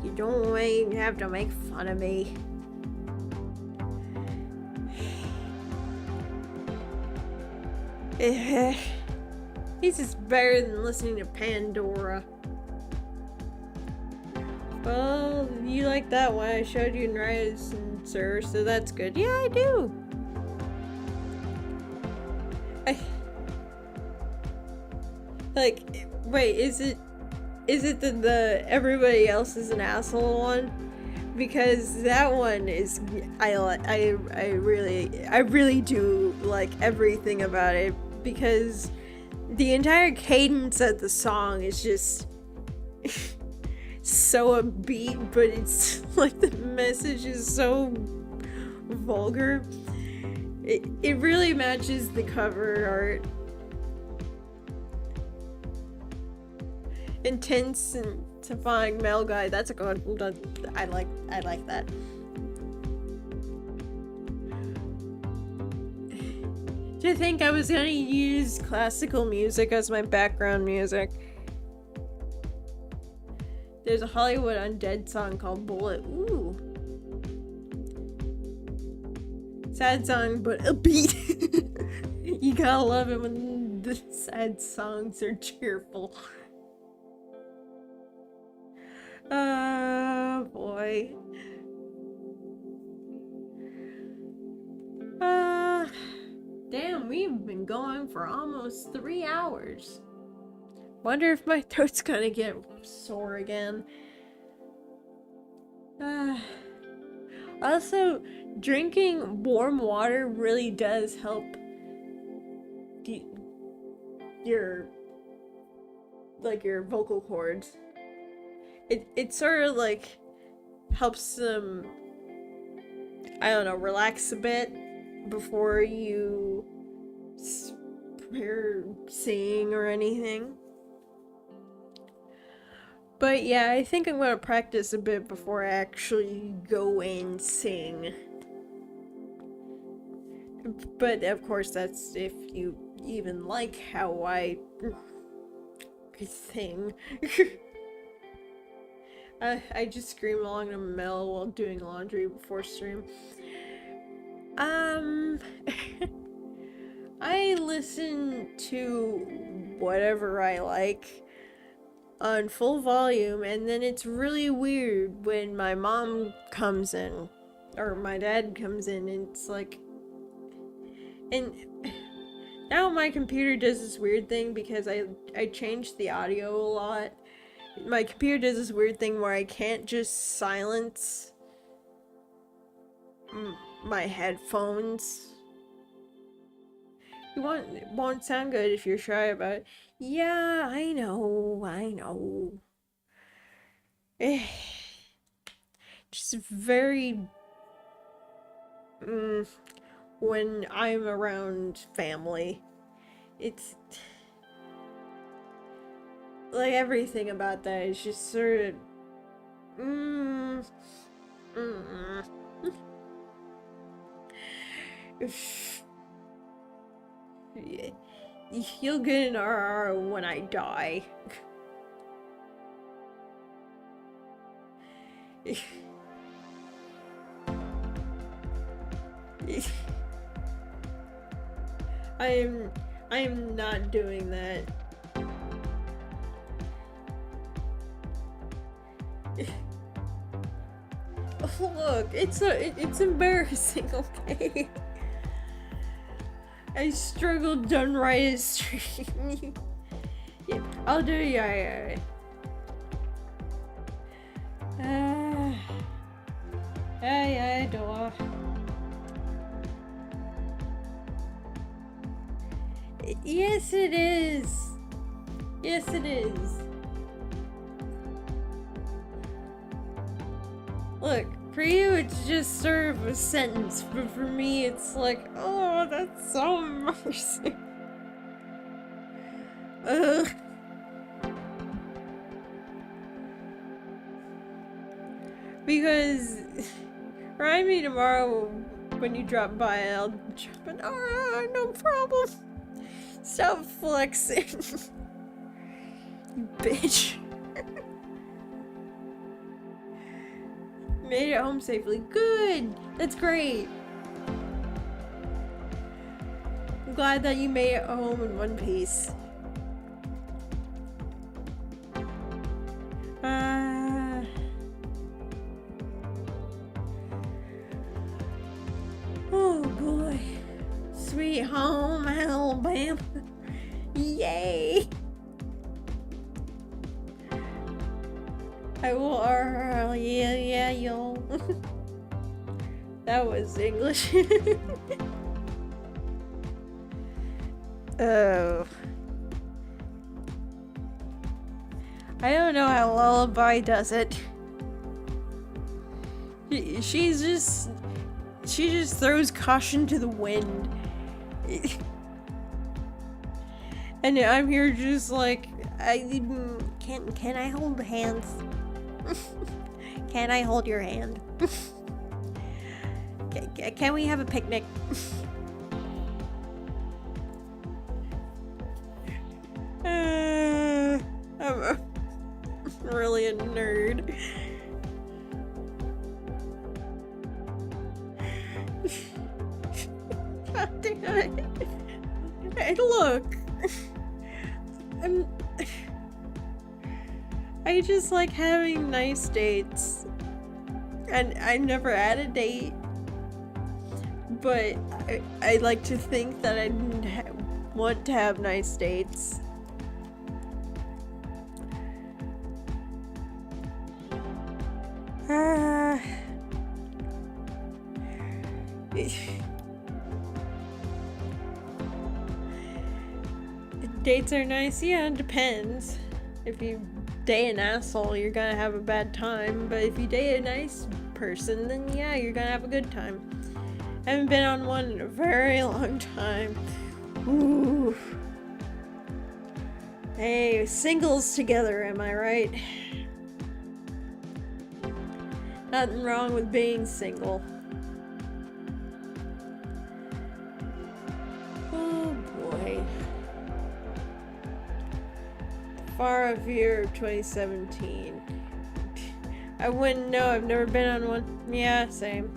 You don't even have to make fun of me. This is better than listening to Pandora. Well, you like that one I showed you in Rise and Sir, so that's good. Yeah, I do. Like, wait, is it the everybody else is an asshole one? Because that one is I really do like everything about it, because the entire cadence of the song is just so upbeat, but it's like the message is so vulgar. It really matches the cover art. Intense and terrifying male guy. That's a good. I like that. Do you think I was gonna use classical music as my background music? There's a Hollywood Undead song called Bullet. Ooh. Sad song, but upbeat. You gotta love it when the sad songs are cheerful. Oh boy. Damn, we've been going for almost 3 hours. Wonder if my throat's gonna get sore again. Also, drinking warm water really does help your vocal cords. It sort of like helps them, I don't know, relax a bit before you prepare singing or anything. But yeah, I think I'm gonna practice a bit before I actually go and sing. But of course, that's if you even like how I sing. I just scream along to Mel while doing laundry before stream. I listen to whatever I like on full volume, and then it's really weird when my mom comes in or my dad comes in, and it's like, and now my computer does this weird thing because I changed the audio a lot. My computer does this weird thing where I can't just silence my headphones. It won't sound good if you're shy about it. Yeah, I know. Just very when I'm around family, it's like everything about that is just sort of you'll get an RR when I die. I am not doing that. Look, it's embarrassing, okay? I struggled done right as stream. Yeah, I'll do yeah. Yeah, door. Yes, it is. Yes, it is. Look, for you it's just sort of a sentence, but for me it's like, oh, that's so embarrassing. Because remind me tomorrow when you drop by, I'll drop an no problem. Stop flexing. You bitch. Made it home safely. Good! That's great. I'm glad that you made it home in one piece. Oh boy. Sweet home Alabama. Yay! I will yeah, yo. That was English. Oh. I don't know how Lullaby does it. She just throws caution to the wind. And I'm here just like, can I hold hands? Can I hold your hand? Can we have a picnic? I'm really a nerd. God damn it. Hey, look. I just like having nice dates. And I never had a date. But I like to think that I want to have nice dates. Dates are nice, yeah, it depends. If you date an asshole, you're gonna have a bad time, but if you date a nice person, then yeah, you're gonna have a good time. I haven't been on one in a very long time. Ooh. Hey, singles together, am I right? Nothing wrong with being single. Oh boy. The far off year of 2017. I wouldn't know, I've never been on one. Yeah, same.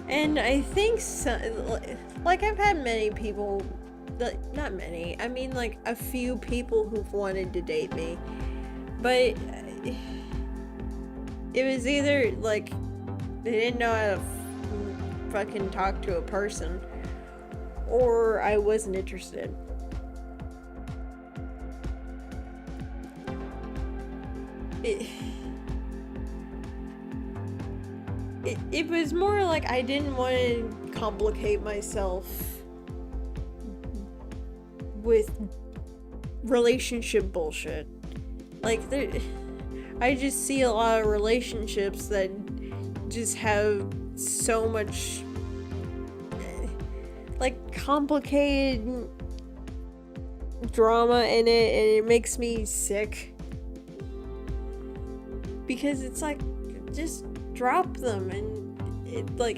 And I think like I've had many people, not many, I mean like a few people who've wanted to date me, but it was either like they didn't know how to fucking talk to a person, or I wasn't interested. It was more like I didn't want to complicate myself with relationship bullshit. Like, I just see a lot of relationships that just have so much, like, complicated drama in it, and it makes me sick. Because it's like, just drop them, and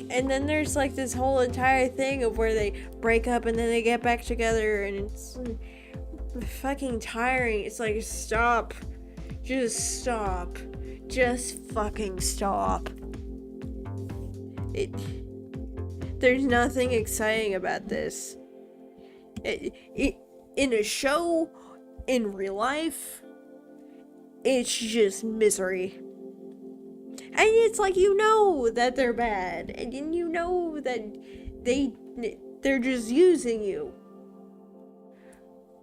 and then there's like this whole entire thing of where they break up and then they get back together, and it's fucking tiring. It's like, stop, just fucking stop. There's nothing exciting about this. In a show, in real life, it's just misery. And it's like, you know that they're bad, and you know that they're just using you.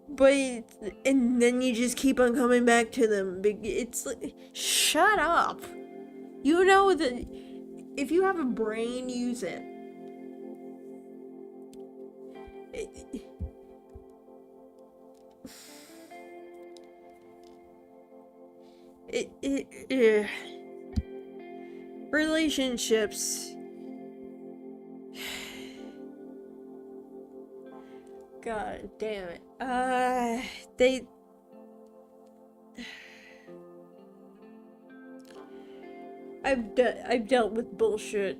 But, and then you just keep on coming back to them. It's like, shut up. You know that if you have a brain, use it. Relationships. God damn it. I've dealt with bullshit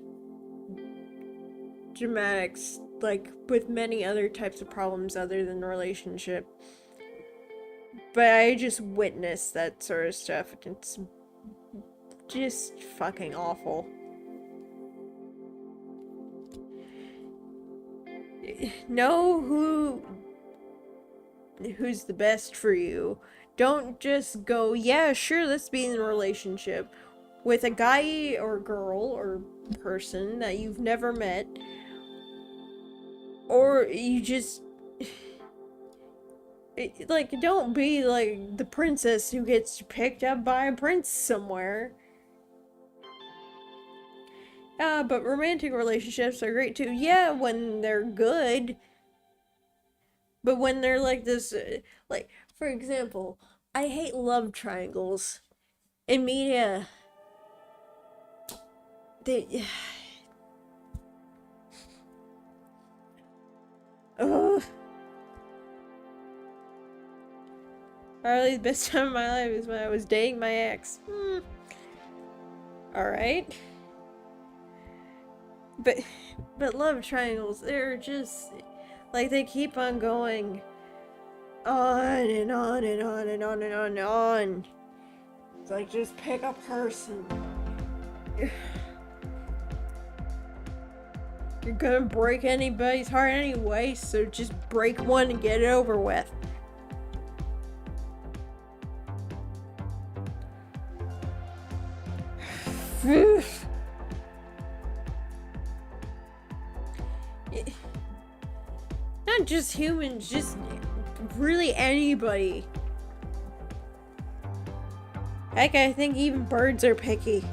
dramatics, like, with many other types of problems other than the relationship. But I just witnessed that sort of stuff, and it's just fucking awful. Know who's the best for you. Don't just go, yeah, sure, let's be in a relationship with a guy or girl or person that you've never met. Or you just, like, don't be like the princess who gets picked up by a prince somewhere. But romantic relationships are great too. Yeah, when they're good. But when they're like this, like, for example, I hate love triangles in media. They. Ugh. Probably the best time of my life is when I was dating my ex. Alright. But love triangles, they're just like they keep on going on and on and on and on and on and on. It's like just pick a person. You're gonna break anybody's heart anyway, so just break one and get it over with. Not just humans, just really anybody. Heck, I think even birds are picky.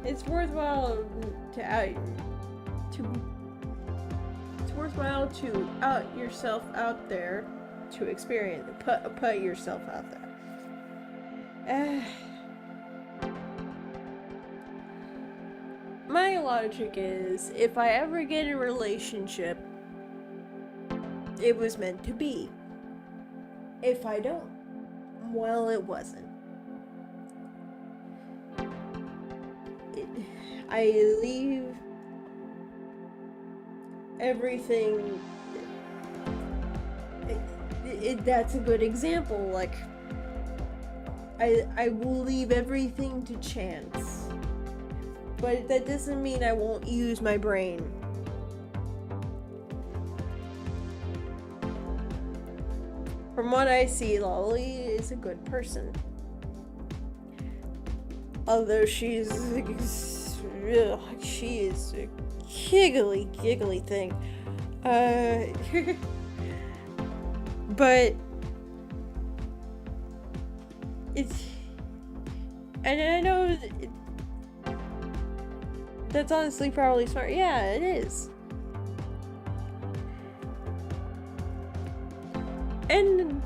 It's worthwhile to out yourself out there to experience. Put yourself out there. My logic is, if I ever get in a relationship, it was meant to be. If I don't, well, it wasn't. I leave everything. That's a good example. Like, I will leave everything to chance. But that doesn't mean I won't use my brain. From what I see, Lolly is a good person. Although she is a giggly thing. But it's, and I know that's honestly probably smart. Yeah, it is. And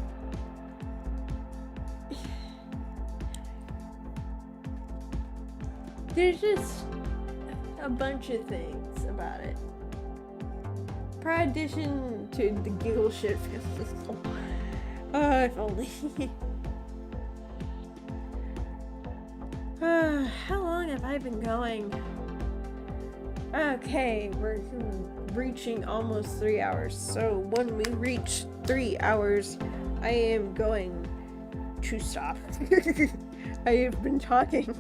there's just a bunch of things about it. Per addition to the giggle shit festival. Oh, if only. How long have I been going? Okay, we're reaching almost 3 hours. So when we reach 3 hours, I am going to stop. I have been talking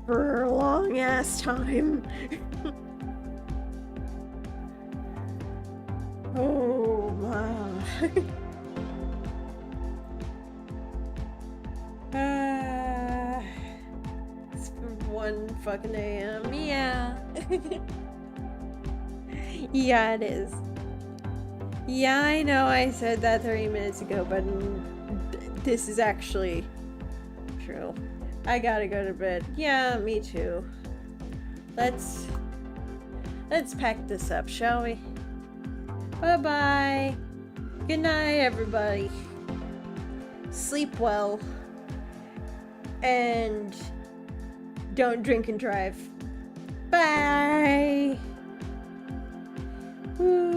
for a long ass time. Oh my. It's 1 fucking AM. Yeah. Yeah, it is. Yeah, I know I said that 30 minutes ago, but this is actually true. I gotta go to bed. Yeah, me too. Let's pack this up, shall we? Bye-bye. Good night, everybody. Sleep well. And don't drink and drive. Bye. Woo.